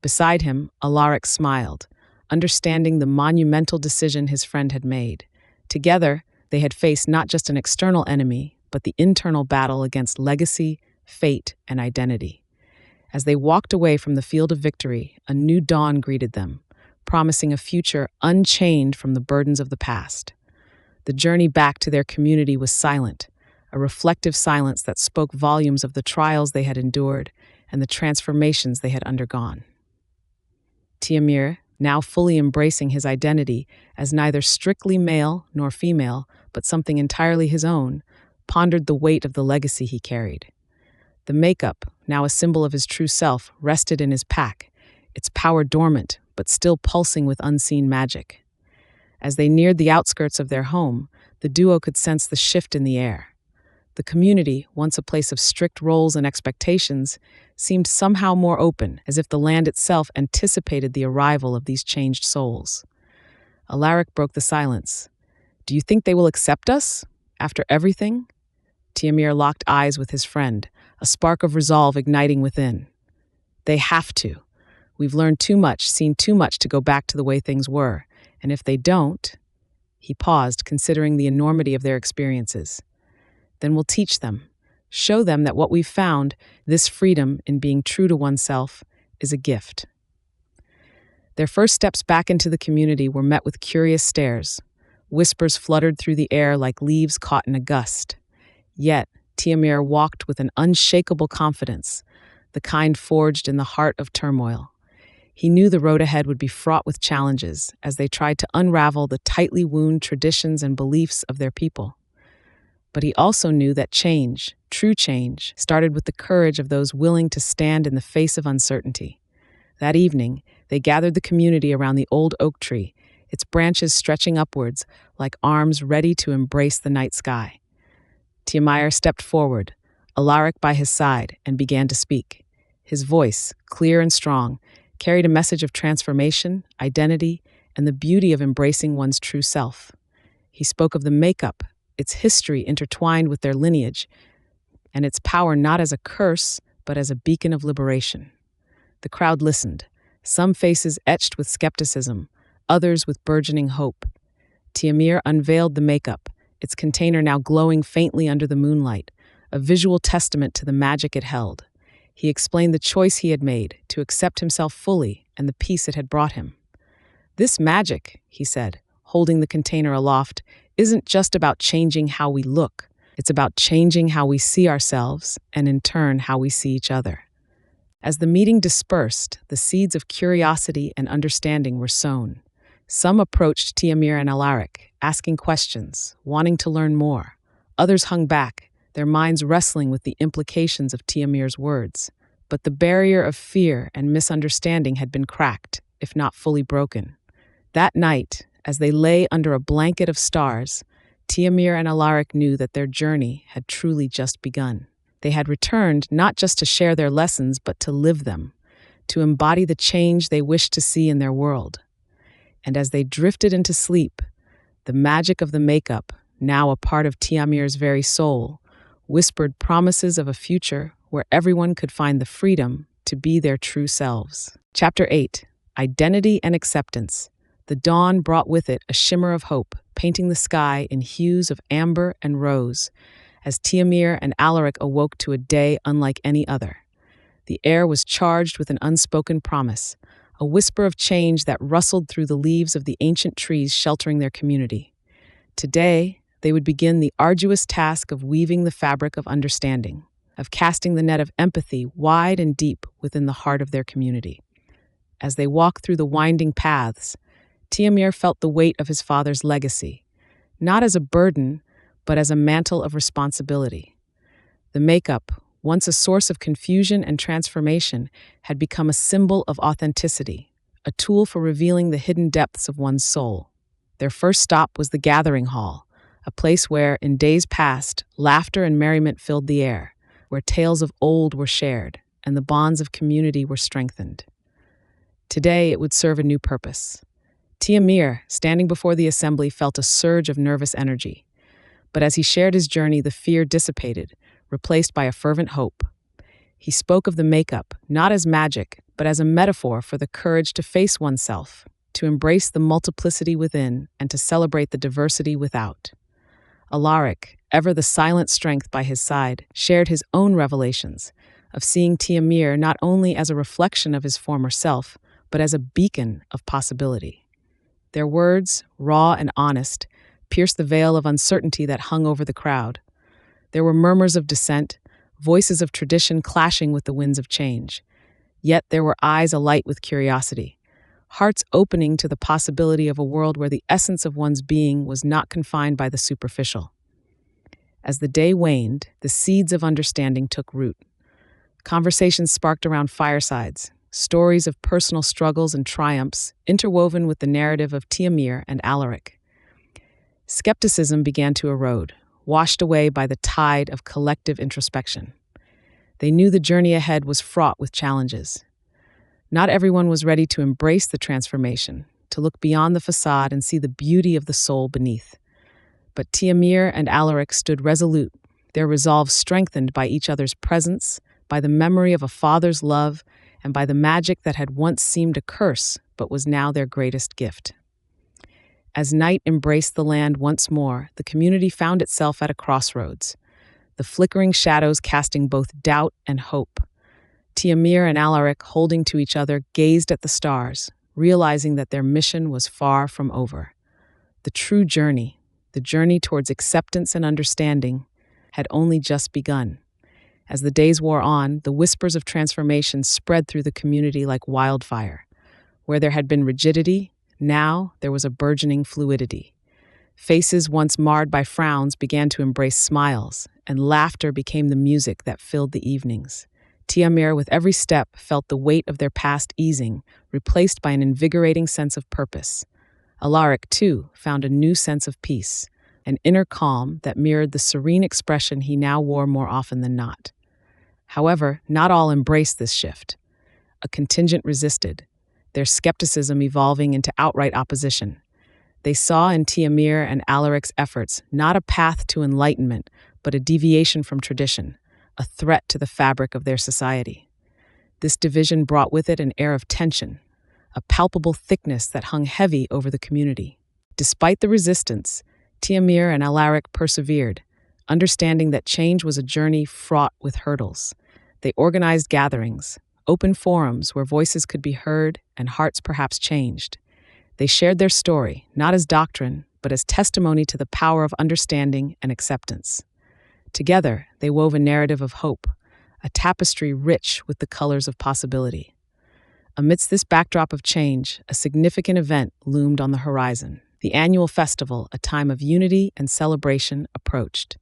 Beside him, Alaric smiled, understanding the monumental decision his friend had made. Together, they had faced not just an external enemy, but the internal battle against legacy, fate, and identity. As they walked away from the field of victory, a new dawn greeted them, promising a future unchained from the burdens of the past. The journey back to their community was silent, a reflective silence that spoke volumes of the trials they had endured and the transformations they had undergone. Tiamir, now fully embracing his identity as neither strictly male nor female, but something entirely his own, pondered the weight of the legacy he carried. The makeup, now a symbol of his true self, rested in his pack, its power dormant, but still pulsing with unseen magic. As they neared the outskirts of their home, the duo could sense the shift in the air. The community, once a place of strict roles and expectations, seemed somehow more open, as if the land itself anticipated the arrival of these changed souls. Alaric broke the silence. "Do you think they will accept us? After everything?" Tiamir locked eyes with his friend, a spark of resolve igniting within. "They have to. We've learned too much, seen too much to go back to the way things were, and if they don't—" He paused, considering the enormity of their experiences. "Then we'll teach them, show them that what we've found, this freedom in being true to oneself, is a gift." Their first steps back into the community were met with curious stares. Whispers fluttered through the air like leaves caught in a gust. Yet, Tiamir walked with an unshakable confidence, the kind forged in the heart of turmoil. He knew the road ahead would be fraught with challenges as they tried to unravel the tightly wound traditions and beliefs of their people. But he also knew that change, true change, started with the courage of those willing to stand in the face of uncertainty. That evening, they gathered the community around the old oak tree, its branches stretching upwards like arms ready to embrace the night sky. Tiamir stepped forward, Alaric by his side, and began to speak. His voice, clear and strong, carried a message of transformation, identity, and the beauty of embracing one's true self. He spoke of the makeup, its history intertwined with their lineage, and its power not as a curse, but as a beacon of liberation. The crowd listened, some faces etched with skepticism, others with burgeoning hope. Tiamir unveiled the makeup, its container now glowing faintly under the moonlight, a visual testament to the magic it held. He explained the choice he had made to accept himself fully and the peace it had brought him. "This magic," he said, holding the container aloft, "isn't just about changing how we look. It's about changing how we see ourselves and, in turn, how we see each other." As the meeting dispersed, the seeds of curiosity and understanding were sown. Some approached Tiamir and Alaric, asking questions, wanting to learn more. Others hung back, their minds wrestling with the implications of Tiamir's words. But the barrier of fear and misunderstanding had been cracked, if not fully broken. That night, as they lay under a blanket of stars, Tiamir and Alaric knew that their journey had truly just begun. They had returned not just to share their lessons, but to live them, to embody the change they wished to see in their world. And as they drifted into sleep, the magic of the makeup, now a part of Tiamir's very soul, whispered promises of a future where everyone could find the freedom to be their true selves. Chapter 8. Identity and Acceptance. The dawn brought with it a shimmer of hope, painting the sky in hues of amber and rose, as Tiamir and Alaric awoke to a day unlike any other. The air was charged with an unspoken promise, a whisper of change that rustled through the leaves of the ancient trees sheltering their community. Today, they would begin the arduous task of weaving the fabric of understanding, of casting the net of empathy wide and deep within the heart of their community. As they walked through the winding paths, Tiamir felt the weight of his father's legacy, not as a burden, but as a mantle of responsibility. The makeup, once a source of confusion and transformation, had become a symbol of authenticity, a tool for revealing the hidden depths of one's soul. Their first stop was the gathering hall, a place where, in days past, laughter and merriment filled the air, where tales of old were shared and the bonds of community were strengthened. Today, it would serve a new purpose. Tiamir, standing before the assembly, felt a surge of nervous energy. But as he shared his journey, the fear dissipated, replaced by a fervent hope. He spoke of the makeup, not as magic, but as a metaphor for the courage to face oneself, to embrace the multiplicity within, and to celebrate the diversity without. Alaric, ever the silent strength by his side, shared his own revelations of seeing Tiamir not only as a reflection of his former self, but as a beacon of possibility. Their words, raw and honest, pierced the veil of uncertainty that hung over the crowd. There were murmurs of dissent, voices of tradition clashing with the winds of change. Yet there were eyes alight with curiosity, hearts opening to the possibility of a world where the essence of one's being was not confined by the superficial. As the day waned, the seeds of understanding took root. Conversations sparked around firesides, stories of personal struggles and triumphs interwoven with the narrative of Tiamir and Alaric. Skepticism began to erode, washed away by the tide of collective introspection. They knew the journey ahead was fraught with challenges. Not everyone was ready to embrace the transformation, to look beyond the facade and see the beauty of the soul beneath. But Tiamir and Alaric stood resolute, their resolve strengthened by each other's presence, by the memory of a father's love, and by the magic that had once seemed a curse but was now their greatest gift. As night embraced the land once more, the community found itself at a crossroads, the flickering shadows casting both doubt and hope. Tiamir and Alaric, holding to each other, gazed at the stars, realizing that their mission was far from over. The true journey, the journey towards acceptance and understanding, had only just begun. As the days wore on, the whispers of transformation spread through the community like wildfire. Where there had been rigidity, now there was a burgeoning fluidity. Faces once marred by frowns began to embrace smiles, and laughter became the music that filled the evenings. Tiamir, with every step, felt the weight of their past easing, replaced by an invigorating sense of purpose. Alaric, too, found a new sense of peace, an inner calm that mirrored the serene expression he now wore more often than not. However, not all embraced this shift. A contingent resisted, their skepticism evolving into outright opposition. They saw in Tiamir and Alaric's efforts not a path to enlightenment, but a deviation from tradition, a threat to the fabric of their society. This division brought with it an air of tension, a palpable thickness that hung heavy over the community. Despite the resistance, Tiamir and Alaric persevered, understanding that change was a journey fraught with hurdles. They organized gatherings, open forums where voices could be heard and hearts perhaps changed. They shared their story, not as doctrine, but as testimony to the power of understanding and acceptance. Together, they wove a narrative of hope, a tapestry rich with the colors of possibility. Amidst this backdrop of change, a significant event loomed on the horizon. The annual festival, a time of unity and celebration, approached.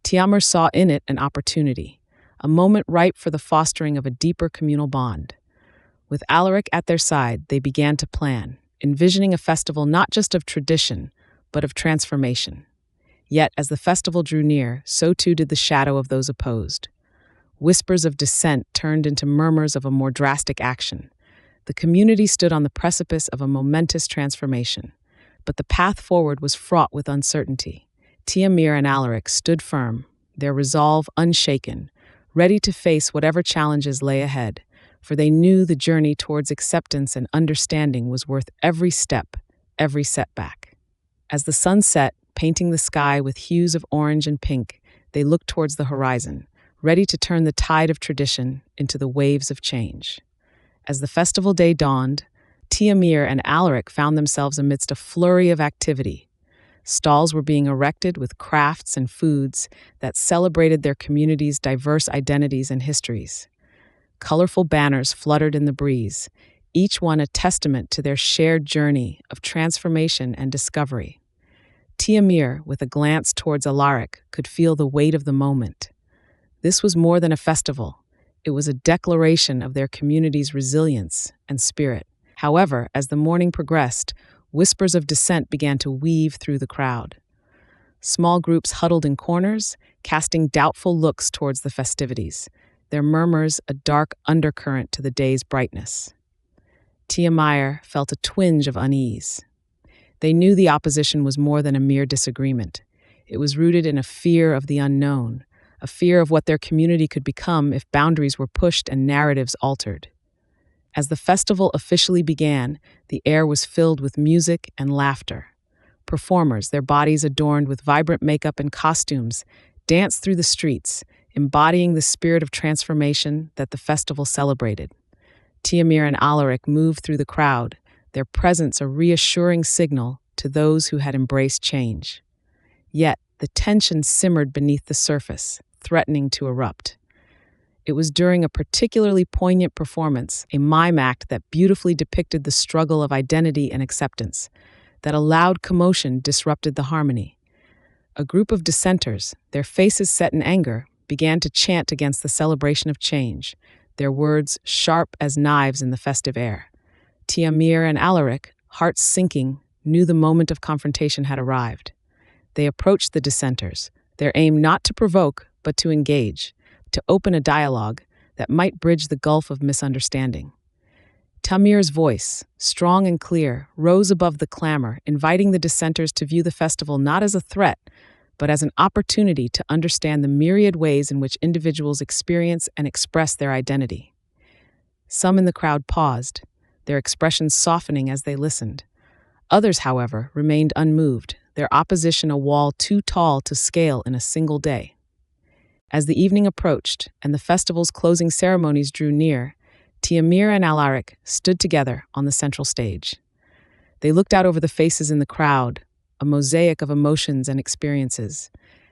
Tiamir saw in it an opportunity, a moment ripe for the fostering of a deeper communal bond. With Alaric at their side, they began to plan, envisioning a festival not just of tradition, but of transformation. Yet, as the festival drew near, so too did the shadow of those opposed. Whispers of dissent turned into murmurs of a more drastic action. The community stood on the precipice of a momentous transformation, but the path forward was fraught with uncertainty. Tiamir and Alaric stood firm, their resolve unshaken, ready to face whatever challenges lay ahead, for they knew the journey towards acceptance and understanding was worth every step, every setback. As the sun set, painting the sky with hues of orange and pink, they looked towards the horizon, ready to turn the tide of tradition into the waves of change. As the festival day dawned, Tiamir and Alaric found themselves amidst a flurry of activity. Stalls were being erected with crafts and foods that celebrated their community's diverse identities and histories. Colorful banners fluttered in the breeze, each one a testament to their shared journey of transformation and discovery. Tiamir, with a glance towards Alaric, could feel the weight of the moment. This was more than a festival. It was a declaration of their community's resilience and spirit. However, as the morning progressed, whispers of dissent began to weave through the crowd. Small groups huddled in corners, casting doubtful looks towards the festivities, their murmurs a dark undercurrent to the day's brightness. Tiamir felt a twinge of unease. They knew the opposition was more than a mere disagreement. It was rooted in a fear of the unknown, a fear of what their community could become if boundaries were pushed and narratives altered. As the festival officially began, the air was filled with music and laughter. Performers, their bodies adorned with vibrant makeup and costumes, danced through the streets, embodying the spirit of transformation that the festival celebrated. Tiamir and Alaric moved through the crowd, their presence a reassuring signal to those who had embraced change. Yet, the tension simmered beneath the surface, threatening to erupt. It was during a particularly poignant performance, a mime act that beautifully depicted the struggle of identity and acceptance, that a loud commotion disrupted the harmony. A group of dissenters, their faces set in anger, began to chant against the celebration of change, their words sharp as knives in the festive air. Tiamir and Alaric, hearts sinking, knew the moment of confrontation had arrived. They approached the dissenters, their aim not to provoke, but to engage, to open a dialogue that might bridge the gulf of misunderstanding. Tamir's voice, strong and clear, rose above the clamor, inviting the dissenters to view the festival not as a threat, but as an opportunity to understand the myriad ways in which individuals experience and express their identity. Some in the crowd paused, their expressions softening as they listened. Others, however, remained unmoved, their opposition a wall too tall to scale in a single day. As the evening approached and the festival's closing ceremonies drew near, Tiamir and Alaric stood together on the central stage. They looked out over the faces in the crowd, a mosaic of emotions and experiences,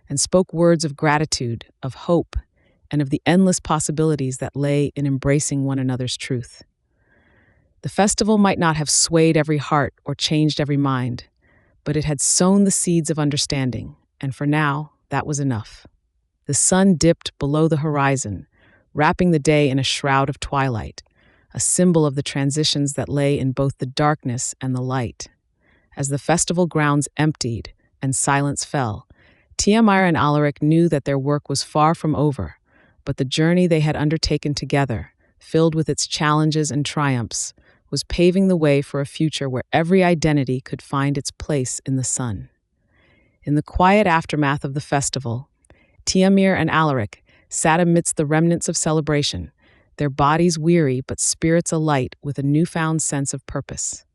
and spoke words of gratitude, of hope, and of the endless possibilities that lay in embracing one another's truth. The festival might not have swayed every heart or changed every mind, but it had sown the seeds of understanding, and for now, that was enough. The sun dipped below the horizon, wrapping the day in a shroud of twilight, a symbol of the transitions that lay in both the darkness and the light. As the festival grounds emptied and silence fell, Tiamir and Alaric knew that their work was far from over, but the journey they had undertaken together, filled with its challenges and triumphs, was paving the way for a future where every identity could find its place in the sun. In the quiet aftermath of the festival, Tiamir and Alaric sat amidst the remnants of celebration, their bodies weary but spirits alight with a newfound sense of purpose.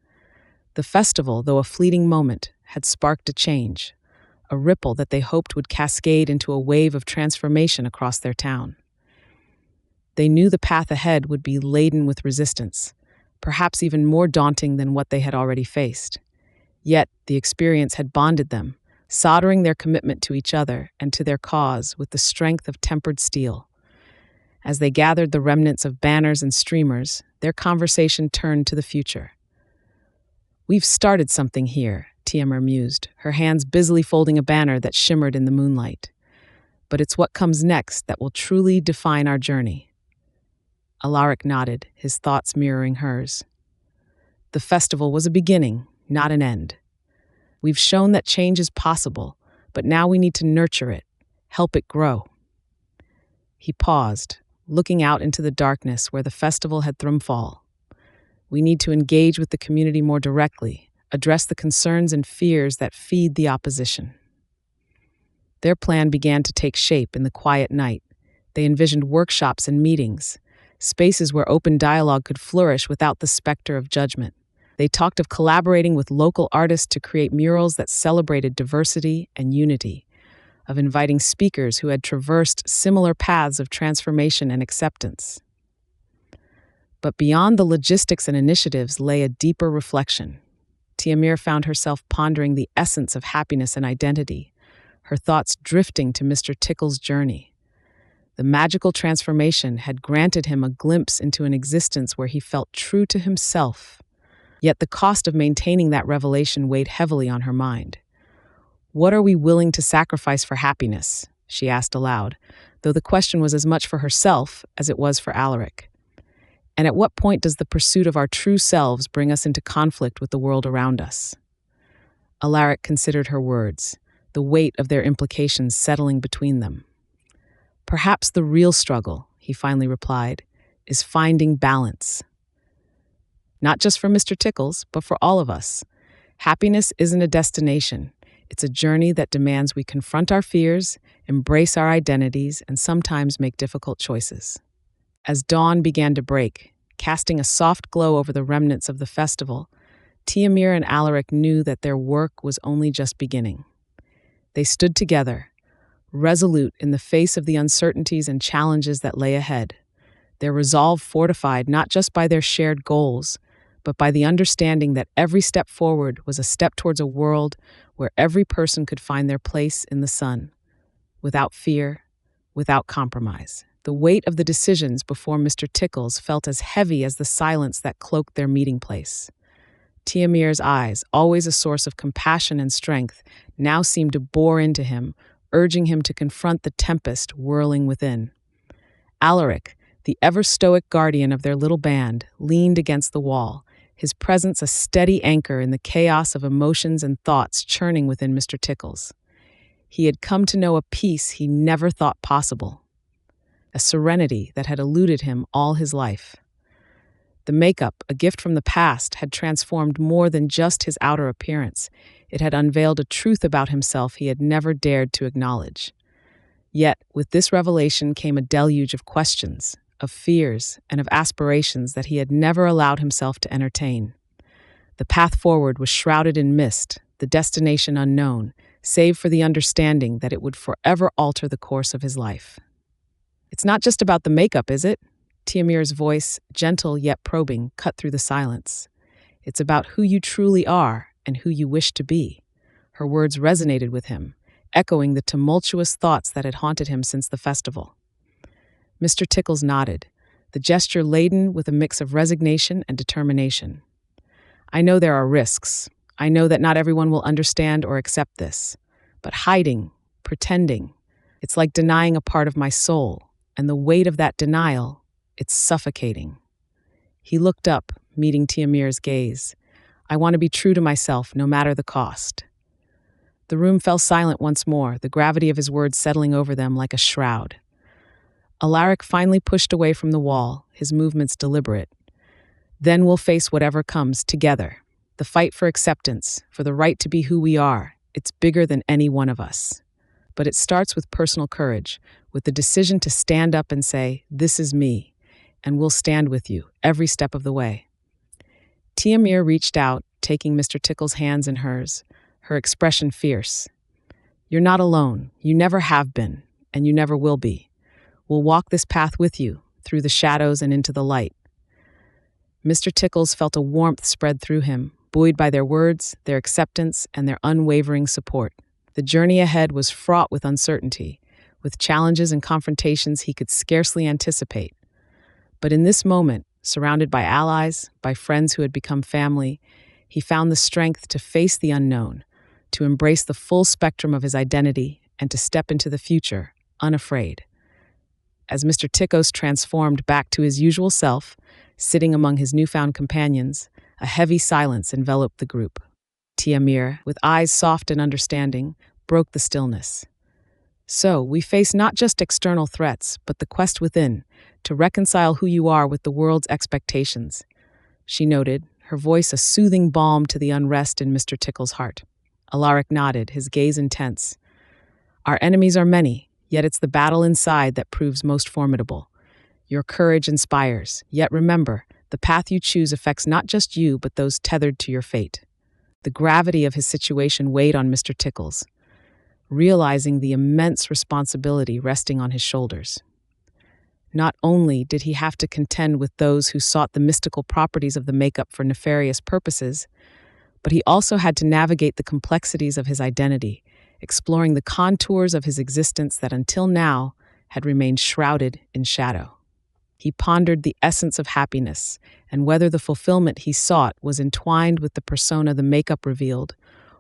The festival, though a fleeting moment, had sparked a change, a ripple that they hoped would cascade into a wave of transformation across their town. They knew the path ahead would be laden with resistance, perhaps even more daunting than what they had already faced. Yet the experience had bonded them, soldering their commitment to each other and to their cause with the strength of tempered steel. As they gathered the remnants of banners and streamers, their conversation turned to the future. "We've started something here," Tiamir mused, her hands busily folding a banner that shimmered in the moonlight. "But it's what comes next that will truly define our journey." Alaric nodded, his thoughts mirroring hers. The festival was a beginning, not an end. We've shown that change is possible, but now we need to nurture it, help it grow. He paused, looking out into the darkness where the festival had thrown fall. We need to engage with the community more directly, address the concerns and fears that feed the opposition. Their plan began to take shape in the quiet night. They envisioned workshops and meetings, spaces where open dialogue could flourish without the specter of judgment. They talked of collaborating with local artists to create murals that celebrated diversity and unity, of inviting speakers who had traversed similar paths of transformation and acceptance. But beyond the logistics and initiatives lay a deeper reflection. Tiamir found herself pondering the essence of happiness and identity, her thoughts drifting to Mr. Tickle's journey. The magical transformation had granted him a glimpse into an existence where he felt true to himself. Yet the cost of maintaining that revelation weighed heavily on her mind. "What are we willing to sacrifice for happiness?" she asked aloud, though the question was as much for herself as it was for Alaric. "And at what point does the pursuit of our true selves bring us into conflict with the world around us?" Alaric considered her words, the weight of their implications settling between them. "Perhaps the real struggle," he finally replied, "is finding balance. Not just for Mr. Tickles, but for all of us. Happiness isn't a destination. It's a journey that demands we confront our fears, embrace our identities, and sometimes make difficult choices." As dawn began to break, casting a soft glow over the remnants of the festival, Tiamir and Alaric knew that their work was only just beginning. They stood together, resolute in the face of the uncertainties and challenges that lay ahead, their resolve fortified not just by their shared goals, but by the understanding that every step forward was a step towards a world where every person could find their place in the sun, without fear, without compromise. The weight of the decisions before Mr. Tickles felt as heavy as the silence that cloaked their meeting place. Tiamir's eyes, always a source of compassion and strength, now seemed to bore into him, urging him to confront the tempest whirling within. Alaric, the ever-stoic guardian of their little band, leaned against the wall, his presence a steady anchor in the chaos of emotions and thoughts churning within Mr. Tickles. He had come to know a peace he never thought possible, a serenity that had eluded him all his life. The makeup, a gift from the past, had transformed more than just his outer appearance. It had unveiled a truth about himself he had never dared to acknowledge. Yet, with this revelation came a deluge of questions, of fears, and of aspirations that he had never allowed himself to entertain. The path forward was shrouded in mist, the destination unknown, save for the understanding that it would forever alter the course of his life. "It's not just about the makeup, is it?" Tiamir's voice, gentle yet probing, cut through the silence. "It's about who you truly are and who you wish to be." Her words resonated with him, echoing the tumultuous thoughts that had haunted him since the festival. Mr. Tickles nodded, the gesture laden with a mix of resignation and determination. "I know there are risks. I know that not everyone will understand or accept this. But hiding, pretending, it's like denying a part of my soul, and the weight of that denial, it's suffocating." He looked up, meeting Tiamir's gaze. "I want to be true to myself, no matter the cost." The room fell silent once more, the gravity of his words settling over them like a shroud. Alaric finally pushed away from the wall, his movements deliberate. "Then we'll face whatever comes, together. The fight for acceptance, for the right to be who we are, it's bigger than any one of us. But it starts with personal courage, with the decision to stand up and say, 'This is me,' and we'll stand with you every step of the way." Tiamir reached out, taking Mr. Tickle's hands in hers, her expression fierce. "You're not alone. You never have been, and you never will be. We'll walk this path with you, through the shadows and into the light." Mr. Tickles felt a warmth spread through him, buoyed by their words, their acceptance, and their unwavering support. The journey ahead was fraught with uncertainty, with challenges and confrontations he could scarcely anticipate. But in this moment, surrounded by allies, by friends who had become family, he found the strength to face the unknown, to embrace the full spectrum of his identity, and to step into the future, unafraid. As Mr. Tickles transformed back to his usual self, sitting among his newfound companions, a heavy silence enveloped the group. Tiamir, with eyes soft and understanding, broke the stillness. "So, we face not just external threats, but the quest within, to reconcile who you are with the world's expectations," she noted, her voice a soothing balm to the unrest in Mr. Tickle's heart. Alaric nodded, his gaze intense. "Our enemies are many, yet it's the battle inside that proves most formidable. Your courage inspires, yet remember, the path you choose affects not just you, but those tethered to your fate." The gravity of his situation weighed on Mr. Tickles, realizing the immense responsibility resting on his shoulders. Not only did he have to contend with those who sought the mystical properties of the makeup for nefarious purposes, but he also had to navigate the complexities of his identity, exploring the contours of his existence that until now had remained shrouded in shadow. He pondered the essence of happiness and whether the fulfillment he sought was entwined with the persona the makeup revealed,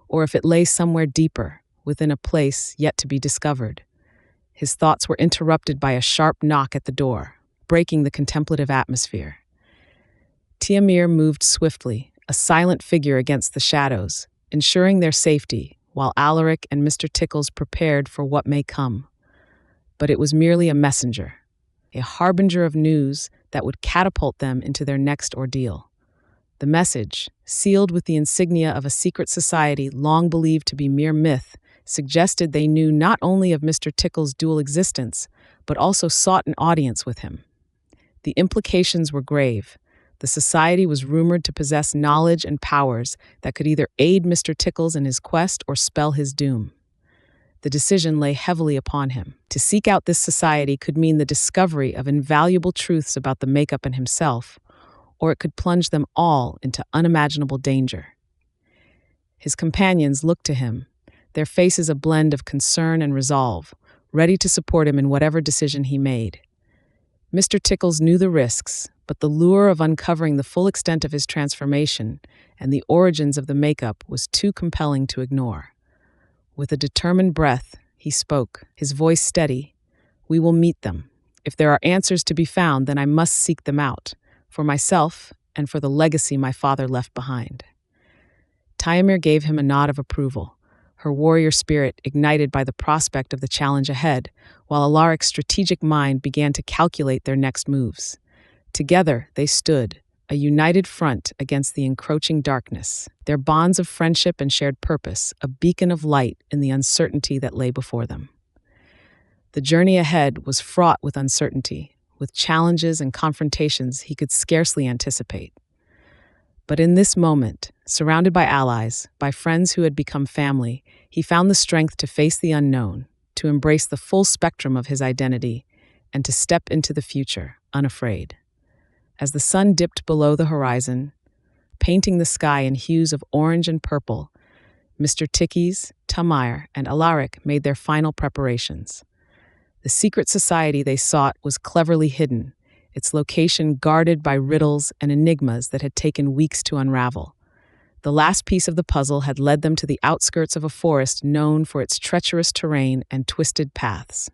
or if it lay somewhere deeper, within a place yet to be discovered. His thoughts were interrupted by a sharp knock at the door, breaking the contemplative atmosphere. Tiamir moved swiftly, a silent figure against the shadows, ensuring their safety, while Alaric and Mr. Tickles prepared for what may come. But it was merely a messenger, a harbinger of news that would catapult them into their next ordeal. The message, sealed with the insignia of a secret society long believed to be mere myth, suggested they knew not only of Mr. Tickle's dual existence, but also sought an audience with him. The implications were grave. The society was rumored to possess knowledge and powers that could either aid Mr. Tickles in his quest or spell his doom. The decision lay heavily upon him. To seek out this society could mean the discovery of invaluable truths about the makeup and himself, or it could plunge them all into unimaginable danger. His companions looked to him, their faces a blend of concern and resolve, ready to support him in whatever decision he made. Mr. Tickles knew the risks, but the lure of uncovering the full extent of his transformation and the origins of the makeup was too compelling to ignore. With a determined breath, he spoke, his voice steady. "We will meet them. If there are answers to be found, then I must seek them out, for myself and for the legacy my father left behind." Tiamir gave him a nod of approval, her warrior spirit ignited by the prospect of the challenge ahead, while Alaric's strategic mind began to calculate their next moves. Together they stood, a united front against the encroaching darkness, their bonds of friendship and shared purpose a beacon of light in the uncertainty that lay before them. The journey ahead was fraught with uncertainty, with challenges and confrontations he could scarcely anticipate. But in this moment, surrounded by allies, by friends who had become family, he found the strength to face the unknown, to embrace the full spectrum of his identity, and to step into the future, unafraid. As the sun dipped below the horizon, painting the sky in hues of orange and purple, Mr. Tikis, Tamir, and Alaric made their final preparations. The secret society they sought was cleverly hidden, its location guarded by riddles and enigmas that had taken weeks to unravel. The last piece of the puzzle had led them to the outskirts of a forest known for its treacherous terrain and twisted paths.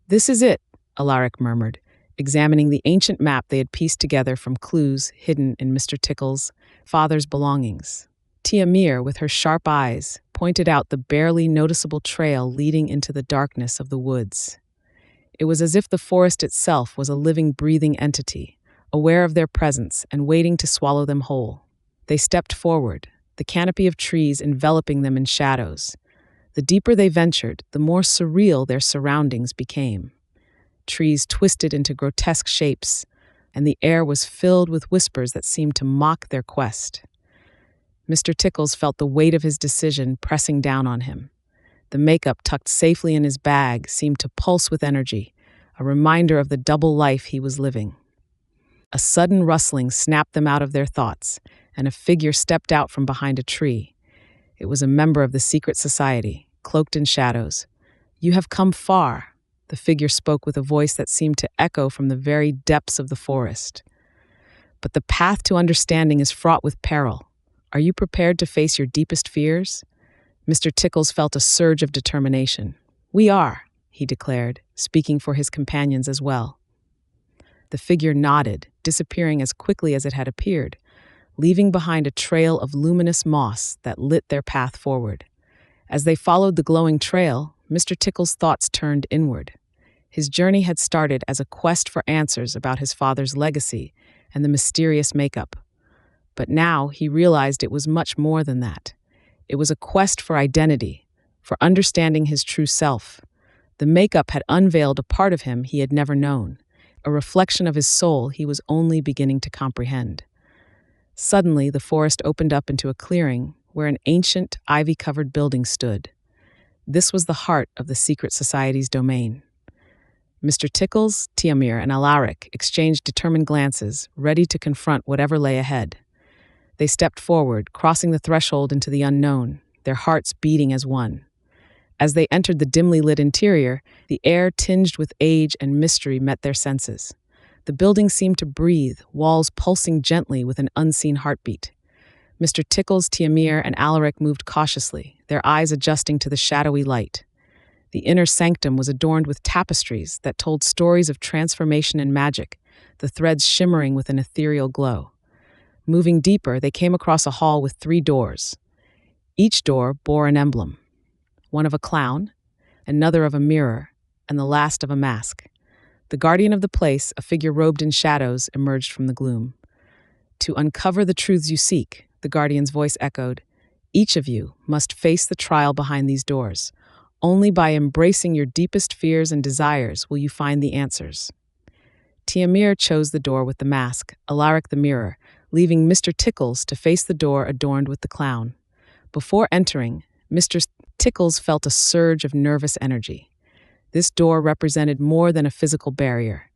"This is it," Alaric murmured, examining the ancient map they had pieced together from clues hidden in Mr. Tickle's father's belongings. Tiamir, with her sharp eyes, pointed out the barely noticeable trail leading into the darkness of the woods. It was as if the forest itself was a living, breathing entity, aware of their presence and waiting to swallow them whole. They stepped forward, the canopy of trees enveloping them in shadows. The deeper they ventured, the more surreal their surroundings became. Trees twisted into grotesque shapes, and the air was filled with whispers that seemed to mock their quest. Mr. Tickles felt the weight of his decision pressing down on him. The makeup tucked safely in his bag seemed to pulse with energy, a reminder of the double life he was living. A sudden rustling snapped them out of their thoughts, and a figure stepped out from behind a tree. It was a member of the secret society, cloaked in shadows. "You have come far," the figure spoke with a voice that seemed to echo from the very depths of the forest. "But the path to understanding is fraught with peril. Are you prepared to face your deepest fears?" Mr. Tickles felt a surge of determination. "We are," he declared, speaking for his companions as well. The figure nodded, disappearing as quickly as it had appeared, leaving behind a trail of luminous moss that lit their path forward. As they followed the glowing trail, Mr. Tickle's thoughts turned inward. His journey had started as a quest for answers about his father's legacy and the mysterious makeup. But now he realized it was much more than that. It was a quest for identity, for understanding his true self. The makeup had unveiled a part of him he had never known, a reflection of his soul he was only beginning to comprehend. Suddenly, the forest opened up into a clearing where an ancient, ivy-covered building stood. This was the heart of the secret society's domain. Mr. Tickles, Tiamir, and Alaric exchanged determined glances, ready to confront whatever lay ahead. They stepped forward, crossing the threshold into the unknown, their hearts beating as one. As they entered the dimly lit interior, the air tinged with age and mystery met their senses. The building seemed to breathe, walls pulsing gently with an unseen heartbeat. Mr. Tickles, Tiamir, and Alaric moved cautiously, their eyes adjusting to the shadowy light. The inner sanctum was adorned with tapestries that told stories of transformation and magic, the threads shimmering with an ethereal glow. Moving deeper, they came across a hall with 3 doors. Each door bore an emblem, one of a clown, another of a mirror, and the last of a mask. The guardian of the place, a figure robed in shadows, emerged from the gloom. "To uncover the truths you seek," the guardian's voice echoed, "each of you must face the trial behind these doors. Only by embracing your deepest fears and desires will you find the answers." Tiamir chose the door with the mask, Alaric the mirror, leaving Mr. Tickles to face the door adorned with the clown. Before entering, Mr. Tickles felt a surge of nervous energy. This door represented more than a physical barrier.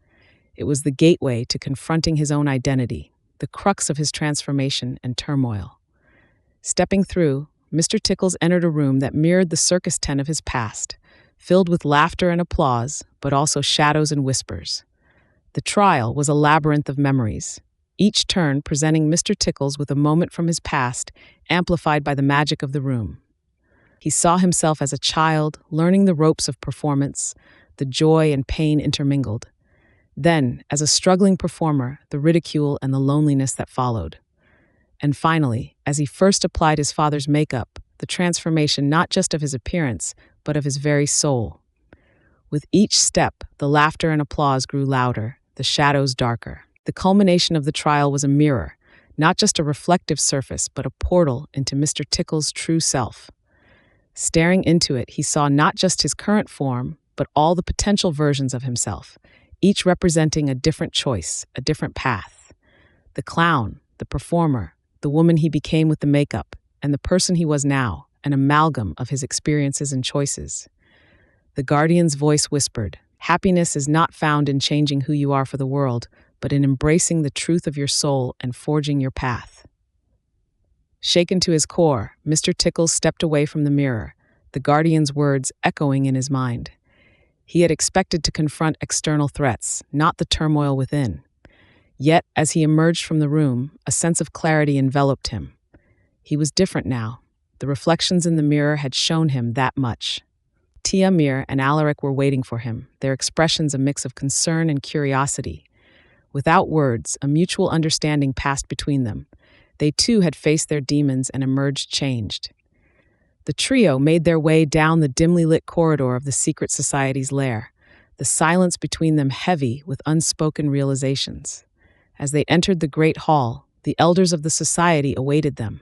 It was the gateway to confronting his own identity, the crux of his transformation and turmoil. Stepping through, Mr. Tickles entered a room that mirrored the circus tent of his past, filled with laughter and applause, but also shadows and whispers. The trial was a labyrinth of memories, each turn presenting Mr. Tickles with a moment from his past, amplified by the magic of the room. He saw himself as a child, learning the ropes of performance, the joy and pain intermingled. Then, as a struggling performer, the ridicule and the loneliness that followed. And finally, as he first applied his father's makeup, the transformation not just of his appearance, but of his very soul. With each step, the laughter and applause grew louder, the shadows darker. The culmination of the trial was a mirror, not just a reflective surface, but a portal into Mr. Tickle's true self. Staring into it, he saw not just his current form, but all the potential versions of himself, each representing a different choice, a different path. The clown, the performer, the woman he became with the makeup, and the person he was now, an amalgam of his experiences and choices. The guardian's voice whispered, "Happiness is not found in changing who you are for the world, but in embracing the truth of your soul and forging your path." Shaken to his core, Mr. Tickles stepped away from the mirror, the guardian's words echoing in his mind. He had expected to confront external threats, not the turmoil within. Yet, as he emerged from the room, a sense of clarity enveloped him. He was different now. The reflections in the mirror had shown him that much. Tiamir and Alaric were waiting for him, their expressions a mix of concern and curiosity. Without words, a mutual understanding passed between them. They too had faced their demons and emerged changed. The trio made their way down the dimly lit corridor of the secret society's lair, the silence between them heavy with unspoken realizations. As they entered the great hall, the elders of the society awaited them.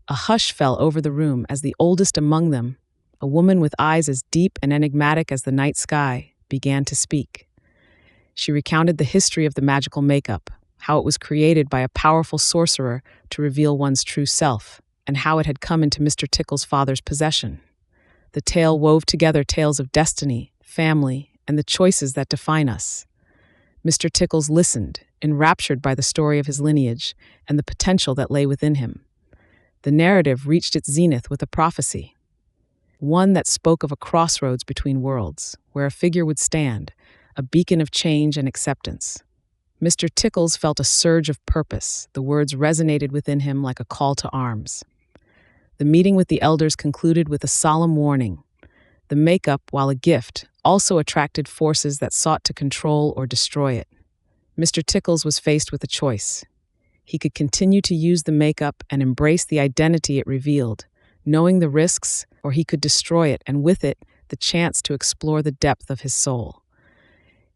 A hush fell over the room as the oldest among them, a woman with eyes as deep and enigmatic as the night sky, began to speak. She recounted the history of the magical makeup, how it was created by a powerful sorcerer to reveal one's true self, and how it had come into Mr. Tickle's father's possession. The tale wove together tales of destiny, family, and the choices that define us. Mr. Tickles listened, enraptured by the story of his lineage and the potential that lay within him. The narrative reached its zenith with a prophecy, one that spoke of a crossroads between worlds, where a figure would stand, a beacon of change and acceptance. Mr. Tickles felt a surge of purpose. The words resonated within him like a call to arms. The meeting with the elders concluded with a solemn warning. The makeup, while a gift, also attracted forces that sought to control or destroy it. Mr. Tickles was faced with a choice. He could continue to use the makeup and embrace the identity it revealed, knowing the risks, or he could destroy it and with it, the chance to explore the depth of his soul.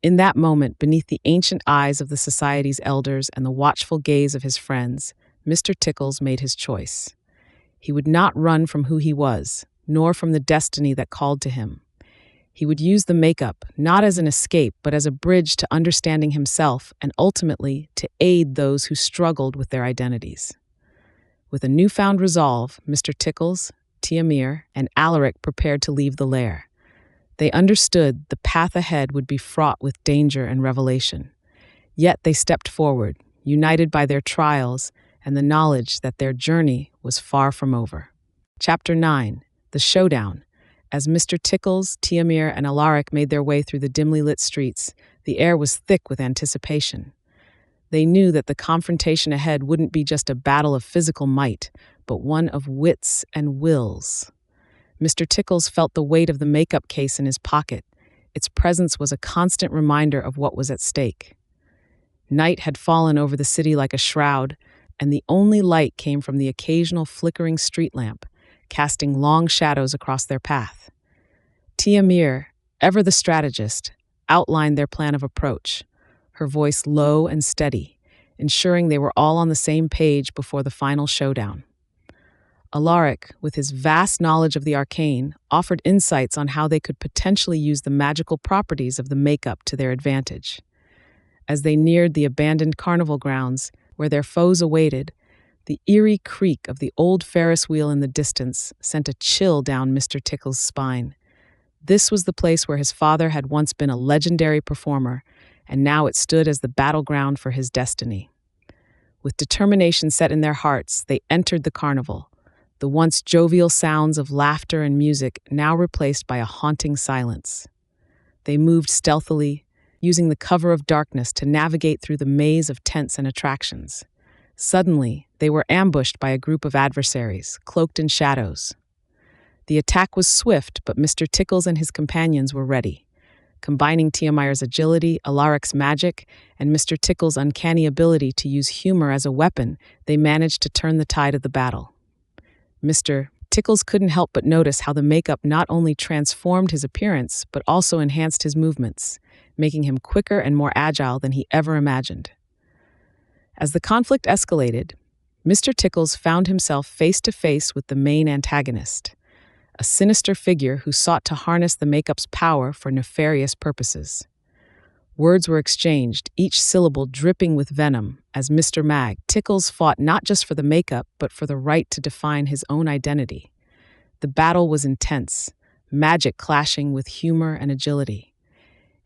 In that moment, beneath the ancient eyes of the society's elders and the watchful gaze of his friends, Mr. Tickles made his choice. He would not run from who he was, nor from the destiny that called to him. He would use the makeup not as an escape, but as a bridge to understanding himself and ultimately to aid those who struggled with their identities. With a newfound resolve, Mr. Tickles, Tiamir, and Alaric prepared to leave the lair. They understood the path ahead would be fraught with danger and revelation. Yet they stepped forward, united by their trials and the knowledge that their journey was far from over. Chapter 9, The Showdown. As Mr. Tickles, Tiamir, and Alaric made their way through the dimly lit streets, the air was thick with anticipation. They knew that the confrontation ahead wouldn't be just a battle of physical might, but one of wits and wills. Mr. Tickles felt the weight of the makeup case in his pocket. Its presence was a constant reminder of what was at stake. Night had fallen over the city like a shroud, and the only light came from the occasional flickering street lamp, casting long shadows across their path. Tiamir, ever the strategist, outlined their plan of approach, her voice low and steady, ensuring they were all on the same page before the final showdown. Alaric, with his vast knowledge of the arcane, offered insights on how they could potentially use the magical properties of the makeup to their advantage. As they neared the abandoned carnival grounds, where their foes awaited, the eerie creak of the old Ferris wheel in the distance sent a chill down Mr. Tickle's spine. This was the place where his father had once been a legendary performer, and now it stood as the battleground for his destiny. With determination set in their hearts, they entered the carnival, the once jovial sounds of laughter and music now replaced by a haunting silence. They moved stealthily, using the cover of darkness to navigate through the maze of tents and attractions. Suddenly, they were ambushed by a group of adversaries, cloaked in shadows. The attack was swift, but Mr. Tickles and his companions were ready. Combining Tiamir's agility, Alaric's magic, and Mr. Tickles' uncanny ability to use humor as a weapon, they managed to turn the tide of the battle. Mr. Tickles couldn't help but notice how the makeup not only transformed his appearance, but also enhanced his movements, making him quicker and more agile than he ever imagined. As the conflict escalated, Mr. Tickles found himself face to face with the main antagonist, a sinister figure who sought to harness the makeup's power for nefarious purposes. Words were exchanged, each syllable dripping with venom, as Mr. Tickles fought not just for the makeup, but for the right to define his own identity. The battle was intense, magic clashing with humor and agility.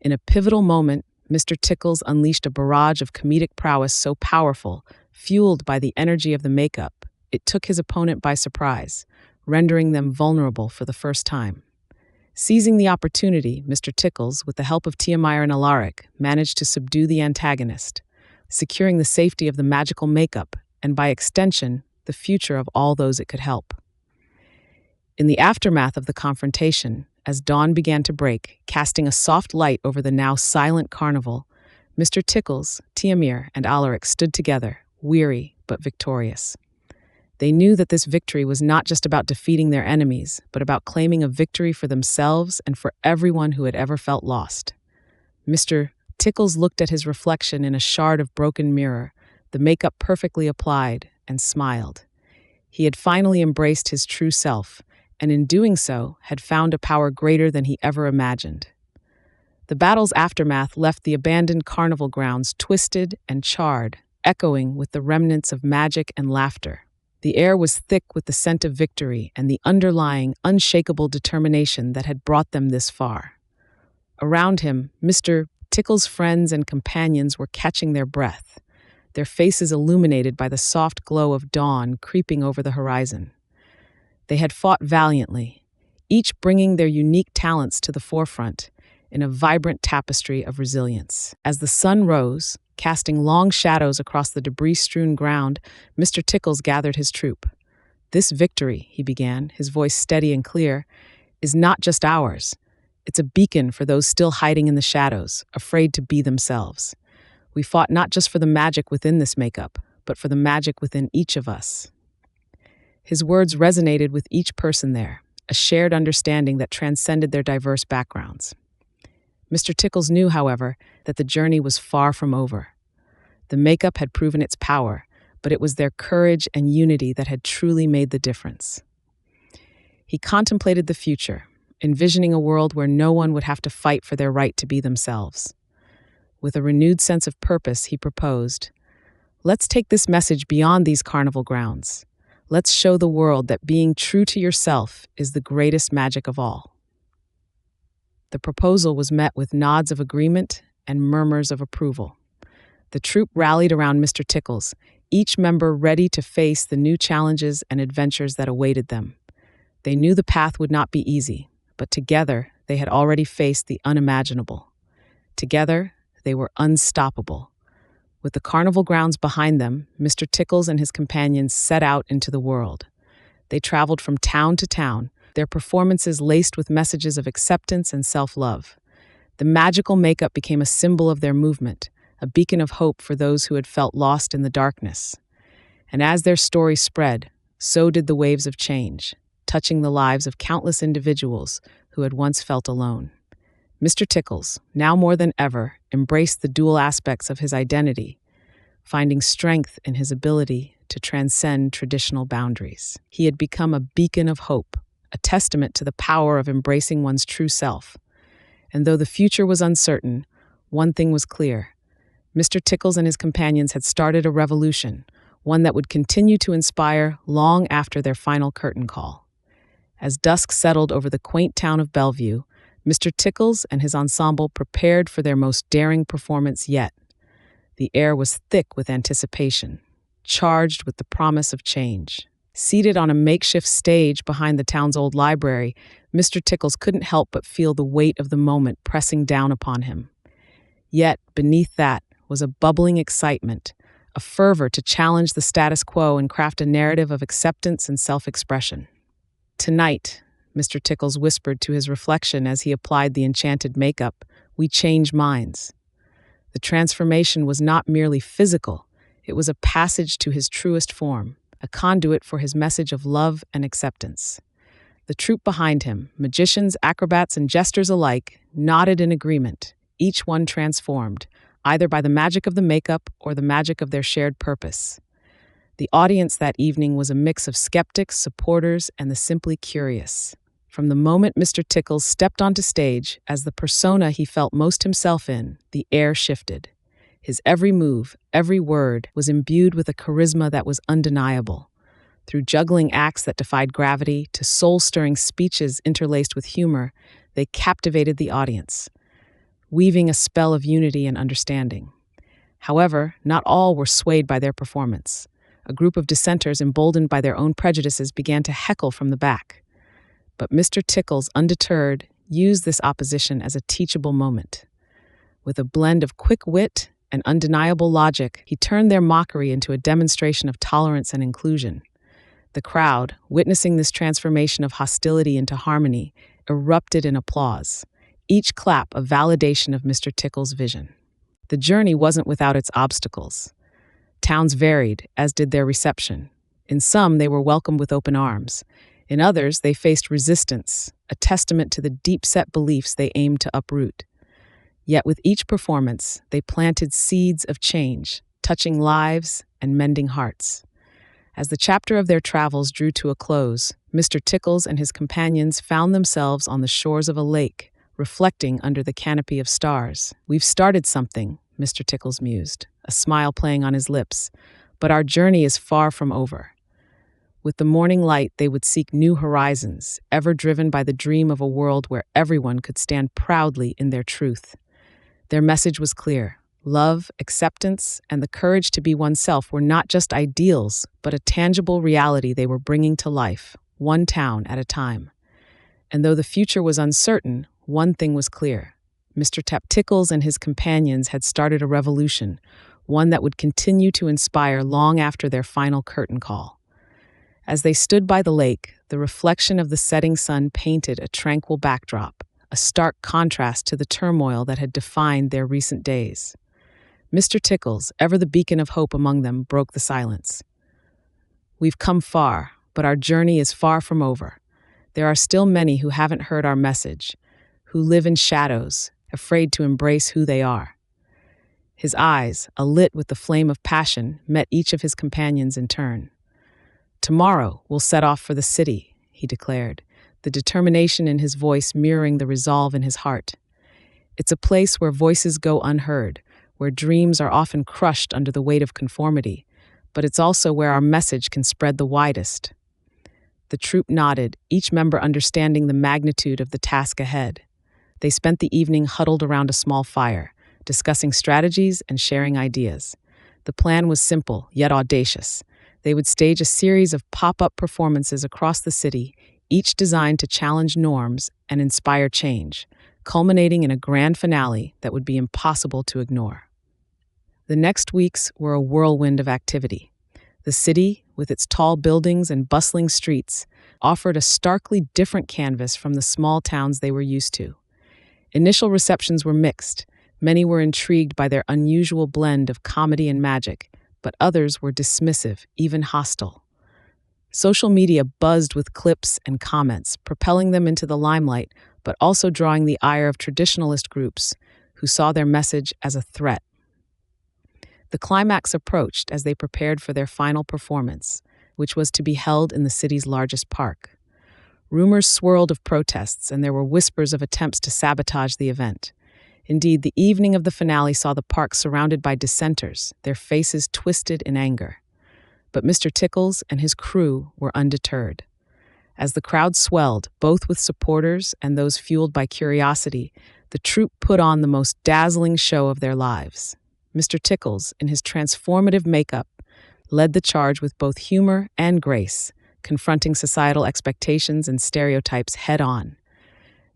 In a pivotal moment, Mr. Tickles unleashed a barrage of comedic prowess so powerful, fueled by the energy of the makeup, it took his opponent by surprise, rendering them vulnerable for the first time. Seizing the opportunity, Mr. Tickles, with the help of Tiamir and Alaric, managed to subdue the antagonist, securing the safety of the magical makeup and, by extension, the future of all those it could help. In the aftermath of the confrontation, as dawn began to break, casting a soft light over the now silent carnival, Mr. Tickles, Tiamir, and Alaric stood together, weary but victorious. They knew that this victory was not just about defeating their enemies, but about claiming a victory for themselves and for everyone who had ever felt lost. Mr. Tickles looked at his reflection in a shard of broken mirror, the makeup perfectly applied, and smiled. He had finally embraced his true self, and in doing so, had found a power greater than he ever imagined. The battle's aftermath left the abandoned carnival grounds twisted and charred, echoing with the remnants of magic and laughter. The air was thick with the scent of victory and the underlying, unshakable determination that had brought them this far. Around him, Mr. Tickles' friends and companions were catching their breath, their faces illuminated by the soft glow of dawn creeping over the horizon. They had fought valiantly, each bringing their unique talents to the forefront in a vibrant tapestry of resilience. As the sun rose, casting long shadows across the debris-strewn ground, Mr. Tickles gathered his troop. "This victory," he began, his voice steady and clear, "is not just ours. It's a beacon for those still hiding in the shadows, afraid to be themselves. We fought not just for the magic within this makeup, but for the magic within each of us." His words resonated with each person there, a shared understanding that transcended their diverse backgrounds. Mr. Tickles knew, however, that the journey was far from over. The makeup had proven its power, but it was their courage and unity that had truly made the difference. He contemplated the future, envisioning a world where no one would have to fight for their right to be themselves. With a renewed sense of purpose, he proposed, "Let's take this message beyond these carnival grounds. Let's show the world that being true to yourself is the greatest magic of all." The proposal was met with nods of agreement and murmurs of approval. The troop rallied around Mr. Tickles, each member ready to face the new challenges and adventures that awaited them. They knew the path would not be easy, but together they had already faced the unimaginable. Together, they were unstoppable. With the carnival grounds behind them, Mr. Tickles and his companions set out into the world. They traveled from town to town, their performances laced with messages of acceptance and self-love. The magical makeup became a symbol of their movement, a beacon of hope for those who had felt lost in the darkness. And as their story spread, so did the waves of change, touching the lives of countless individuals who had once felt alone. Mr. Tickles, now more than ever, embraced the dual aspects of his identity, finding strength in his ability to transcend traditional boundaries. He had become a beacon of hope, a testament to the power of embracing one's true self. And though the future was uncertain, one thing was clear. Mr. Tickles and his companions had started a revolution, one that would continue to inspire long after their final curtain call. As dusk settled over the quaint town of Bellevue, Mr. Tickles and his ensemble prepared for their most daring performance yet. The air was thick with anticipation, charged with the promise of change. Seated on a makeshift stage behind the town's old library, Mr. Tickles couldn't help but feel the weight of the moment pressing down upon him. Yet, beneath that was a bubbling excitement, a fervor to challenge the status quo and craft a narrative of acceptance and self-expression. Tonight, Mr. Tickles whispered to his reflection as he applied the enchanted makeup. "We change minds." The transformation was not merely physical, it was a passage to his truest form, a conduit for his message of love and acceptance. The troupe behind him, magicians, acrobats, and jesters alike, nodded in agreement, each one transformed, either by the magic of the makeup or the magic of their shared purpose. The audience that evening was a mix of skeptics, supporters, and the simply curious. From the moment Mr. Tickles stepped onto stage, as the persona he felt most himself in, the air shifted. His every move, every word, was imbued with a charisma that was undeniable. Through juggling acts that defied gravity to soul-stirring speeches interlaced with humor, they captivated the audience, weaving a spell of unity and understanding. However, not all were swayed by their performance. A group of dissenters, emboldened by their own prejudices, began to heckle from the back. But Mr. Tickles, undeterred, used this opposition as a teachable moment. With a blend of quick wit and undeniable logic, he turned their mockery into a demonstration of tolerance and inclusion. The crowd, witnessing this transformation of hostility into harmony, erupted in applause, each clap a validation of Mr. Tickles' vision. The journey wasn't without its obstacles. Towns varied, as did their reception. In some, they were welcomed with open arms. In others, they faced resistance, a testament to the deep-set beliefs they aimed to uproot. Yet with each performance, they planted seeds of change, touching lives and mending hearts. As the chapter of their travels drew to a close, Mr. Tickles and his companions found themselves on the shores of a lake, reflecting under the canopy of stars. "We've started something," Mr. Tickles mused, a smile playing on his lips, "but our journey is far from over." With the morning light, they would seek new horizons, ever driven by the dream of a world where everyone could stand proudly in their truth. Their message was clear. Love, acceptance, and the courage to be oneself were not just ideals, but a tangible reality they were bringing to life, one town at a time. And though the future was uncertain, one thing was clear. Mr. Tickles and his companions had started a revolution, one that would continue to inspire long after their final curtain call. As they stood by the lake, the reflection of the setting sun painted a tranquil backdrop, a stark contrast to the turmoil that had defined their recent days. Mr. Tickles, ever the beacon of hope among them, broke the silence. "We've come far, but our journey is far from over. There are still many who haven't heard our message, who live in shadows, afraid to embrace who they are." His eyes, alit with the flame of passion, met each of his companions in turn. "Tomorrow we'll set off for the city," he declared, the determination in his voice mirroring the resolve in his heart. "It's a place where voices go unheard, where dreams are often crushed under the weight of conformity, but it's also where our message can spread the widest." The troupe nodded, each member understanding the magnitude of the task ahead. They spent the evening huddled around a small fire, discussing strategies and sharing ideas. The plan was simple, yet audacious. They would stage a series of pop-up performances across the city, each designed to challenge norms and inspire change, culminating in a grand finale that would be impossible to ignore. The next weeks were a whirlwind of activity. The city, with its tall buildings and bustling streets, offered a starkly different canvas from the small towns they were used to. Initial receptions were mixed. Many were intrigued by their unusual blend of comedy and magic, but others were dismissive, even hostile. Social media buzzed with clips and comments, propelling them into the limelight, but also drawing the ire of traditionalist groups who saw their message as a threat. The climax approached as they prepared for their final performance, which was to be held in the city's largest park. Rumors swirled of protests, and there were whispers of attempts to sabotage the event. Indeed, the evening of the finale saw the park surrounded by dissenters, their faces twisted in anger. But Mr. Tickles and his crew were undeterred. As the crowd swelled, both with supporters and those fueled by curiosity, the troupe put on the most dazzling show of their lives. Mr. Tickles, in his transformative makeup, led the charge with both humor and grace, confronting societal expectations and stereotypes head-on.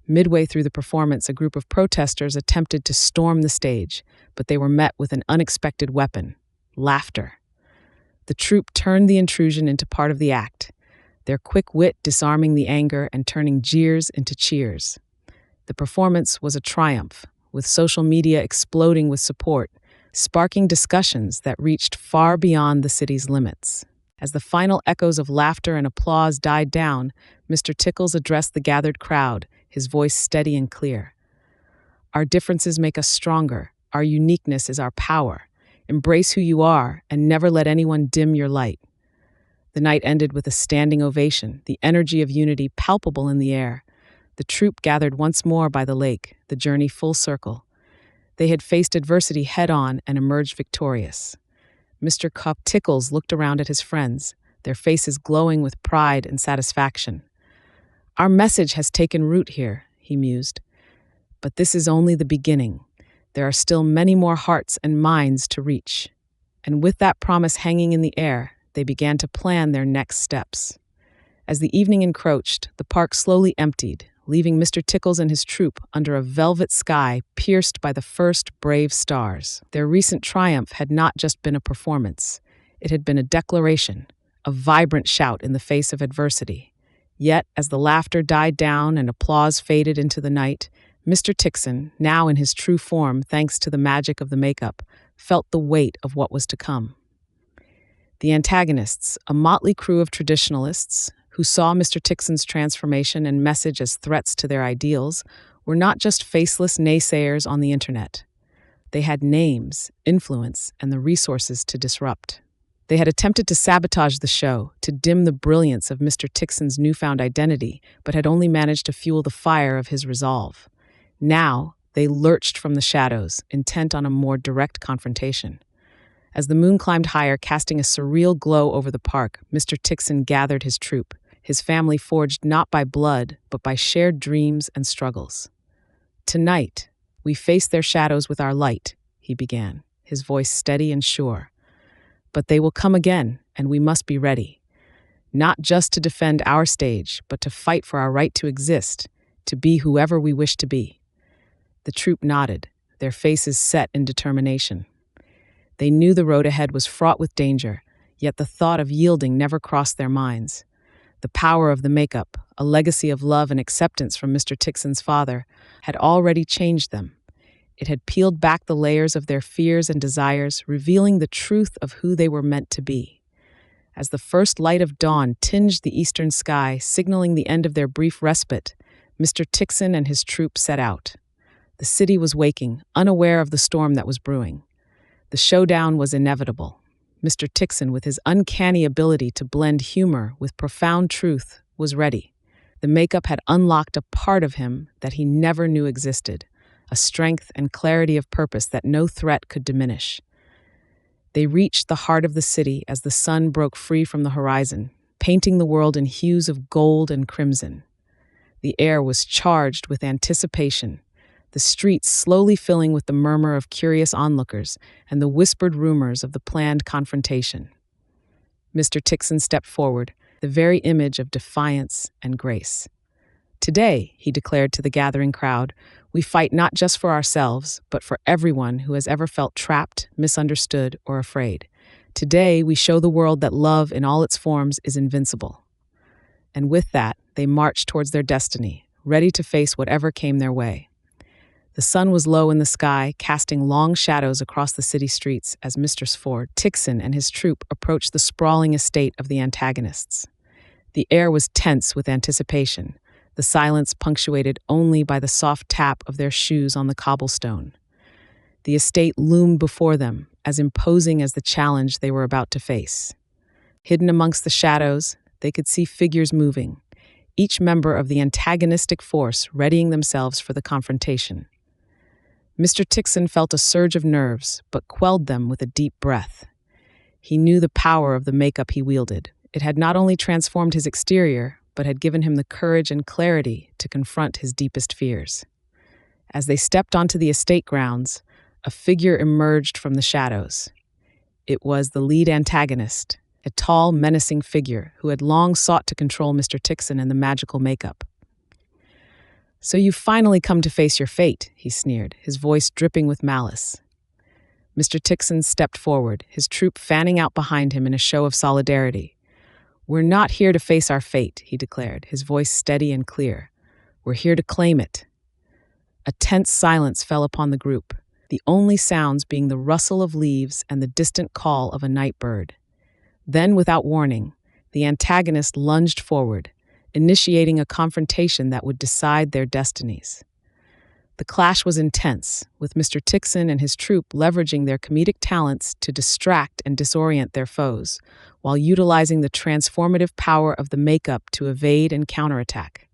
Midway through the performance, a group of protesters attempted to storm the stage, but they were met with an unexpected weapon: laughter. The troupe turned the intrusion into part of the act, their quick wit disarming the anger and turning jeers into cheers. The performance was a triumph, with social media exploding with support, sparking discussions that reached far beyond the city's limits. As the final echoes of laughter and applause died down, Mr. Tickles addressed the gathered crowd, his voice steady and clear. "Our differences make us stronger. Our uniqueness is our power. Embrace who you are and never let anyone dim your light." The night ended with a standing ovation, the energy of unity palpable in the air. The troupe gathered once more by the lake, the journey full circle. They had faced adversity head-on and emerged victorious. Mr. Tickles looked around at his friends, their faces glowing with pride and satisfaction. "Our message has taken root here," he mused. "But this is only the beginning. There are still many more hearts and minds to reach." And with that promise hanging in the air, they began to plan their next steps. As the evening encroached, the park slowly emptied, leaving Mr. Tickles and his troupe under a velvet sky pierced by the first brave stars. Their recent triumph had not just been a performance. It had been a declaration, a vibrant shout in the face of adversity. Yet, as the laughter died down and applause faded into the night, Mr. Tickson, now in his true form thanks to the magic of the makeup, felt the weight of what was to come. The antagonists, a motley crew of traditionalists who saw Mr. Tickson's transformation and message as threats to their ideals, were not just faceless naysayers on the internet. They had names, influence, and the resources to disrupt. They had attempted to sabotage the show, to dim the brilliance of Mr. Tickson's newfound identity, but had only managed to fuel the fire of his resolve. Now, they lurched from the shadows, intent on a more direct confrontation. As the moon climbed higher, casting a surreal glow over the park, Mr. Tickson gathered his troupe, his family forged not by blood, but by shared dreams and struggles. "Tonight, we face their shadows with our light," he began, his voice steady and sure. "But they will come again, and we must be ready. Not just to defend our stage, but to fight for our right to exist, to be whoever we wish to be." The troupe nodded, their faces set in determination. They knew the road ahead was fraught with danger, yet the thought of yielding never crossed their minds. The power of the makeup, a legacy of love and acceptance from Mr. Tickson's father, had already changed them. It had peeled back the layers of their fears and desires, revealing the truth of who they were meant to be. As the first light of dawn tinged the eastern sky, signaling the end of their brief respite, Mr. Tickson and his troupe set out. The city was waking, unaware of the storm that was brewing. The showdown was inevitable. Mr. Tickson, with his uncanny ability to blend humor with profound truth, was ready. The makeup had unlocked a part of him that he never knew existed, a strength and clarity of purpose that no threat could diminish. They reached the heart of the city as the sun broke free from the horizon, painting the world in hues of gold and crimson. The air was charged with anticipation, the streets slowly filling with the murmur of curious onlookers and the whispered rumors of the planned confrontation. Mr. Tickson stepped forward, the very image of defiance and grace. "Today," he declared to the gathering crowd, "we fight not just for ourselves, but for everyone who has ever felt trapped, misunderstood, or afraid. Today, we show the world that love in all its forms is invincible." And with that, they marched towards their destiny, ready to face whatever came their way. The sun was low in the sky, casting long shadows across the city streets as Mr. Tickson and his troupe approached the sprawling estate of the antagonists. The air was tense with anticipation, the silence punctuated only by the soft tap of their shoes on the cobblestone. The estate loomed before them, as imposing as the challenge they were about to face. Hidden amongst the shadows, they could see figures moving, each member of the antagonistic force readying themselves for the confrontation. Mr. Tickson felt a surge of nerves, but quelled them with a deep breath. He knew the power of the makeup he wielded. It had not only transformed his exterior, but had given him the courage and clarity to confront his deepest fears. As they stepped onto the estate grounds, a figure emerged from the shadows. It was the lead antagonist, a tall, menacing figure who had long sought to control Mr. Tickson and the magical makeup. "So you've finally come to face your fate," he sneered, his voice dripping with malice. Mr. Tickson stepped forward, his troupe fanning out behind him in a show of solidarity. "We're not here to face our fate," he declared, his voice steady and clear. "We're here to claim it." A tense silence fell upon the group, the only sounds being the rustle of leaves and the distant call of a night bird. Then, without warning, the antagonist lunged forward, initiating a confrontation that would decide their destinies. The clash was intense, with Mr. Tixon and his troupe leveraging their comedic talents to distract and disorient their foes, while utilizing the transformative power of the makeup to evade and counterattack.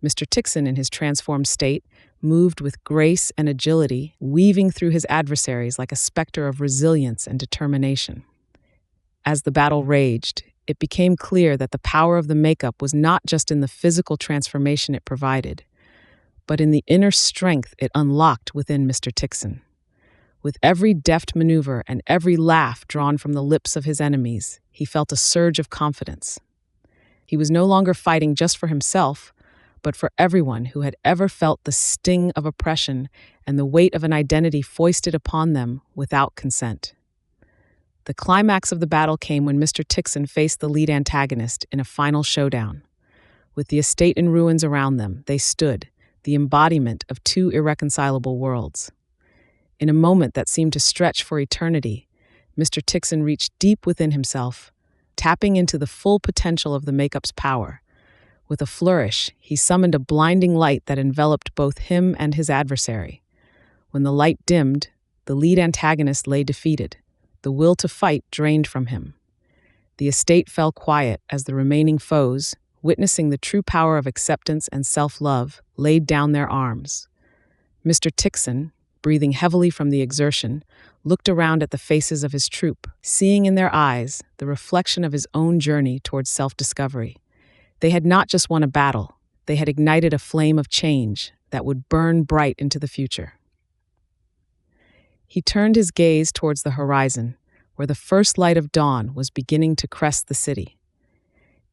Mr. Tixon, in his transformed state, moved with grace and agility, weaving through his adversaries like a specter of resilience and determination. As the battle raged, it became clear that the power of the makeup was not just in the physical transformation it provided, but in the inner strength it unlocked within Mr. Tixon. With every deft maneuver and every laugh drawn from the lips of his enemies, he felt a surge of confidence. He was no longer fighting just for himself, but for everyone who had ever felt the sting of oppression and the weight of an identity foisted upon them without consent. The climax of the battle came when Mr. Tixon faced the lead antagonist in a final showdown. With the estate in ruins around them, they stood, the embodiment of two irreconcilable worlds. In a moment that seemed to stretch for eternity, Mr. Tixon reached deep within himself, tapping into the full potential of the makeup's power. With a flourish, he summoned a blinding light that enveloped both him and his adversary. When the light dimmed, the lead antagonist lay defeated, the will to fight drained from him. The estate fell quiet as the remaining foes, witnessing the true power of acceptance and self-love, laid down their arms. Mr. Tixon, breathing heavily from the exertion, looked around at the faces of his troupe, seeing in their eyes the reflection of his own journey towards self-discovery. They had not just won a battle, they had ignited a flame of change that would burn bright into the future. He turned his gaze towards the horizon, where the first light of dawn was beginning to crest the city.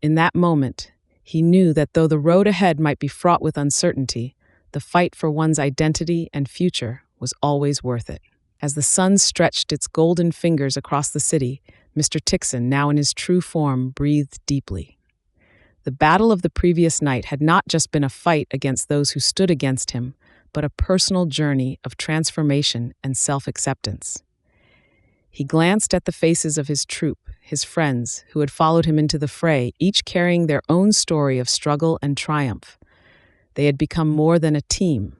In that moment, he knew that though the road ahead might be fraught with uncertainty, the fight for one's identity and future was always worth it. As the sun stretched its golden fingers across the city, Mr. Tixon, now in his true form, breathed deeply. The battle of the previous night had not just been a fight against those who stood against him, but a personal journey of transformation and self-acceptance. He glanced at the faces of his troupe, his friends, who had followed him into the fray, each carrying their own story of struggle and triumph. They had become more than a team.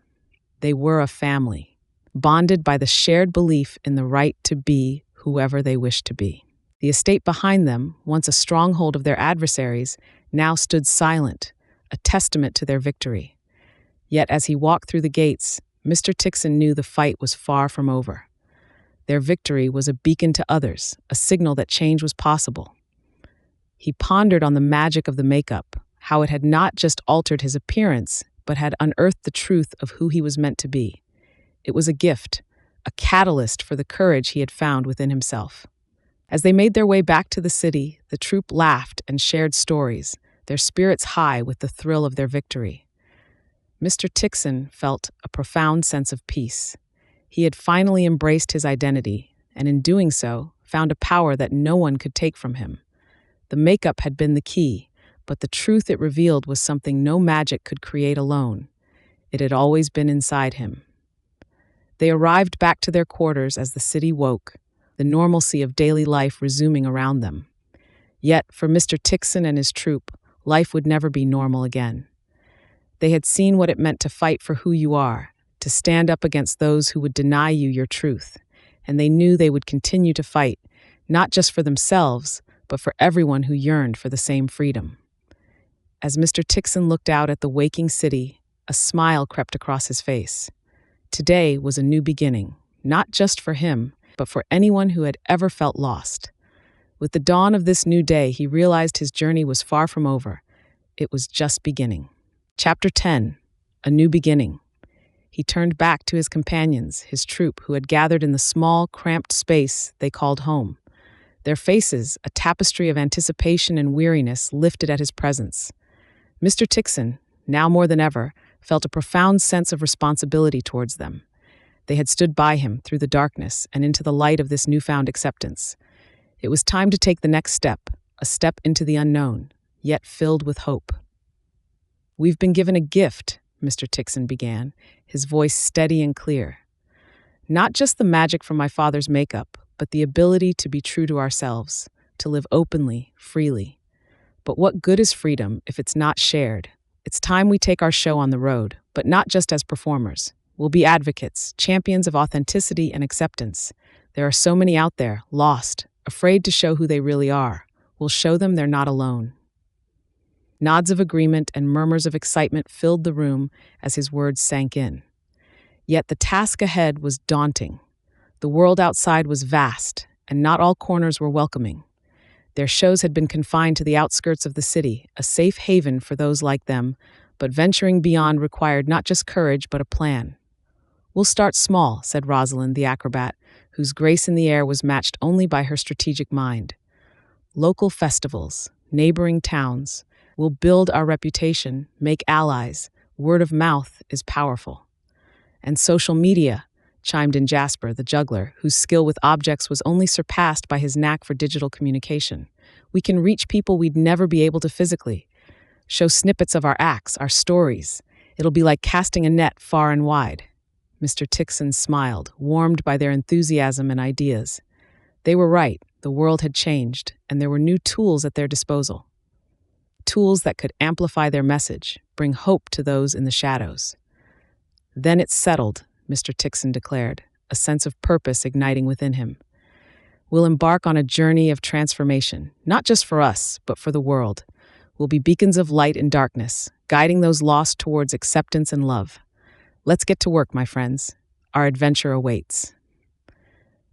They were a family, bonded by the shared belief in the right to be whoever they wished to be. The estate behind them, once a stronghold of their adversaries, now stood silent, a testament to their victory. Yet as he walked through the gates, Mr. Tixon knew the fight was far from over. Their victory was a beacon to others, a signal that change was possible. He pondered on the magic of the makeup, how it had not just altered his appearance, but had unearthed the truth of who he was meant to be. It was a gift, a catalyst for the courage he had found within himself. As they made their way back to the city, the troupe laughed and shared stories, their spirits high with the thrill of their victory. Mr. Tixon felt a profound sense of peace. He had finally embraced his identity, and in doing so, found a power that no one could take from him. The makeup had been the key, but the truth it revealed was something no magic could create alone. It had always been inside him. They arrived back to their quarters as the city woke, the normalcy of daily life resuming around them. Yet, for Mr. Tixon and his troupe, life would never be normal again. They had seen what it meant to fight for who you are, to stand up against those who would deny you your truth, and they knew they would continue to fight, not just for themselves, but for everyone who yearned for the same freedom. As Mr. Tixon looked out at the waking city, a smile crept across his face. Today was a new beginning, not just for him, but for anyone who had ever felt lost. With the dawn of this new day, he realized his journey was far from over. It was just beginning. Chapter 10. A New Beginning. He turned back to his companions, his troupe, who had gathered in the small, cramped space they called home. Their faces, a tapestry of anticipation and weariness, lifted at his presence. Mr. Tixon, now more than ever, felt a profound sense of responsibility towards them. They had stood by him through the darkness and into the light of this newfound acceptance. It was time to take the next step, a step into the unknown, yet filled with hope. "We've been given a gift," Mr. Tixon began, his voice steady and clear. "Not just the magic from my father's makeup, but the ability to be true to ourselves, to live openly, freely. But what good is freedom if it's not shared? It's time we take our show on the road, but not just as performers. We'll be advocates, champions of authenticity and acceptance. There are so many out there, lost, afraid to show who they really are. We'll show them they're not alone." Nods of agreement and murmurs of excitement filled the room as his words sank in. Yet the task ahead was daunting. The world outside was vast, and not all corners were welcoming. Their shows had been confined to the outskirts of the city, a safe haven for those like them, but venturing beyond required not just courage but a plan. "We'll start small," said Rosalind, the acrobat, whose grace in the air was matched only by her strategic mind. "Local festivals, neighboring towns. We'll build our reputation, make allies. Word of mouth is powerful." "And social media," chimed in Jasper, the juggler, whose skill with objects was only surpassed by his knack for digital communication. "We can reach people we'd never be able to physically. Show snippets of our acts, our stories. It'll be like casting a net far and wide." Mr. Tixon smiled, warmed by their enthusiasm and ideas. They were right, the world had changed, and there were new tools at their disposal. Tools that could amplify their message, bring hope to those in the shadows. "Then it's settled," Mr. Tixon declared, a sense of purpose igniting within him. "We'll embark on a journey of transformation, not just for us, but for the world. We'll be beacons of light in darkness, guiding those lost towards acceptance and love. Let's get to work, my friends. Our adventure awaits."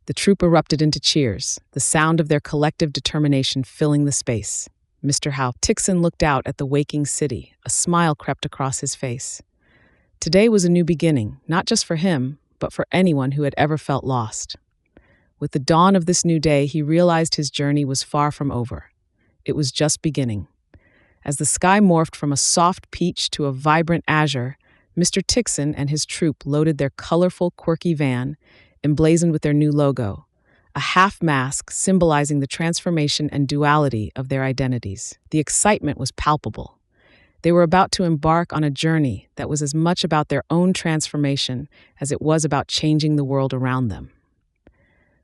The troupe erupted into cheers, the sound of their collective determination filling the space. Mr. Tixon looked out at the waking city, a smile crept across his face. Today was a new beginning, not just for him, but for anyone who had ever felt lost. With the dawn of this new day, he realized his journey was far from over. It was just beginning. As the sky morphed from a soft peach to a vibrant azure, Mr. Tixon and his troupe loaded their colorful, quirky van, emblazoned with their new logo, a half-mask symbolizing the transformation and duality of their identities. The excitement was palpable. They were about to embark on a journey that was as much about their own transformation as it was about changing the world around them.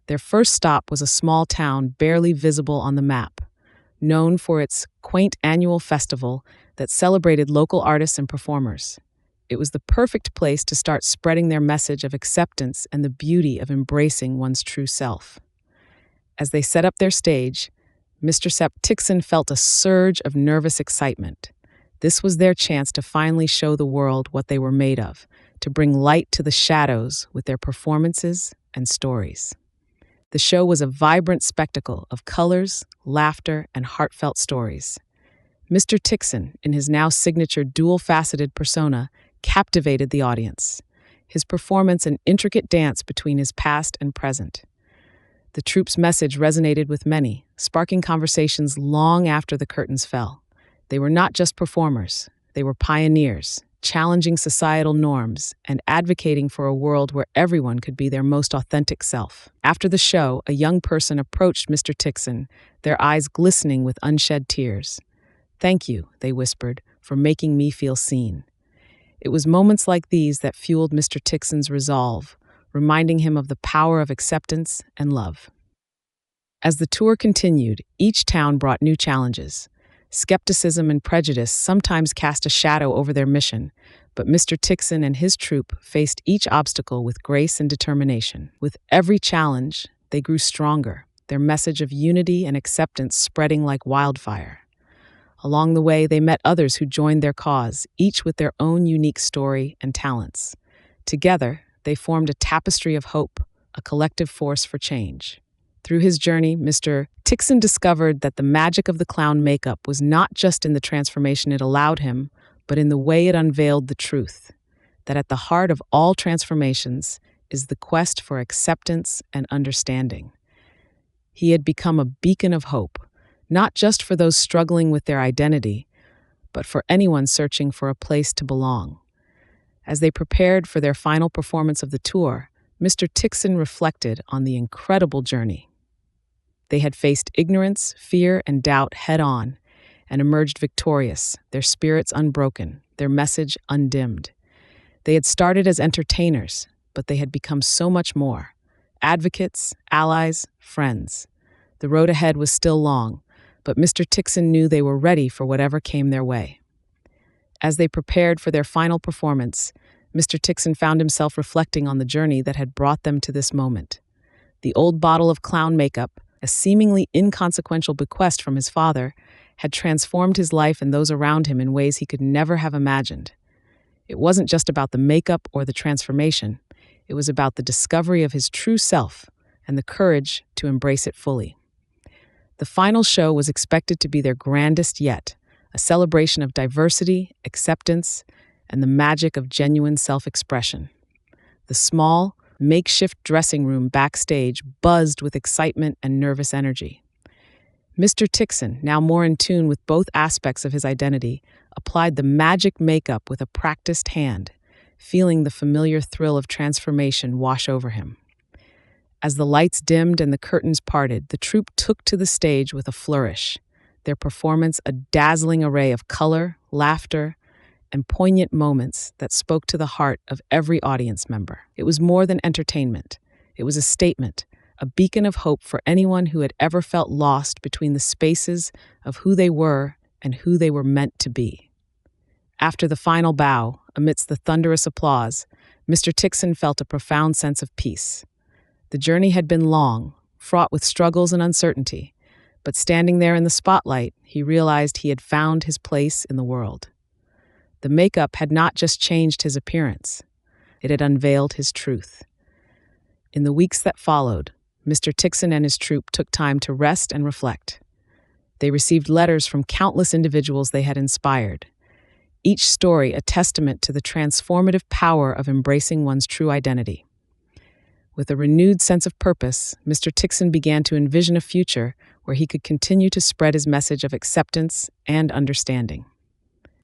Their first stop was a small town barely visible on the map, known for its quaint annual festival that celebrated local artists and performers. It was the perfect place to start spreading their message of acceptance and the beauty of embracing one's true self. As they set up their stage, Mr. Tixon felt a surge of nervous excitement. This was their chance to finally show the world what they were made of, to bring light to the shadows with their performances and stories. The show was a vibrant spectacle of colors, laughter, and heartfelt stories. Mr. Tixon, in his now signature dual-faceted persona, captivated the audience, his performance an intricate dance between his past and present. The troupe's message resonated with many, sparking conversations long after the curtains fell. They were not just performers, they were pioneers, challenging societal norms and advocating for a world where everyone could be their most authentic self. After the show, a young person approached Mr. Tixon, their eyes glistening with unshed tears. "Thank you," they whispered, "for making me feel seen." It was moments like these that fueled Mr. Tixon's resolve, reminding him of the power of acceptance and love. As the tour continued, each town brought new challenges. Skepticism and prejudice sometimes cast a shadow over their mission, but Mr. Tixon and his troupe faced each obstacle with grace and determination. With every challenge, they grew stronger, their message of unity and acceptance spreading like wildfire. Along the way, they met others who joined their cause, each with their own unique story and talents. Together, they formed a tapestry of hope, a collective force for change. Through his journey, Mr. Tixon discovered that the magic of the clown makeup was not just in the transformation it allowed him, but in the way it unveiled the truth, that at the heart of all transformations is the quest for acceptance and understanding. He had become a beacon of hope, not just for those struggling with their identity, but for anyone searching for a place to belong. As they prepared for their final performance of the tour, Mr. Tixon reflected on the incredible journey. They had faced ignorance, fear, and doubt head-on and emerged victorious, their spirits unbroken, their message undimmed. They had started as entertainers, but they had become so much more. Advocates, allies, friends. The road ahead was still long, but Mr. Tixon knew they were ready for whatever came their way. As they prepared for their final performance, Mr. Tixon found himself reflecting on the journey that had brought them to this moment. The old bottle of clown makeup, a seemingly inconsequential bequest from his father, had transformed his life and those around him in ways he could never have imagined. It wasn't just about the makeup or the transformation. It was about the discovery of his true self and the courage to embrace it fully. The final show was expected to be their grandest yet, a celebration of diversity, acceptance, and the magic of genuine self-expression. The small, makeshift dressing room backstage buzzed with excitement and nervous energy. Mr. Tixon, now more in tune with both aspects of his identity, applied the magic makeup with a practiced hand, feeling the familiar thrill of transformation wash over him. As the lights dimmed and the curtains parted, the troupe took to the stage with a flourish, their performance a dazzling array of color, laughter, and poignant moments that spoke to the heart of every audience member. It was more than entertainment. It was a statement, a beacon of hope for anyone who had ever felt lost between the spaces of who they were and who they were meant to be. After the final bow, amidst the thunderous applause, Mr. Tixon felt a profound sense of peace. The journey had been long, fraught with struggles and uncertainty, but standing there in the spotlight, he realized he had found his place in the world. The makeup had not just changed his appearance, it had unveiled his truth. In the weeks that followed, Mr. Tixon and his troupe took time to rest and reflect. They received letters from countless individuals they had inspired, each story a testament to the transformative power of embracing one's true identity. With a renewed sense of purpose, Mr. Tixon began to envision a future where he could continue to spread his message of acceptance and understanding.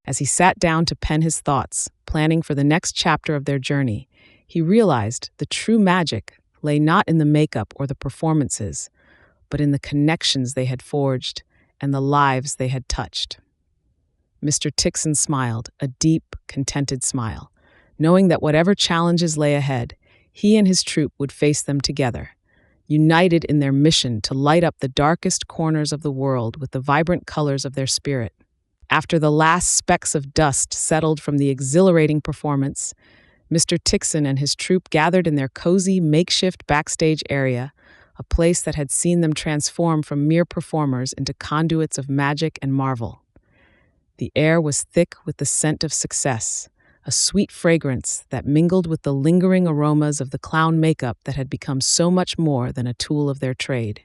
As he sat down to pen his thoughts, planning for the next chapter of their journey, he realized the true magic lay not in the makeup or the performances, but in the connections they had forged and the lives they had touched. Mr. Tixon smiled, a deep, contented smile, knowing that whatever challenges lay ahead, he and his troupe would face them together, united in their mission to light up the darkest corners of the world with the vibrant colors of their spirit. After the last specks of dust settled from the exhilarating performance, Mr. Tixon and his troupe gathered in their cozy, makeshift backstage area, a place that had seen them transform from mere performers into conduits of magic and marvel. The air was thick with the scent of success, a sweet fragrance that mingled with the lingering aromas of the clown makeup that had become so much more than a tool of their trade.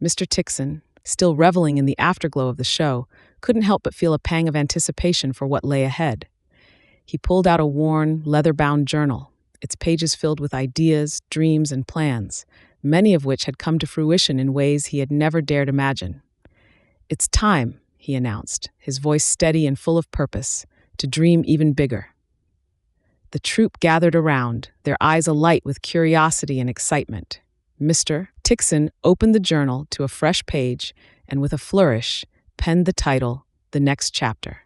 Mr. Tixon, still reveling in the afterglow of the show, couldn't help but feel a pang of anticipation for what lay ahead. He pulled out a worn, leather-bound journal, its pages filled with ideas, dreams, and plans, many of which had come to fruition in ways he had never dared imagine. "It's time," he announced, his voice steady and full of purpose, "to dream even bigger." The troupe gathered around, their eyes alight with curiosity and excitement. Mr. Tixon opened the journal to a fresh page and, with a flourish, penned the title, "The Next Chapter."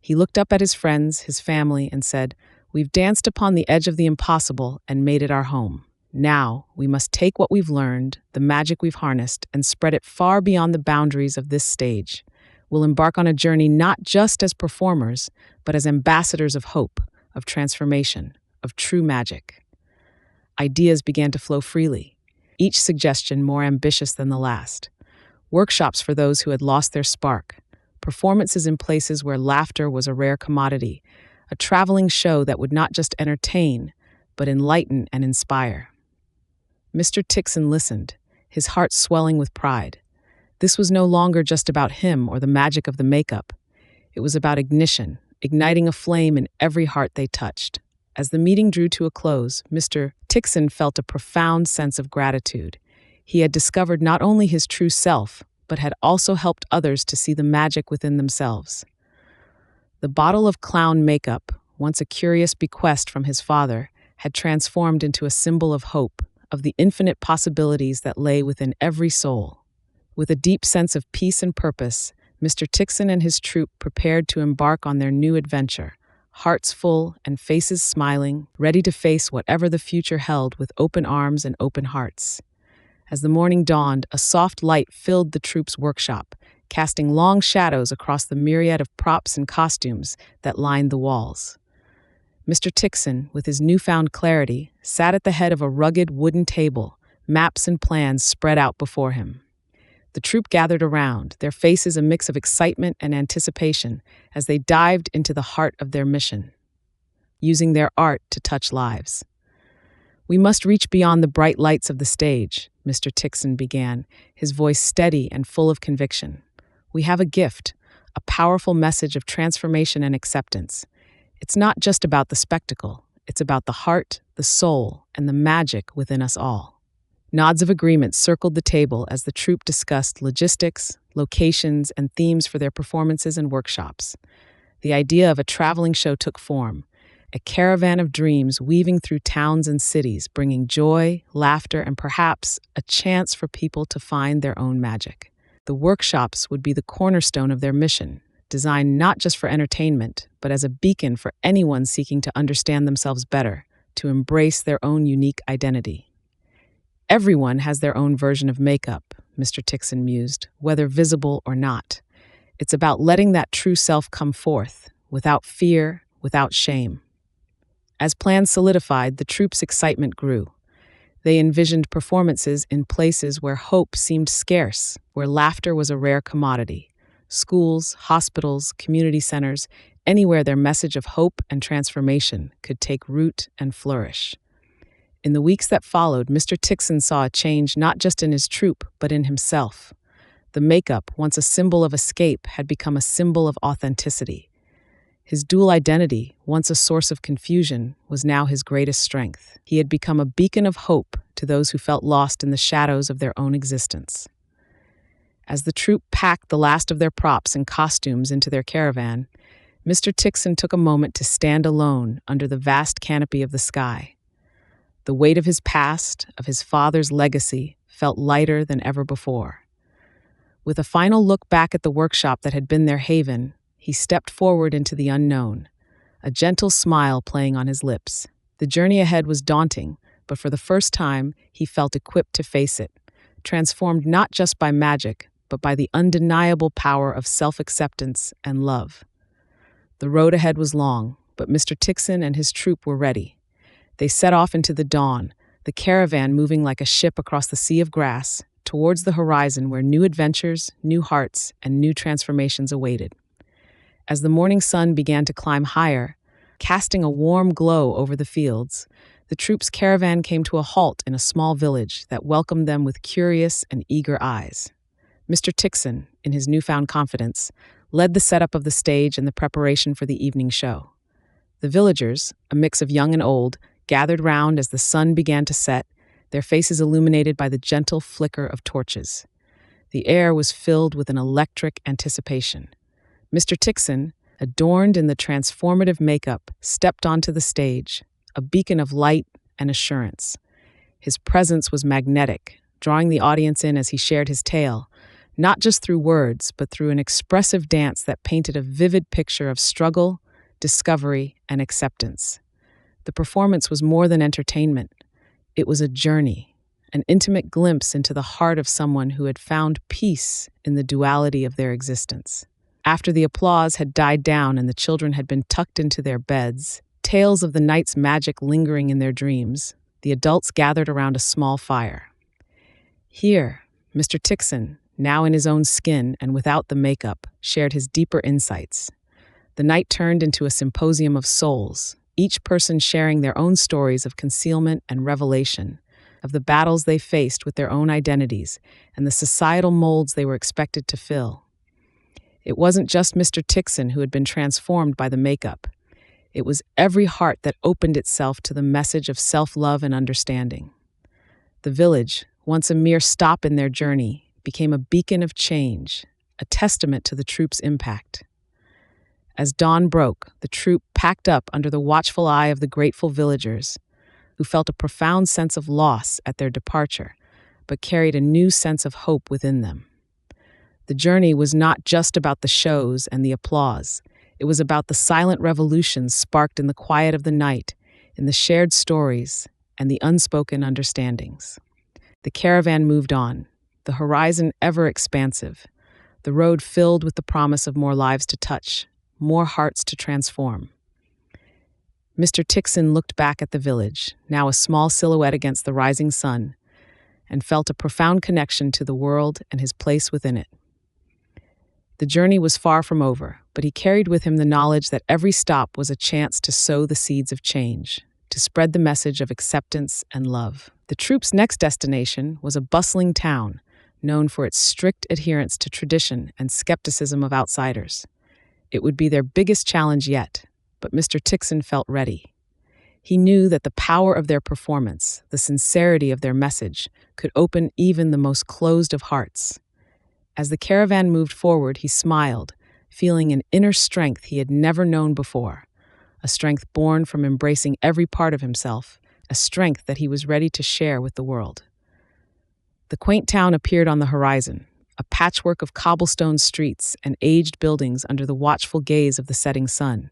He looked up at his friends, his family, and said, "We've danced upon the edge of the impossible and made it our home. Now, we must take what we've learned, the magic we've harnessed, and spread it far beyond the boundaries of this stage. We'll embark on a journey not just as performers, but as ambassadors of hope, of transformation, of true magic." Ideas began to flow freely, each suggestion more ambitious than the last. Workshops for those who had lost their spark, performances in places where laughter was a rare commodity, a traveling show that would not just entertain, but enlighten and inspire. Mr. Tixon listened, his heart swelling with pride. This was no longer just about him or the magic of the makeup. It was about ignition, igniting a flame in every heart they touched. As the meeting drew to a close, Mr. Tixon felt a profound sense of gratitude. He had discovered not only his true self, but had also helped others to see the magic within themselves. The bottle of clown makeup, once a curious bequest from his father, had transformed into a symbol of hope, of the infinite possibilities that lay within every soul. With a deep sense of peace and purpose, Mr. Tixon and his troop prepared to embark on their new adventure, hearts full and faces smiling, ready to face whatever the future held with open arms and open hearts. As the morning dawned, a soft light filled the troop's workshop, casting long shadows across the myriad of props and costumes that lined the walls. Mr. Tixon, with his newfound clarity, sat at the head of a rugged wooden table, maps and plans spread out before him. The troop gathered around, their faces a mix of excitement and anticipation as they dived into the heart of their mission, using their art to touch lives. "We must reach beyond the bright lights of the stage," Mr. Tixon began, his voice steady and full of conviction. "We have a gift, a powerful message of transformation and acceptance. It's not just about the spectacle, it's about the heart, the soul, and the magic within us all." Nods of agreement circled the table as the troupe discussed logistics, locations, and themes for their performances and workshops. The idea of a traveling show took form, a caravan of dreams weaving through towns and cities, bringing joy, laughter, and perhaps a chance for people to find their own magic. The workshops would be the cornerstone of their mission, designed not just for entertainment, but as a beacon for anyone seeking to understand themselves better, to embrace their own unique identity. "Everyone has their own version of makeup," Mr. Tixon mused, "whether visible or not. It's about letting that true self come forth, without fear, without shame." As plans solidified, the troupe's excitement grew. They envisioned performances in places where hope seemed scarce, where laughter was a rare commodity. Schools, hospitals, community centers, anywhere their message of hope and transformation could take root and flourish. In the weeks that followed, Mr. Tixon saw a change not just in his troupe, but in himself. The makeup, once a symbol of escape, had become a symbol of authenticity. His dual identity, once a source of confusion, was now his greatest strength. He had become a beacon of hope to those who felt lost in the shadows of their own existence. As the troupe packed the last of their props and costumes into their caravan, Mr. Tixon took a moment to stand alone under the vast canopy of the sky. The weight of his past, of his father's legacy, felt lighter than ever before. With a final look back at the workshop that had been their haven, he stepped forward into the unknown, a gentle smile playing on his lips. The journey ahead was daunting, but for the first time, he felt equipped to face it, transformed not just by magic, but by the undeniable power of self-acceptance and love. The road ahead was long, but Mr. Tixon and his troop were ready. They set off into the dawn, the caravan moving like a ship across the sea of grass, towards the horizon where new adventures, new hearts, and new transformations awaited. As the morning sun began to climb higher, casting a warm glow over the fields, the troop's caravan came to a halt in a small village that welcomed them with curious and eager eyes. Mr. Tixon, in his newfound confidence, led the setup of the stage and the preparation for the evening show. The villagers, a mix of young and old, gathered round as the sun began to set, their faces illuminated by the gentle flicker of torches. The air was filled with an electric anticipation. Mr. Tixon, adorned in the transformative makeup, stepped onto the stage, a beacon of light and assurance. His presence was magnetic, drawing the audience in as he shared his tale, not just through words, but through an expressive dance that painted a vivid picture of struggle, discovery, and acceptance. The performance was more than entertainment. It was a journey, an intimate glimpse into the heart of someone who had found peace in the duality of their existence. After the applause had died down and the children had been tucked into their beds, tales of the night's magic lingering in their dreams, the adults gathered around a small fire. Here, Mr. Tixon, now in his own skin and without the makeup, shared his deeper insights. The night turned into a symposium of souls, each person sharing their own stories of concealment and revelation, of the battles they faced with their own identities and the societal molds they were expected to fill. It wasn't just Mr. Tixon who had been transformed by the makeup. It was every heart that opened itself to the message of self-love and understanding. The village, once a mere stop in their journey, became a beacon of change, a testament to the troupe's impact. As dawn broke, the troupe packed up under the watchful eye of the grateful villagers, who felt a profound sense of loss at their departure, but carried a new sense of hope within them. The journey was not just about the shows and the applause. It was about the silent revolutions sparked in the quiet of the night, in the shared stories, and the unspoken understandings. The caravan moved on, the horizon ever expansive, the road filled with the promise of more lives to touch, more hearts to transform. Mr. Tixon looked back at the village, now a small silhouette against the rising sun, and felt a profound connection to the world and his place within it. The journey was far from over, but he carried with him the knowledge that every stop was a chance to sow the seeds of change, to spread the message of acceptance and love. The troop's next destination was a bustling town, known for its strict adherence to tradition and skepticism of outsiders. It would be their biggest challenge yet, but Mr. Tixon felt ready. He knew that the power of their performance, the sincerity of their message, could open even the most closed of hearts. As the caravan moved forward, he smiled, feeling an inner strength he had never known before, a strength born from embracing every part of himself, a strength that he was ready to share with the world. The quaint town appeared on the horizon, a patchwork of cobblestone streets and aged buildings under the watchful gaze of the setting sun.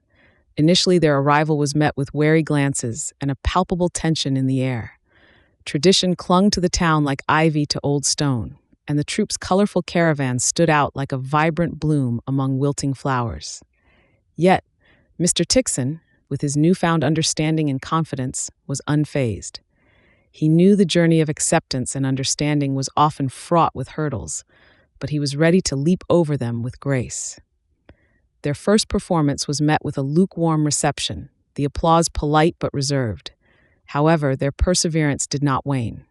Initially, their arrival was met with wary glances and a palpable tension in the air. Tradition clung to the town like ivy to old stone, and the troop's colorful caravan stood out like a vibrant bloom among wilting flowers. Yet, Mr. Tixon, with his newfound understanding and confidence, was unfazed. He knew the journey of acceptance and understanding was often fraught with hurdles, but he was ready to leap over them with grace. Their first performance was met with a lukewarm reception, the applause polite but reserved. However, their perseverance did not wane.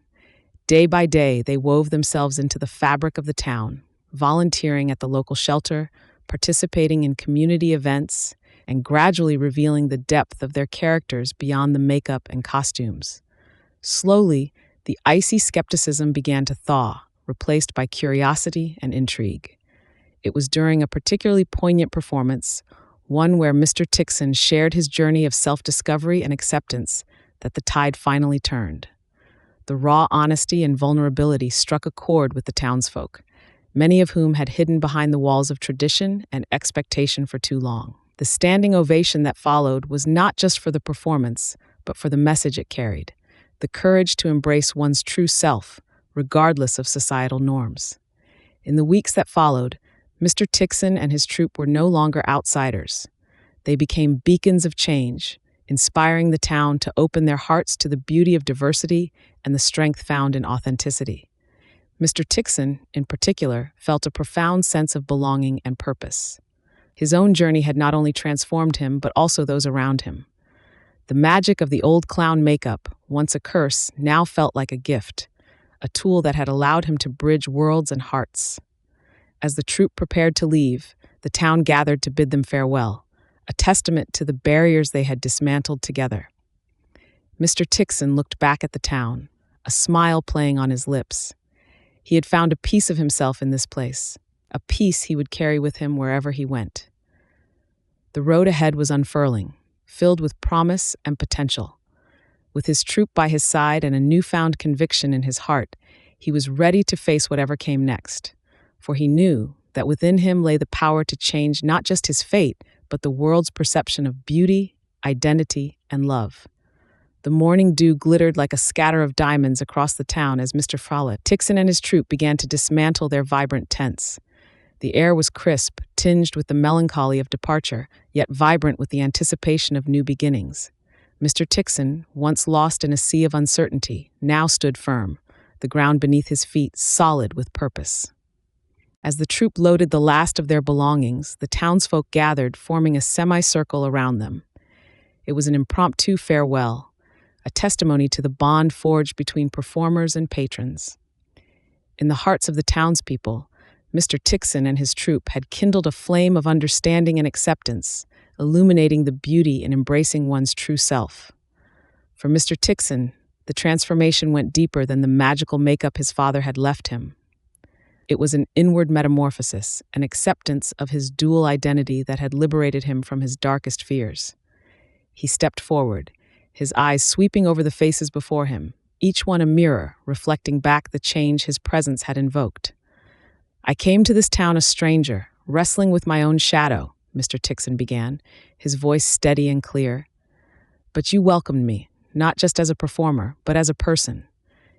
Day by day, they wove themselves into the fabric of the town, volunteering at the local shelter, participating in community events, and gradually revealing the depth of their characters beyond the makeup and costumes. Slowly, the icy skepticism began to thaw, replaced by curiosity and intrigue. It was during a particularly poignant performance, one where Mr. Tixon shared his journey of self-discovery and acceptance, that the tide finally turned. The raw honesty and vulnerability struck a chord with the townsfolk, many of whom had hidden behind the walls of tradition and expectation for too long. The standing ovation that followed was not just for the performance, but for the message it carried, the courage to embrace one's true self, regardless of societal norms. In the weeks that followed, Mr. Tixon and his troop were no longer outsiders. They became beacons of change, inspiring the town to open their hearts to the beauty of diversity and the strength found in authenticity. Mr. Tixon, in particular, felt a profound sense of belonging and purpose. His own journey had not only transformed him, but also those around him. The magic of the old clown makeup, once a curse, now felt like a gift, a tool that had allowed him to bridge worlds and hearts. As the troop prepared to leave, the town gathered to bid them farewell, a testament to the barriers they had dismantled together. Mr. Tixon looked back at the town, a smile playing on his lips. He had found a piece of himself in this place, a piece he would carry with him wherever he went. The road ahead was unfurling, filled with promise and potential. With his troop by his side and a newfound conviction in his heart, he was ready to face whatever came next, for he knew that within him lay the power to change not just his fate, but the world's perception of beauty, identity, and love. The morning dew glittered like a scatter of diamonds across the town as Mr. Tixon and his troop began to dismantle their vibrant tents. The air was crisp, tinged with the melancholy of departure, yet vibrant with the anticipation of new beginnings. Mr. Tixon, once lost in a sea of uncertainty, now stood firm, the ground beneath his feet solid with purpose. As the troop loaded the last of their belongings, the townsfolk gathered, forming a semicircle around them. It was an impromptu farewell, a testimony to the bond forged between performers and patrons. In the hearts of the townspeople, Mr. Tixon and his troop had kindled a flame of understanding and acceptance, illuminating the beauty in embracing one's true self. For Mr. Tixon, the transformation went deeper than the magical makeup his father had left him. It was an inward metamorphosis, an acceptance of his dual identity that had liberated him from his darkest fears. He stepped forward, his eyes sweeping over the faces before him, each one a mirror reflecting back the change his presence had invoked. "I came to this town a stranger, wrestling with my own shadow," Mr. Tixon began, his voice steady and clear. "But you welcomed me, not just as a performer, but as a person.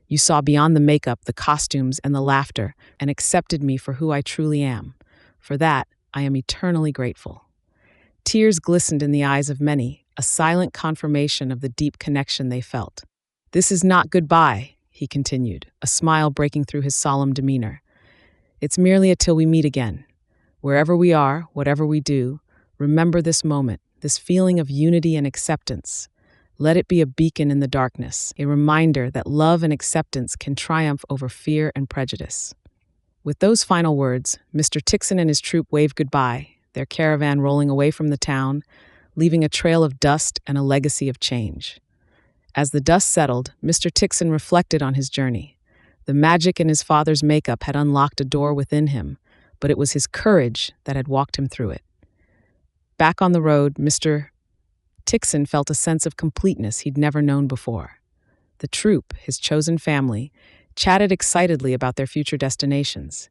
You saw beyond the makeup, the costumes, and the laughter, and accepted me for who I truly am. For that, I am eternally grateful." Tears glistened in the eyes of many, a silent confirmation of the deep connection they felt. "This is not goodbye," he continued, a smile breaking through his solemn demeanor. "It's merely until we meet again. Wherever we are, whatever we do, remember this moment, this feeling of unity and acceptance. Let it be a beacon in the darkness, a reminder that love and acceptance can triumph over fear and prejudice." With those final words, Mr. Tixon and his troop waved goodbye, their caravan rolling away from the town, leaving a trail of dust and a legacy of change. As the dust settled, Mr. Tixon reflected on his journey. The magic in his father's makeup had unlocked a door within him, but it was his courage that had walked him through it. Back on the road, Mr. Tixon felt a sense of completeness he'd never known before. The troop, his chosen family, chatted excitedly about their future destinations.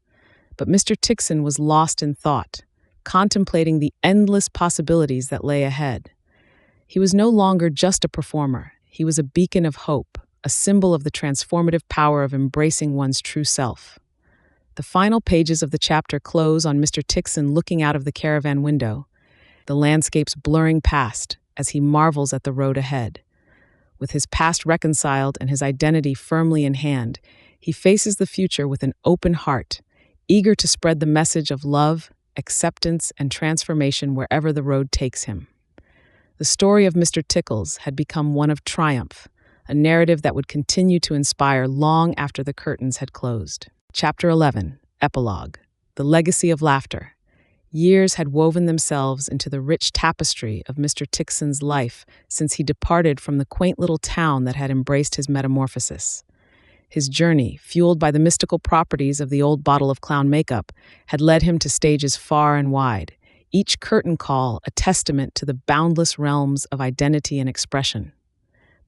But Mr. Tixon was lost in thought, contemplating the endless possibilities that lay ahead. He was no longer just a performer. He was a beacon of hope, a symbol of the transformative power of embracing one's true self. The final pages of the chapter close on Mr. Tixon looking out of the caravan window, the landscapes blurring past as he marvels at the road ahead. With his past reconciled and his identity firmly in hand, he faces the future with an open heart, eager to spread the message of love, acceptance, and transformation wherever the road takes him. The story of Mr. Tickles had become one of triumph, a narrative that would continue to inspire long after the curtains had closed. Chapter 11, Epilogue, The Legacy of Laughter. Years had woven themselves into the rich tapestry of Mr. Tixon's life since he departed from the quaint little town that had embraced his metamorphosis. His journey, fueled by the mystical properties of the old bottle of clown makeup, had led him to stages far and wide, each curtain call a testament to the boundless realms of identity and expression.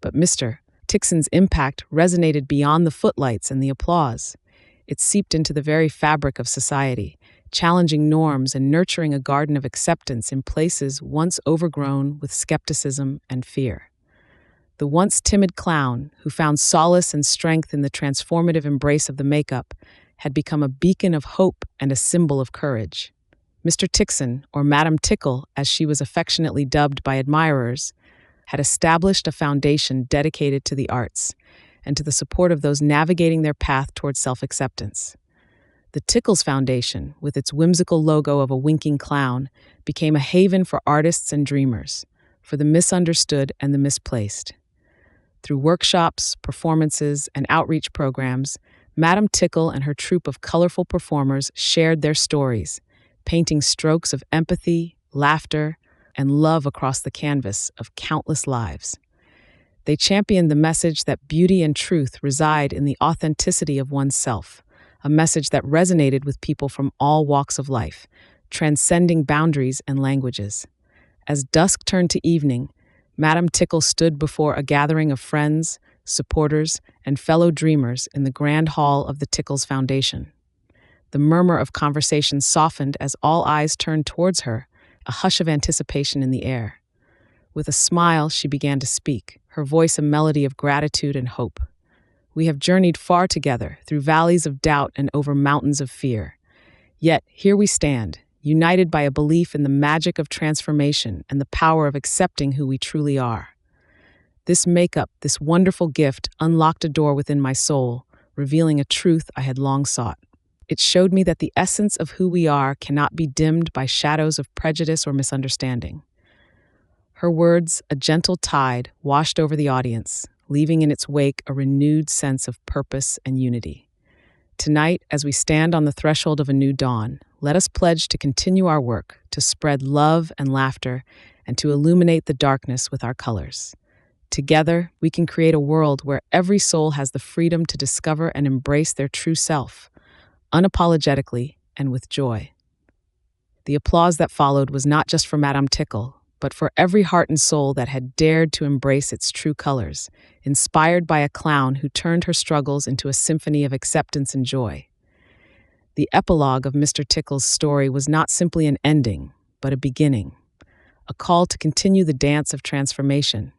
But Mr. Tixon's impact resonated beyond the footlights and the applause. It seeped into the very fabric of society, challenging norms and nurturing a garden of acceptance in places once overgrown with skepticism and fear. The once timid clown, who found solace and strength in the transformative embrace of the makeup, had become a beacon of hope and a symbol of courage. Mr. Tixon, or Madame Tickle, as she was affectionately dubbed by admirers, had established a foundation dedicated to the arts and to the support of those navigating their path towards self-acceptance. The Tickles Foundation, with its whimsical logo of a winking clown, became a haven for artists and dreamers, for the misunderstood and the misplaced. Through workshops, performances, and outreach programs, Madame Tickle and her troupe of colorful performers shared their stories, painting strokes of empathy, laughter, and love across the canvas of countless lives. They championed the message that beauty and truth reside in the authenticity of oneself, a message that resonated with people from all walks of life, transcending boundaries and languages. As dusk turned to evening, Madame Tickle stood before a gathering of friends, supporters, and fellow dreamers in the grand hall of the Tickles Foundation. The murmur of conversation softened as all eyes turned towards her, a hush of anticipation in the air. With a smile, she began to speak, her voice a melody of gratitude and hope. "We have journeyed far together, through valleys of doubt and over mountains of fear. Yet, here we stand, united by a belief in the magic of transformation and the power of accepting who we truly are. This makeup, this wonderful gift, unlocked a door within my soul, revealing a truth I had long sought. It showed me that the essence of who we are cannot be dimmed by shadows of prejudice or misunderstanding." Her words, a gentle tide, washed over the audience, leaving in its wake a renewed sense of purpose and unity. Tonight, as we stand on the threshold of a new dawn, let us pledge to continue our work, to spread love and laughter, and to illuminate the darkness with our colors. Together, we can create a world where every soul has the freedom to discover and embrace their true self, unapologetically and with joy. The applause that followed was not just for Madame Tickle, but for every heart and soul that had dared to embrace its true colors, inspired by a clown who turned her struggles into a symphony of acceptance and joy. The epilogue of Mr. Tickle's story was not simply an ending, but a beginning, a call to continue the dance of transformation,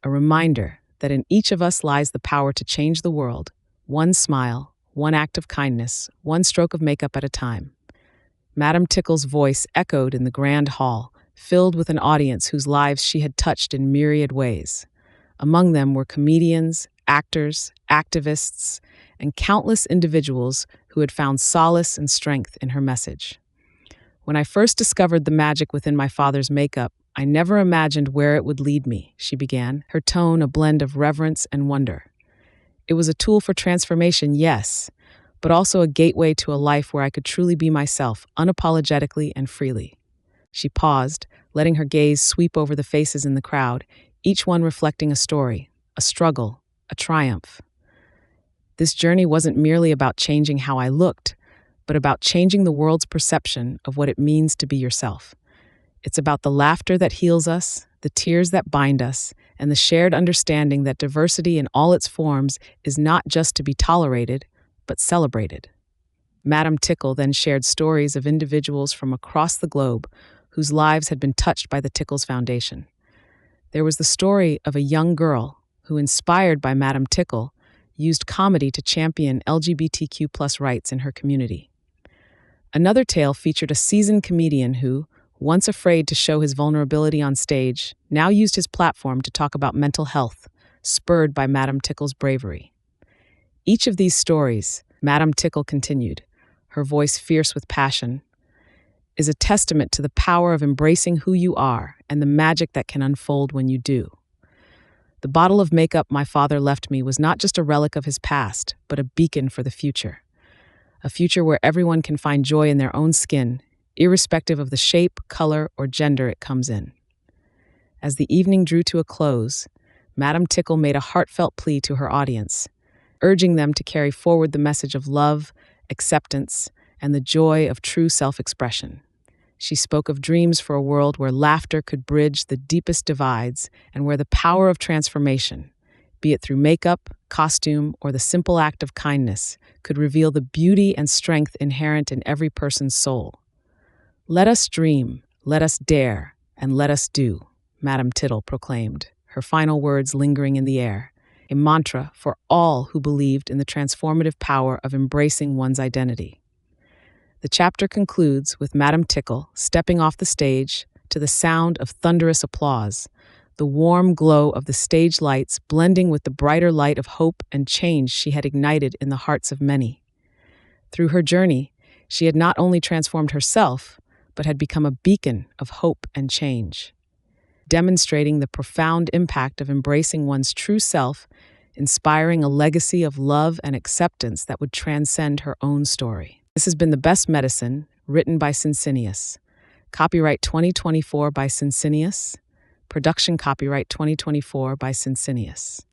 a reminder that in each of us lies the power to change the world, one smile, one act of kindness, one stroke of makeup at a time. Madam Tickle's voice echoed in the grand hall, filled with an audience whose lives she had touched in myriad ways. Among them were comedians, actors, activists, and countless individuals who had found solace and strength in her message. When I first discovered the magic within my father's makeup, I never imagined where it would lead me, she began, her tone a blend of reverence and wonder. It was a tool for transformation, yes, but also a gateway to a life where I could truly be myself, unapologetically and freely. She paused, letting her gaze sweep over the faces in the crowd, each one reflecting a story, a struggle, a triumph. This journey wasn't merely about changing how I looked, but about changing the world's perception of what it means to be yourself. It's about the laughter that heals us, the tears that bind us, and the shared understanding that diversity in all its forms is not just to be tolerated, but celebrated. Madam Tickle then shared stories of individuals from across the globe whose lives had been touched by the Tickles Foundation. There was the story of a young girl who, inspired by Madam Tickle, used comedy to champion LGBTQ+ rights in her community. Another tale featured a seasoned comedian who, once afraid to show his vulnerability on stage, now used his platform to talk about mental health, spurred by Madam Tickle's bravery. Each of these stories, Madam Tickle continued, her voice fierce with passion, is a testament to the power of embracing who you are and the magic that can unfold when you do. The bottle of makeup my father left me was not just a relic of his past, but a beacon for the future. A future where everyone can find joy in their own skin, irrespective of the shape, color, or gender it comes in. As the evening drew to a close, Madam Tickle made a heartfelt plea to her audience, urging them to carry forward the message of love, acceptance, and the joy of true self-expression. She spoke of dreams for a world where laughter could bridge the deepest divides and where the power of transformation, be it through makeup, costume, or the simple act of kindness, could reveal the beauty and strength inherent in every person's soul. Let us dream, let us dare, and let us do, Madam Tickle proclaimed, her final words lingering in the air, a mantra for all who believed in the transformative power of embracing one's identity. The chapter concludes with Madam Tickle stepping off the stage to the sound of thunderous applause, the warm glow of the stage lights blending with the brighter light of hope and change she had ignited in the hearts of many. Through her journey, she had not only transformed herself, but had become a beacon of hope and change, demonstrating the profound impact of embracing one's true self, inspiring a legacy of love and acceptance that would transcend her own story. This has been The Best Medicine, written by Cincinnius. Copyright 2024 by Cincinnius. Production copyright 2024 by Cincinnius.